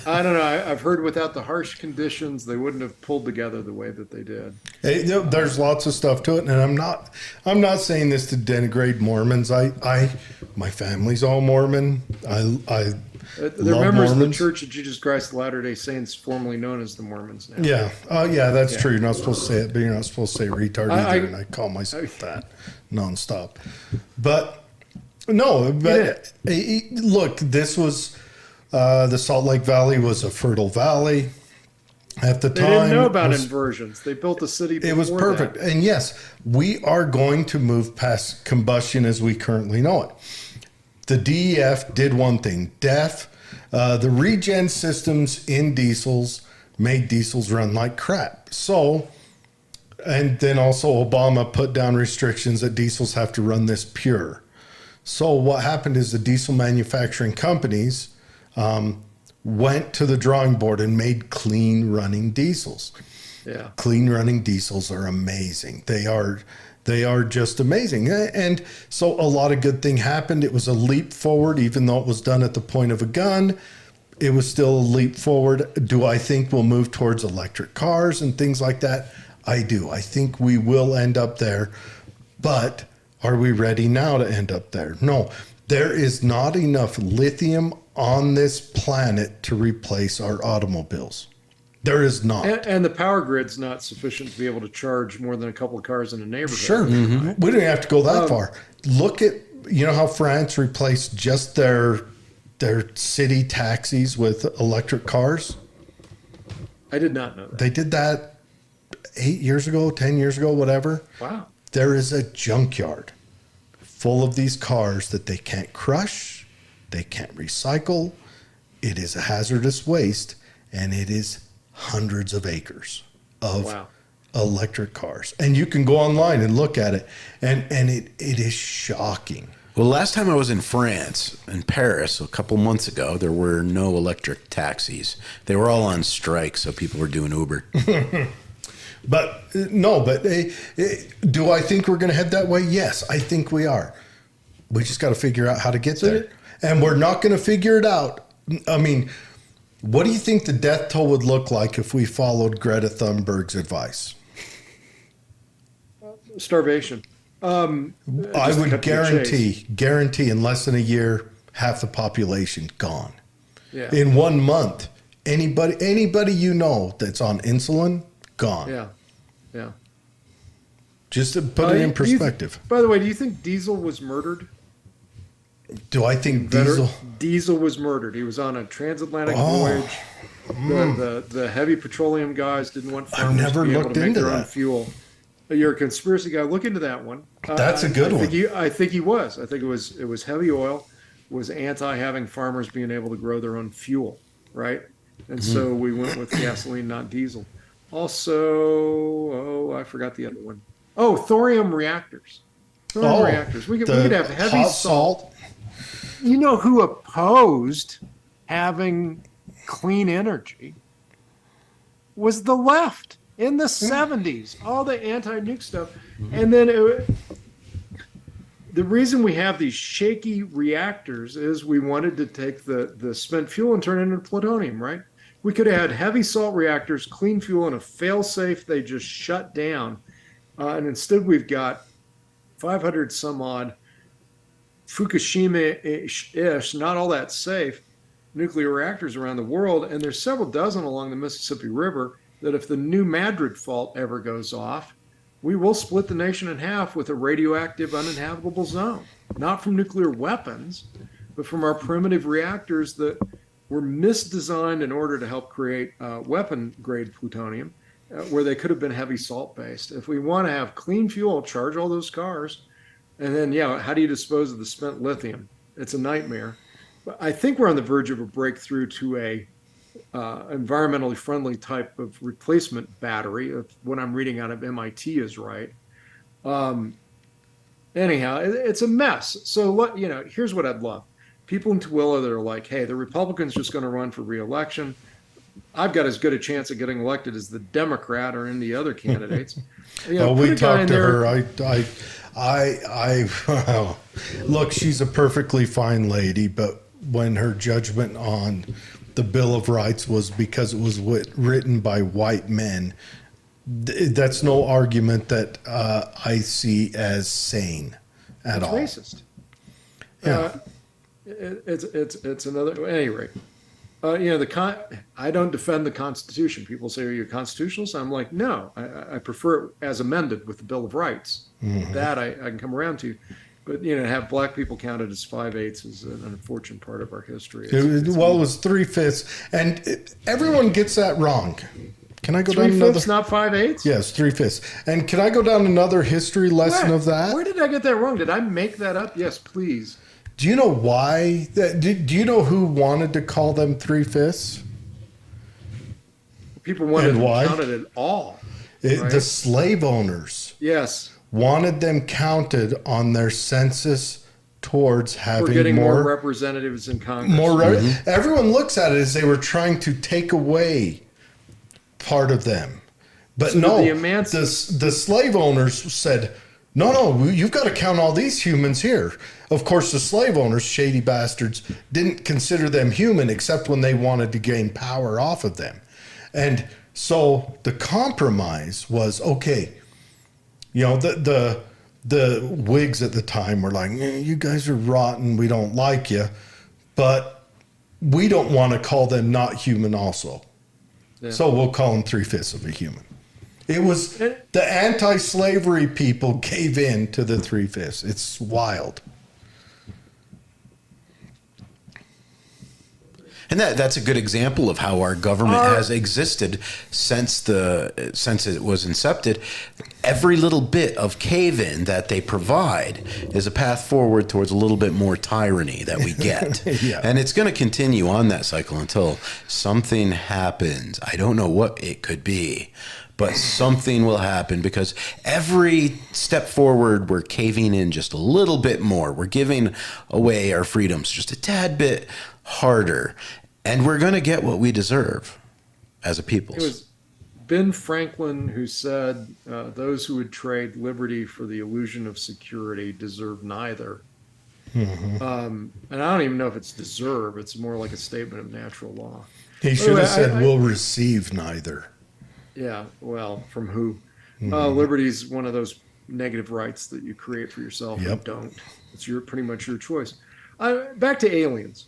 I don't know. I've heard without the harsh conditions, they wouldn't have pulled together the way that they did. Hey, there's lots of stuff to it, and I'm not saying this to denigrate Mormons. My family's all Mormon. They're members of the Church of Jesus Christ of Latter-day Saints, formerly known as the Mormons now. Yeah. That's true. You're not supposed to say it, but you're not supposed to say retard either, and I call myself that nonstop. But no, look, this was the Salt Lake Valley was a fertile valley at the time. They didn't know about inversions. They built a city before it was perfect. That. And yes, we are going to move past combustion as we currently know it. The DEF did one thing. The regen systems in diesels made diesels run like crap. So, and then also Obama put down restrictions that diesels have to run this pure. So what happened is the diesel manufacturing companies went to the drawing board and made clean running diesels. Yeah. Clean running diesels are amazing. They are They are just amazing. And so a lot of good thing happened. It was a leap forward, even though it was done at the point of a gun. It was still a leap forward. Do I think we'll move towards electric cars and things like that? I do. I think we will end up there. But are we ready now to end up there? No. There is not enough lithium on this planet to replace our automobiles. There is not. And the power grid's not sufficient to be able to charge more than a couple of cars in a neighborhood. Sure. Mm-hmm. We don't have to go that far. Look at, how France replaced just their city taxis with electric cars? I did not know that. They did that 8 years ago, 10 years ago, whatever. Wow. There is a junkyard full of these cars that they can't crush, they can't recycle. It is a hazardous waste, and it is hundreds of acres of electric cars. And you can go online and look at it, and it is shocking. Well, last time I was in France, in Paris, a couple months ago, there were no electric taxis. They were all on strike, so people were doing Uber. But do I think we're going to head that way? Yes, I think we are. We just got to figure out how to get there. And we're not going to figure it out. I mean, what do you think the death toll would look like if we followed Greta Thunberg's advice? Starvation. I would guarantee in less than a year, half the population gone. Yeah. In 1 month, anybody that's on insulin, gone. Yeah. Just to put it in perspective. By the way, do you think Diesel was murdered? Do I think Diesel was murdered? He was on a transatlantic voyage. The heavy petroleum guys didn't want farmers to be able to make their own fuel. You're a conspiracy guy. Look into that one. That's a good one. I think he was. I think it was heavy oil. Was anti having farmers being able to grow their own fuel, right? And so we went with gasoline, not diesel. Also, I forgot the other one. Oh, thorium reactors. Reactors. We could have heavy salt. You know who opposed having clean energy was the left in the 70s. All the anti-nuke stuff. And then the reason we have these shaky reactors is we wanted to take the spent fuel and turn it into plutonium, right? We could have had heavy salt reactors, clean fuel, and a fail-safe they just shut down. And instead we've got 500 some odd Fukushima-ish, not all that safe, nuclear reactors around the world. And there's several dozen along the Mississippi River that if the new Madrid fault ever goes off, we will split the nation in half with a radioactive uninhabitable zone. Not from nuclear weapons, but from our primitive reactors that were misdesigned in order to help create weapon-grade plutonium, where they could have been heavy salt-based. If we want to have clean fuel, charge all those cars, and then, how do you dispose of the spent lithium? It's a nightmare. But I think we're on the verge of a breakthrough to a environmentally friendly type of replacement battery. If what I'm reading out of MIT is right. Anyhow, it's a mess. So here's what I'd love. People in Tooele that are like, hey, the Republican's just going to run for re-election. I've got as good a chance of getting elected as the Democrat or any other candidates. We talked to her. Look, she's a perfectly fine lady, but when her judgment on the Bill of Rights was because it was written by white men, that's no argument that I see as sane at all. It's racist. Yeah. It's another. At any rate, I don't defend the Constitution. People say, "Are you a constitutionalist?" I'm like, no. I prefer it as amended with the Bill of Rights. Mm-hmm. That I can come around to. But have black people counted as 5/8 is an unfortunate part of our history. It was 3/5, and everyone gets that wrong. Can I go down 3/5, not 5/8? Yes, 3/5. And can I go down another history lesson of that? Where did I get that wrong? Did I make that up? Yes, please. Do you know why? Do you know who wanted to call them 3/5? People wanted to count it at all. Right? The slave owners. Yes. Wanted them counted on their census towards having We're getting more representatives in Congress. Everyone looks at it as they were trying to take away part of them. But so no, the slave owners said, No, you've got to count all these humans here. Of course, the slave owners, shady bastards, didn't consider them human except when they wanted to gain power off of them. And so the compromise was, okay, you know, the Whigs at the time were like, you guys are rotten, we don't like you, but we don't want to call them not human also. Yeah. So we'll call them 3/5 of a human. It was the anti-slavery people gave in to the 3/5. It's wild. And that's a good example of how our government has existed since it was incepted. Every little bit of cave-in that they provide is a path forward towards a little bit more tyranny that we get. Yeah. And it's going to continue on that cycle until something happens. I don't know what it could be, but something will happen, because every step forward, we're caving in just a little bit more. We're giving away our freedoms just a tad bit harder, and we're going to get what we deserve as a people. It was Ben Franklin who said, those who would trade liberty for the illusion of security deserve neither. Mm-hmm. And I don't even know if it's deserve. It's more like a statement of natural law. He should have said, we'll receive neither. Yeah, well, from who? Mm-hmm. Liberty is one of those negative rights that you create for yourself. Yep. And don't. It's pretty much your choice. Back to aliens.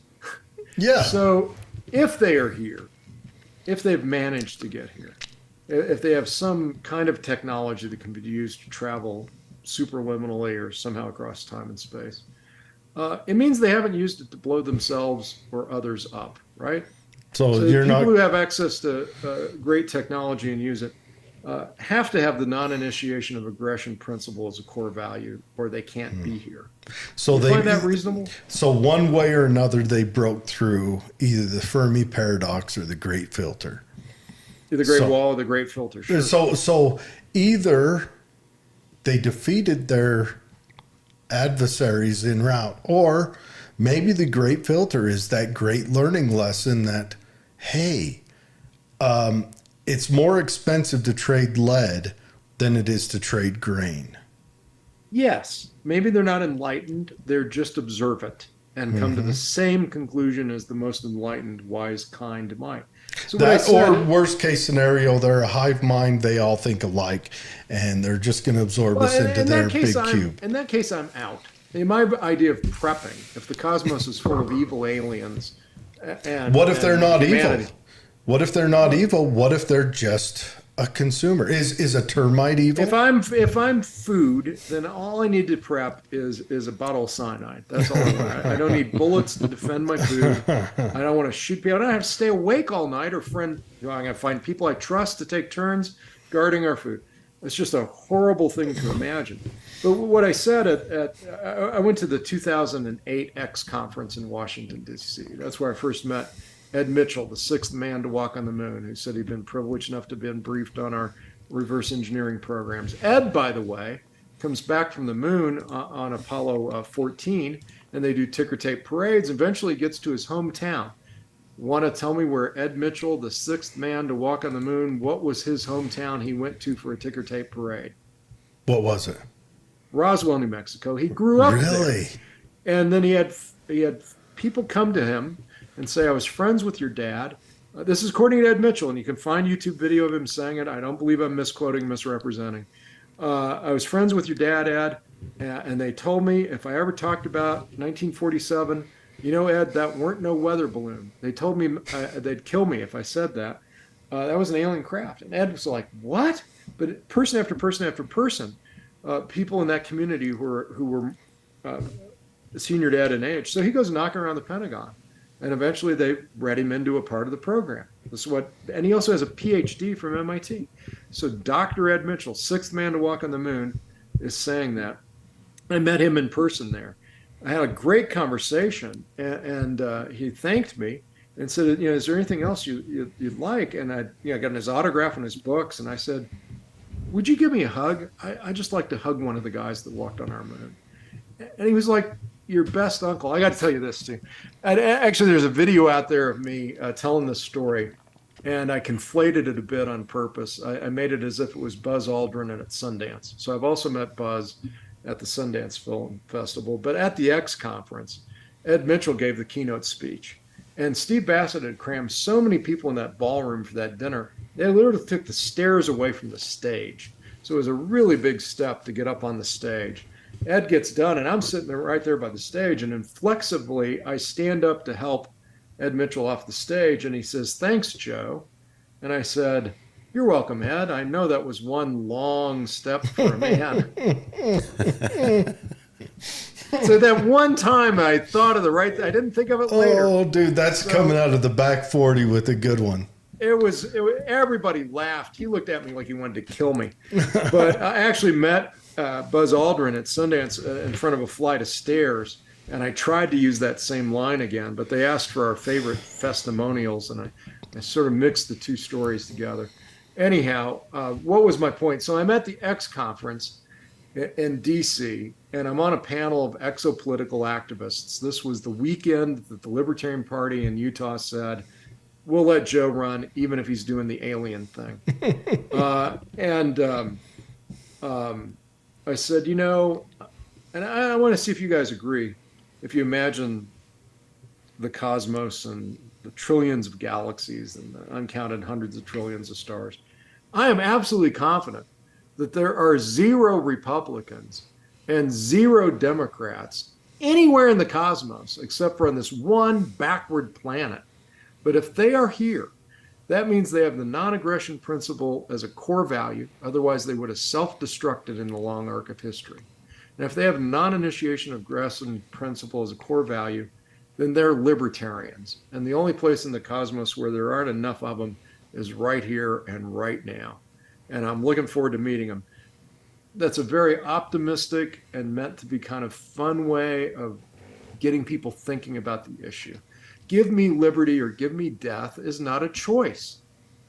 Yeah. So if they are here, if they've managed to get here, if they have some kind of technology that can be used to travel superliminally or somehow across time and space, it means they haven't used it to blow themselves or others up, right? So you're people who have access to great technology and use it have to have the non-initiation of aggression principle as a core value, or they can't be here. So you find that reasonable? So one way or another, they broke through either the Fermi paradox or the Great Filter. The Great Wall or the Great Filter. Sure. So either they defeated their adversaries en route, or maybe the Great Filter is that great learning lesson that, hey, it's more expensive to trade lead than it is to trade grain. Yes. Maybe they're not enlightened. They're just observant and come to the same conclusion as the most enlightened, wise, kind might. So or worst case scenario, they're a hive mind. They all think alike, and they're just going to absorb us into their big cube. In that case, I'm out. In my idea of prepping, if the cosmos is full of evil aliens, and what if they're not humanity, evil? What if they're not evil? What if they're just a consumer? Is a termite evil? If I'm food, then all I need to prep is a bottle of cyanide. That's all I want. I don't need bullets to defend my food. I don't want to shoot people. I don't have to stay awake all night, or I'm going to find people I trust to take turns guarding our food. It's just a horrible thing to imagine. But what I said I went to the 2008 X conference in Washington, D.C. That's where I first met Ed Mitchell, the sixth man to walk on the moon, who said he'd been privileged enough to have been briefed on our reverse engineering programs. Ed, by the way, comes back from the moon on Apollo 14, and they do ticker tape parades. Eventually gets to his hometown. Want to tell me where Ed Mitchell, the sixth man to walk on the moon, what was his hometown he went to for a ticker tape parade? What was it? Roswell, New Mexico. He grew up really? There. And then he had people come to him and say, I was friends with your dad. This is according to Ed Mitchell, and you can find YouTube video of him saying it. I don't believe I'm misquoting, misrepresenting. I was friends with your dad, Ed, and they told me if I ever talked about 1947, you know, Ed, that weren't no weather balloon. They told me they'd kill me if I said that. That was an alien craft. And Ed was like, what? But person after person after person, people in that community who were senior dad in age. So he goes knocking around the Pentagon. And eventually they read him into a part of the program. And he also has a PhD from MIT. So Dr. Ed Mitchell, sixth man to walk on the moon, is saying that. I met him in person there. I had a great conversation, and he thanked me and said, you know, is there anything else you'd like? And I got his autograph and his books, and I said, would you give me a hug? I just like to hug one of the guys that walked on our moon. And he was like, your best uncle. I got to tell you this too. And actually, there's a video out there of me telling this story. and I conflated it a bit on purpose. I made it as if it was Buzz Aldrin and at Sundance. So I've also met Buzz at the Sundance Film Festival, but at the X conference, Ed Mitchell gave the keynote speech. And Steve Bassett had crammed so many people in that ballroom for that dinner, they literally took the stairs away from the stage. So it was a really big step to get up on the stage. Ed gets done, and I'm sitting there right there by the stage, and inflexibly, I stand up to help Ed Mitchell off the stage, and he says, "Thanks, Joe." And I said, "You're welcome, Ed. I know that was one long step for a man." So that one time I thought of the right thing. I didn't think of it later. Oh, dude, that's coming out of the back 40 with a good one. It was everybody laughed. He looked at me like he wanted to kill me. But I actually met Buzz Aldrin at Sundance in front of a flight of stairs, and I tried to use that same line again, but they asked for our favorite festimonials, and I sort of mixed the two stories together. Anyhow, what was my point? So I'm at the X conference in DC, and I'm on a panel of exopolitical activists. This was the weekend that the Libertarian Party in Utah said, "We'll let Joe run, even if he's doing the alien thing." I said, and I want to see if you guys agree. If you imagine the cosmos and the trillions of galaxies and the uncounted hundreds of trillions of stars, I am absolutely confident that there are zero Republicans and zero Democrats anywhere in the cosmos except for on this one backward planet. But if they are here, that means they have the non-aggression principle as a core value. Otherwise, they would have self-destructed in the long arc of history. And if they have non-initiation of aggression principle as a core value, then they're libertarians. And the only place in the cosmos where there aren't enough of them is right here and right now. And I'm looking forward to meeting them. That's a very optimistic and meant to be kind of fun way of getting people thinking about the issue. Give me liberty or give me death is not a choice.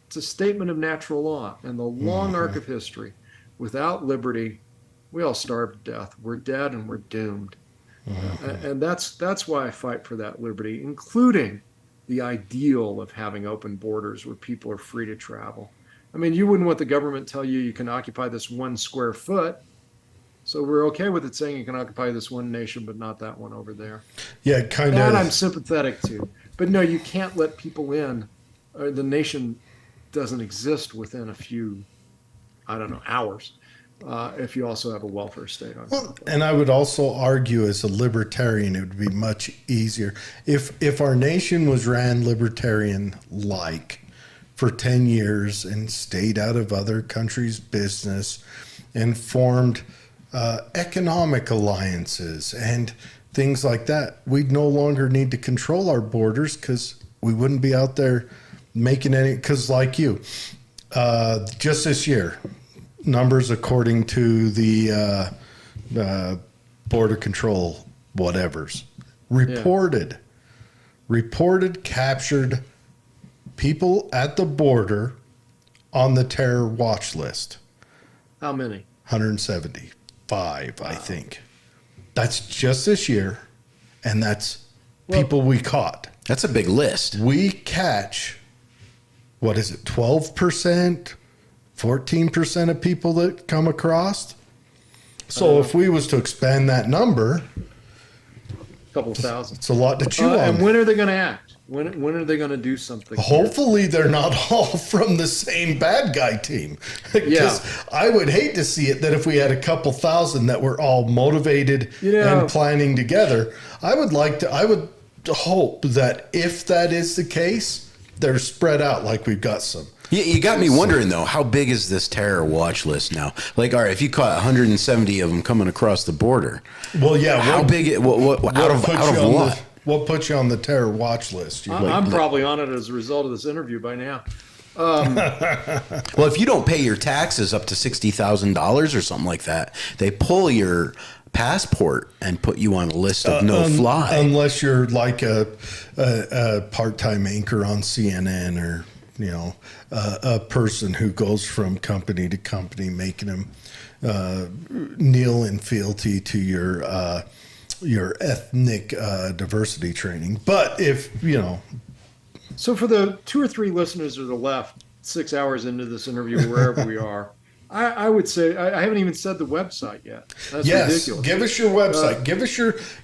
It's a statement of natural law. And the long arc of history, without liberty, we all starve to death. We're dead and we're doomed. And that's why I fight for that liberty, including the ideal of having open borders where people are free to travel. I mean, you wouldn't want the government tell you you can occupy this 1 square foot. So we're okay with it saying you can occupy this one nation, but not that one over there. Yeah, kind of. That I'm sympathetic to. But no, you can't let people in. The nation doesn't exist within a few, hours, if you also have a welfare state on top. And I would also argue as a libertarian, it would be much easier. If our nation was ran libertarian-like for 10 years and stayed out of other countries' business and formed economic alliances and things like that, we'd no longer need to control our borders because we wouldn't be out there making any, because like you, just this year, numbers according to the border control whatevers, reported captured people at the border on the terror watch list. How many? 175, I think. That's just this year, and that's people we caught. That's a big list. We catch, 12%, 14% of people that come across? So if we was to expand that number, A couple thousand. it's a lot to chew on. And when are they going to act? When are they going to do something? Hopefully they're not all from the same bad guy team. Because I would hate to see it that if we had a couple thousand that were all motivated and planning together, I would hope that if that is the case, they're spread out like we've got some. You got me wondering, though, how big is this terror watch list now? Like, all right, if you caught 170 of them coming across the border, well, yeah, how big? Out of what? What puts you on the terror watch list? I'm probably on it as a result of this interview by now. Well, if you don't pay your taxes up to $60,000 or something like that, they pull your passport and put you on a list of no fly. Unless you're like a part-time anchor on CNN or a person who goes from company to company making them kneel in fealty to your ethnic diversity training. But if So for the two or three listeners to the left, 6 hours into this interview, wherever we are, I would say I haven't even said the website yet. That's Yes, ridiculous. give us your website.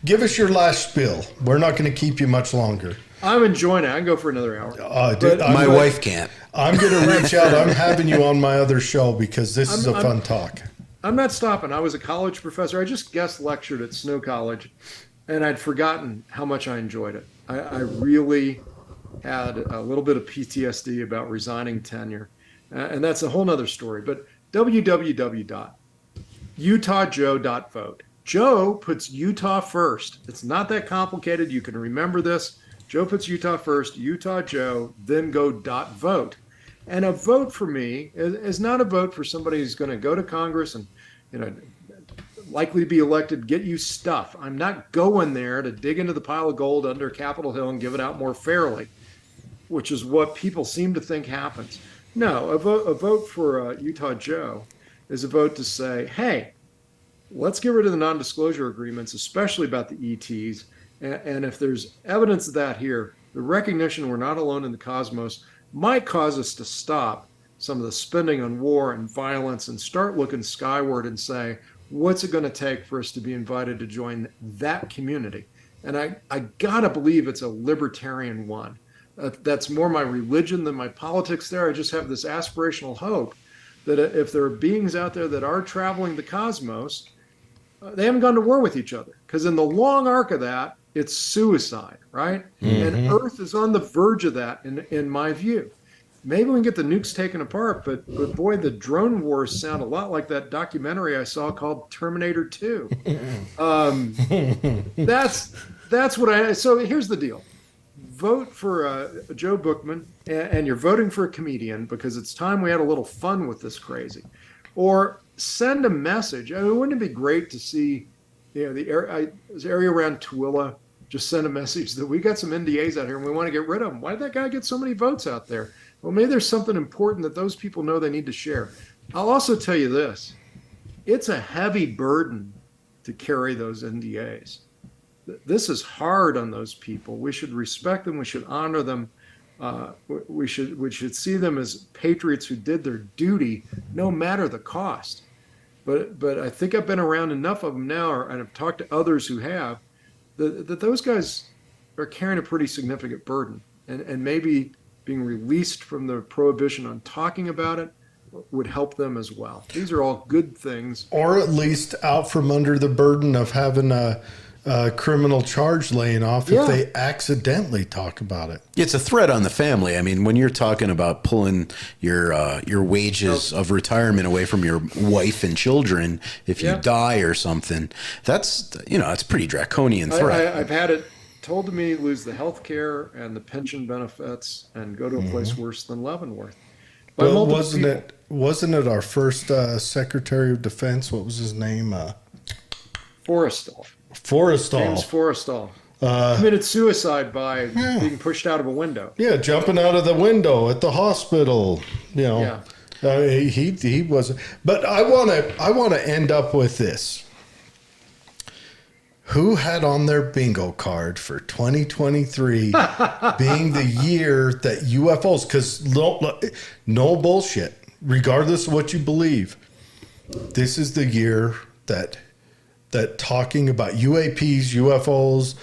Give us your last spiel. We're not going to keep you much longer. I'm enjoying it. I can go for another hour. Dude, My wife can't. I'm going to reach out. I'm having you on my other show because this is a fun talk. I'm not stopping. I was a college professor. I just guest lectured at Snow College, and I'd forgotten how much I enjoyed it. I really had a little bit of PTSD about resigning tenure, and that's a whole nother story. But www.utahjoe.vote. Joe puts Utah first. It's not that complicated. You can remember this. Joe puts Utah first, Utah Joe, then go .vote. And a vote for me is not a vote for somebody who's going to go to Congress and, likely to be elected, get you stuff. I'm not going there to dig into the pile of gold under Capitol Hill and give it out more fairly, which is what people seem to think happens. No, a vote for Utah Joe is a vote to say, hey, let's get rid of the non-disclosure agreements, especially about the ETs. And if there's evidence of that here, the recognition we're not alone in the cosmos might cause us to stop some of the spending on war and violence and start looking skyward and say, what's it going to take for us to be invited to join that community? And I gotta believe it's a libertarian one. That's more my religion than my politics there. I just have this aspirational hope that if there are beings out there that are traveling the cosmos, they haven't gone to war with each other. Because in the long arc of that, it's suicide, right? Mm-hmm. And Earth is on the verge of that, in my view. Maybe we can get the nukes taken apart, but boy, the drone wars sound a lot like that documentary I saw called Terminator 2. That's what I. So here's the deal: vote for Joe Buchman, and you're voting for a comedian because it's time we had a little fun with this crazy, or send a message. I mean, wouldn't it be great to see, the area around Tooele, just send a message that we got some NDAs out here and we want to get rid of them. Why did that guy get so many votes out there? Well, maybe there's something important that those people know they need to share. I'll also tell you this. It's a heavy burden to carry those NDAs. This is hard on those people. We should respect them. We should honor them. We should see them as patriots who did their duty, no matter the cost. But I think I've been around enough of them now, and I've talked to others who have, that those guys are carrying a pretty significant burden. And maybe being released from the prohibition on talking about it would help them as well. These are all good things. Or at least out from under the burden of having a criminal charge laying off if they accidentally talk about it. It's a threat on the family. I mean, when you're talking about pulling your wages of retirement away from your wife and children if you die or something, that's it's a pretty draconian threat. I've had it told to me, lose the health care and the pension benefits and go to a place worse than Leavenworth. Well, wasn't it our first Secretary of Defense? What was his name? Forrestal. James Forrestal. Committed suicide by being pushed out of a window. Yeah, jumping out of the window at the hospital. He was. But I want to end up with this. Who had on their bingo card for 2023 being the year that UFOs? Because no bullshit. Regardless of what you believe, this is the year that talking about UAPs, UFOs,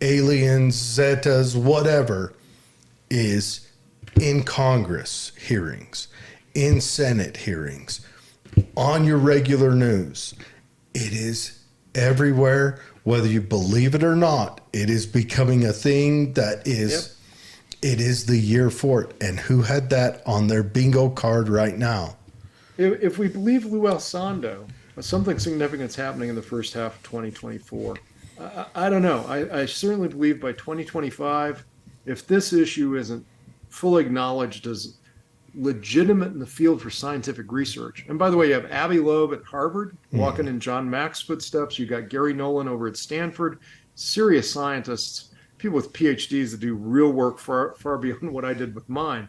aliens, Zetas, whatever, is in Congress hearings, in Senate hearings, on your regular news. It is everywhere, whether you believe it or not. It is becoming a thing that is, it is the year for it. And who had that on their bingo card right now? If we believe Lou Alcindor, something significant's happening in the first half of 2024. I don't know. I certainly believe by 2025, if this issue isn't fully acknowledged as legitimate in the field for scientific research. And by the way, you have Avi Loeb at Harvard walking in John Mack's footsteps. You got Gary Nolan over at Stanford, serious scientists, people with PhDs that do real work far, far beyond what I did with mine.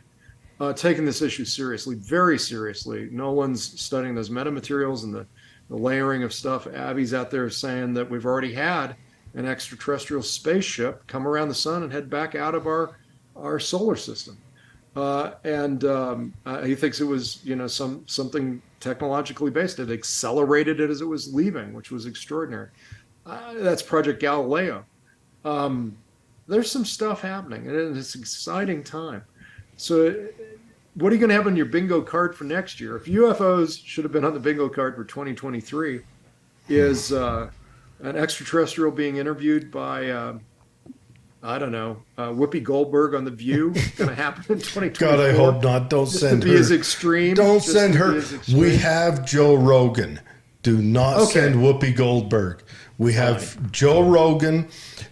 Taking this issue seriously, very seriously. Nolan's studying those metamaterials and the layering of stuff. Abby's out there saying that we've already had an extraterrestrial spaceship come around the sun and head back out of our our solar system. And he thinks it was, something technologically based. It accelerated it as it was leaving, which was extraordinary. That's Project Galileo. Um, there's some stuff happening, and it's an exciting time. So, what are you going to have on your bingo card for next year? If UFOs should have been on the bingo card for 2023, is an extraterrestrial being interviewed by I don't know, Whoopi Goldberg on The View going to happen in 2024? God, I hope not. Don't just send to be her. as extreme. Don't just send to her. be as extreme. We have Joe Rogan. Do not Okay. send Whoopi Goldberg. We have Fine. Joe Rogan.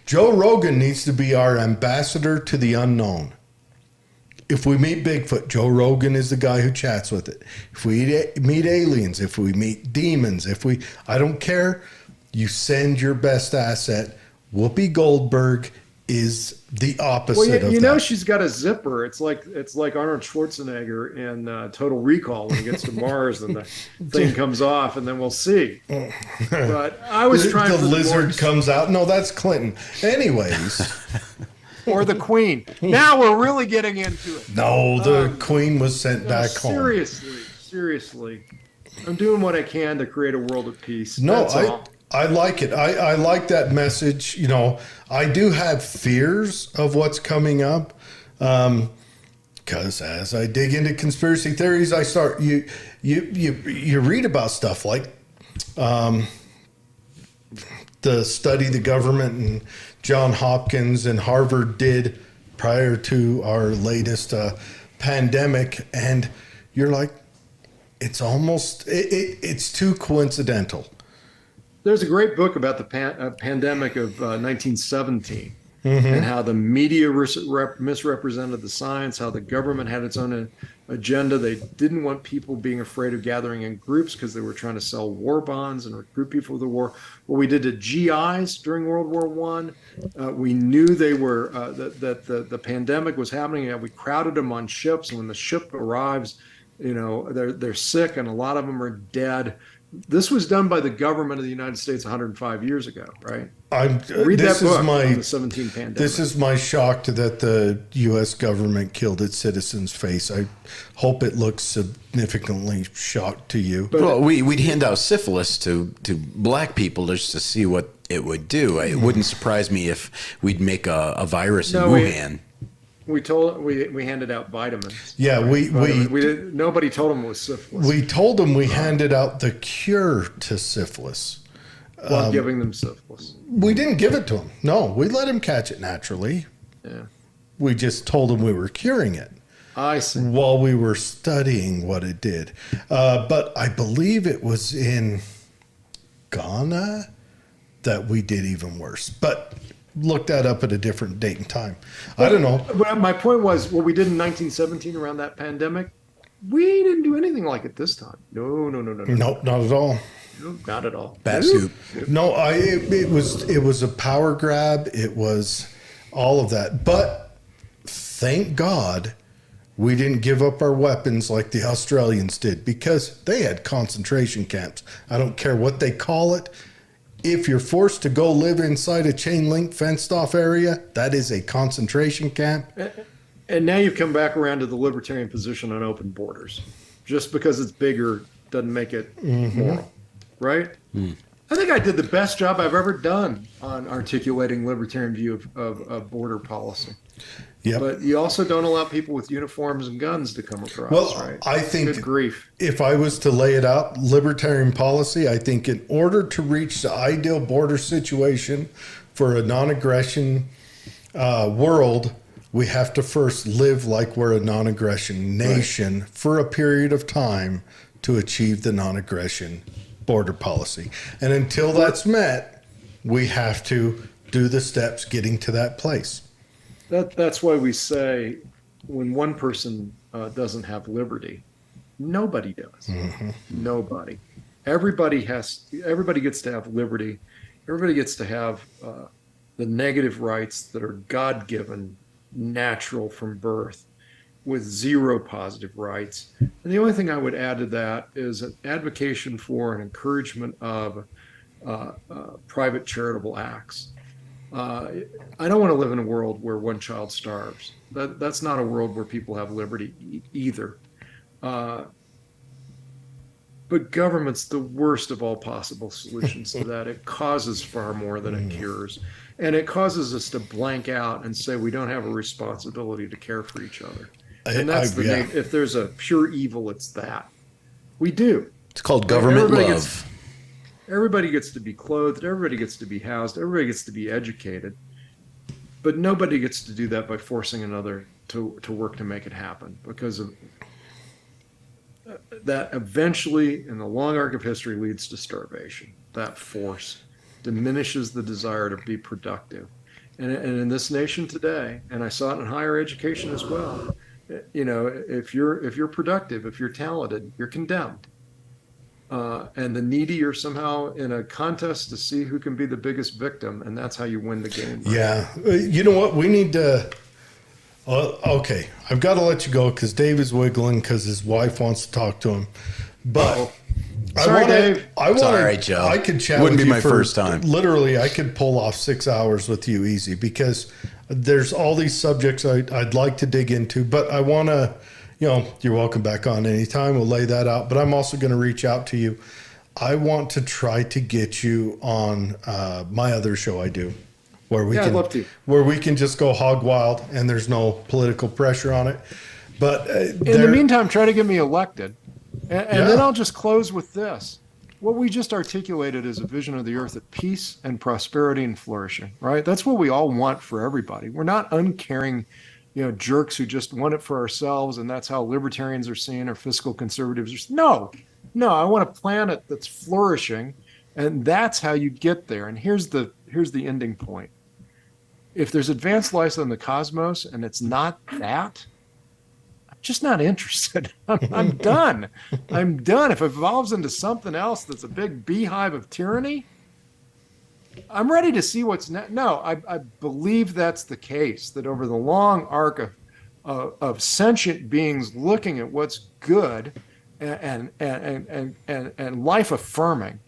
Joe Rogan needs to be our ambassador to the unknown. If we meet Bigfoot, Joe Rogan is the guy who chats with it. If we meet aliens, if we meet demons, I don't care. You send your best asset. Whoopi Goldberg is the opposite Well, of you that. know she's got a zipper. It's like Arnold Schwarzenegger in Total Recall when he gets to Mars and the thing comes off, and then we'll see. But I was trying the for lizard comes out. No, that's Clinton. Anyways, or the Queen. Now we're really getting into it. no, the Queen was sent back home. Seriously, I'm doing what I can to create a world of peace. No, That's all. I like it. I like that message. You know, I do have fears of what's coming up. Because as I dig into conspiracy theories, I start you read about stuff like the study the government and John Hopkins and Harvard did prior to our latest pandemic, and you're like, it's almost it's too coincidental. There's a great book about the pandemic of 1917 and how the media misrepresented the science, how the government had its own agenda. They didn't want people being afraid of gathering in groups because they were trying to sell war bonds and recruit people for the war. What we did to GIs during World War One, we knew they were that the pandemic was happening, and we crowded them on ships. And when the ship arrives, they're sick, and a lot of them are dead. This was done by the government of the United States 105 years ago, right? Read that book on the 17 pandemic. This is my shock that the U.S. government killed its citizens' face. I hope it looks significantly shocked to you. Well, we'd hand out syphilis to black people just to see what it would do. It wouldn't surprise me if we'd make a virus in Wuhan. We handed out vitamins. Yeah, right? we did, nobody told them it was syphilis. We told them we handed out the cure to syphilis. While giving them syphilis. We didn't give it to them. No, we let them catch it naturally. Yeah. We just told them we were curing it. I see. While we were studying what it did. But I believe it was in Ghana that we did even worse. But look that up at a different date and time. I don't know. But my point was, what we did in 1917 around that pandemic, we didn't do anything like it this time. No. Nope, not at all. No, not at all. Bat soup. No, it was a power grab. It was all of that. But thank God we didn't give up our weapons like the Australians did, because they had concentration camps. I don't care what they call it. If you're forced to go live inside a chain link fenced off area, that is a concentration camp. And now you've come back around to the libertarian position on open borders. Just because it's bigger doesn't make it moral, right? I think I did the best job I've ever done on articulating libertarian view of border policy. Yep. But you also don't allow people with uniforms and guns to come across, Well, right? I think Good grief. if I was to lay it out, libertarian policy, I think in order to reach the ideal border situation for a non-aggression world, we have to first live like we're a non-aggression nation for a period of time to achieve the non-aggression border policy. And until that's met, we have to do the steps getting to that place. That's why we say when one person doesn't have liberty, nobody does. Nobody. Everybody gets to have liberty. Everybody gets to have the negative rights that are God-given, natural from birth, with zero positive rights. And the only thing I would add to that is an advocacy for and encouragement of private charitable acts. I don't want to live in a world where one child starves. That's not a world where people have liberty either. Uh, but government's the worst of all possible solutions to that. It causes far more than it cures. And it causes us to blank out and say we don't have a responsibility to care for each other. And that's if there's a pure evil, it's that. We do. It's called government love. Everybody gets to be clothed, everybody gets to be housed, everybody gets to be educated. But nobody gets to do that by forcing another to work to make it happen, because of that eventually in the long arc of history leads to starvation. That force diminishes the desire to be productive. And in this nation today, and I saw it in higher education as well, if you're productive, if you're talented, you're condemned. And the needy are somehow in a contest to see who can be the biggest victim, and that's how you win the game. Right? Yeah. You know what? We need to... okay, I've got to let you go because Dave is wiggling because his wife wants to talk to him. But sorry, Dave. It's all right, Joe. I could chat. Wouldn't with be you my first time. Literally, I could pull off 6 hours with you easy because there's all these subjects I'd like to dig into. But I want to, you're welcome back on anytime. We'll lay that out. But I'm also going to reach out to you. I want to try to get you on my other show I do. I'd love to. Where we can just go hog wild and there's no political pressure on it. But in the meantime, try to get me elected. And then I'll just close with this. What we just articulated is a vision of the earth of peace and prosperity and flourishing, right? That's what we all want for everybody. We're not uncaring, jerks who just want it for ourselves, and that's how libertarians are seen, or fiscal conservatives are. No, I want a planet that's flourishing, and that's how you get there. And here's the ending point. If there's advanced life in the cosmos and it's not that, I'm just not interested. I'm done. I'm done. If it evolves into something else that's a big beehive of tyranny, I'm ready to see what's next. No, I believe that's the case, that over the long arc of sentient beings looking at what's good and life affirming,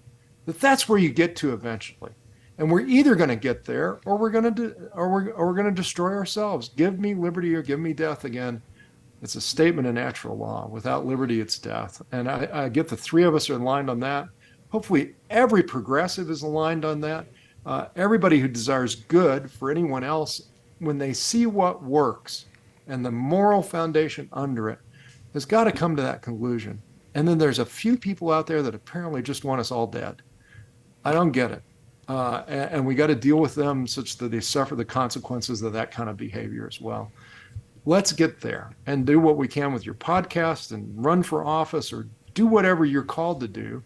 that's where you get to eventually. And we're either going to get there, or we're going to destroy ourselves. Give me liberty or give me death again. It's a statement of natural law. Without liberty, it's death. And I get the three of us are aligned on that. Hopefully, every progressive is aligned on that. Everybody who desires good for anyone else, when they see what works and the moral foundation under it, has got to come to that conclusion. And then there's a few people out there that apparently just want us all dead. I don't get it. And we got to deal with them such that they suffer the consequences of that kind of behavior as well. Let's get there and do what we can with your podcast and run for office or do whatever you're called to do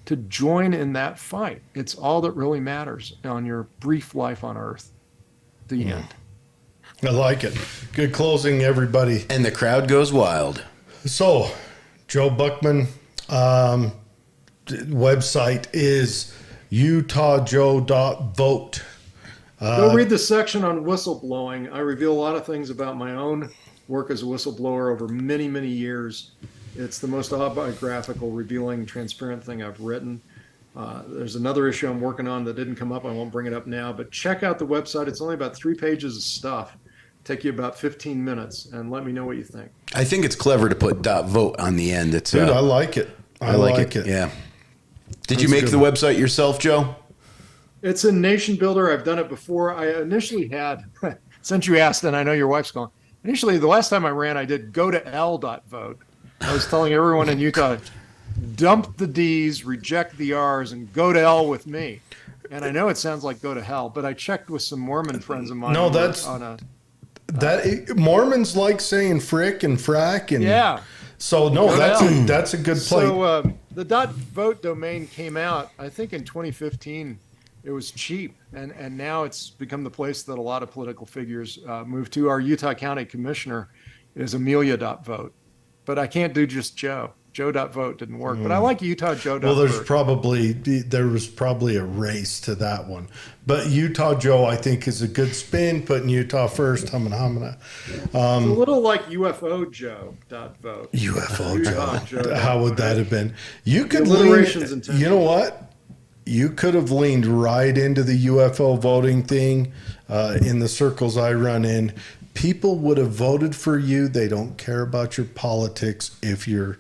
to join in that fight. It's all that really matters on your brief life on Earth. The end. I like it. Good closing, everybody. And the crowd goes wild. So, Joe Buchman, website is utahjoe.vote. Go read the section on whistleblowing. I reveal a lot of things about my own work as a whistleblower over many, many years. It's the most autobiographical, revealing, transparent thing I've written. There's another issue I'm working on that didn't come up. I won't bring it up now, but check out the website. It's only about 3 pages of stuff. Take you about 15 minutes, and let me know what you think. I think it's clever to put .vote on the end. It's Dude, I like it. I like it. Yeah. Did you make the website yourself, Joe? It's a nation builder. I've done it before. I initially had, since you asked, and I know your wife's going, initially, the last time I ran, I did go to L.vote. I was telling everyone in Utah, dump the D's, reject the R's, and go to L with me. And I know it sounds like go to hell, but I checked with some Mormon friends of mine. No, Mormons like saying frick and frack. And yeah. So, no, that's a good play. So the .vote domain came out, I think, in 2015. It was cheap, and now it's become the place that a lot of political figures move to. Our Utah County Commissioner is Amelia.vote, but I can't do just Joe. Joe.vote didn't work, but I like Utah Joe.vote. Well, there was probably a race to that one, but Utah Joe, I think, is a good spin, putting Utah first. Humana. It's a little like UFO Joe.vote. UFO Joe. How would that have been? You could alliterations. You know what? you could have leaned right into the UFO voting thing. In the circles I run in, people would have voted for you. They don't care about your politics if you're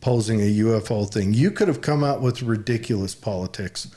posing a UFO thing. You could have come out with ridiculous politics.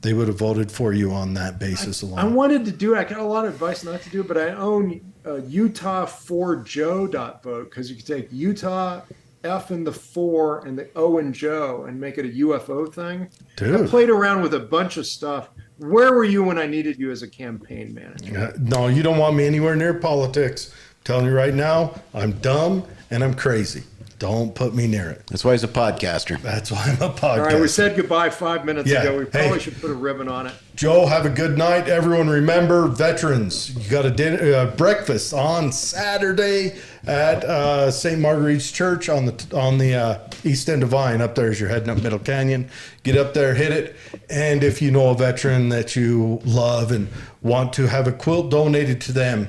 They would have voted for you on that basis alone. I wanted to do it. I got a lot of advice not to do it, but I own Utah4Joe.vote because you could take Utah, F in the 4, and the O in Joe and make it a UFO thing. Dude. I played around with a bunch of stuff. Where were you when I needed you as a campaign manager? No, you don't want me anywhere near politics. I'm telling you right now, I'm dumb and I'm crazy. Don't put me near it. That's why he's a podcaster. That's why I'm a podcaster. All right, we said goodbye 5 minutes Yeah. ago. We probably Hey. should put a ribbon on it. Joe, have a good night. Everyone remember, veterans, you got a dinner, breakfast on Saturday at St. Marguerite's Church on the east end of Vine. Up there as you're heading up Middle Canyon. Get up there, hit it. And if you know a veteran that you love and want to have a quilt donated to them,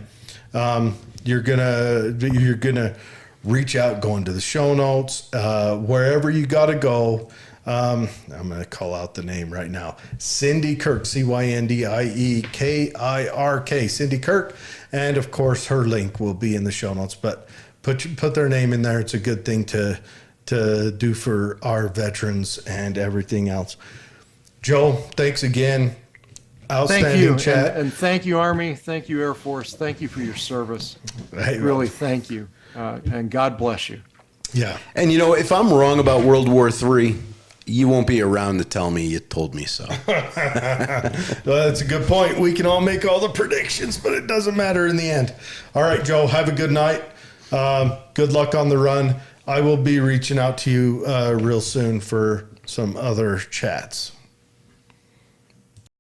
you're gonna reach out, go into the show notes, wherever you got to go. I'm going to call out the name right now. Cindy Kirk, CyndiekIRK, Cindy Kirk. And of course, her link will be in the show notes, but put their name in there. It's a good thing to do for our veterans and everything else. Joe, thanks again. Outstanding Thank you. chat. And thank you, Army. Thank you, Air Force. Thank you for your service. Hey, Really, thank you. And God bless you. Yeah. And you know, if I'm wrong about World War III, you won't be around to tell me you told me so. Well, that's a good point. We can all make all the predictions, but it doesn't matter in the end. All right, Joe, have a good night. Good luck on the run. I will be reaching out to you real soon for some other chats.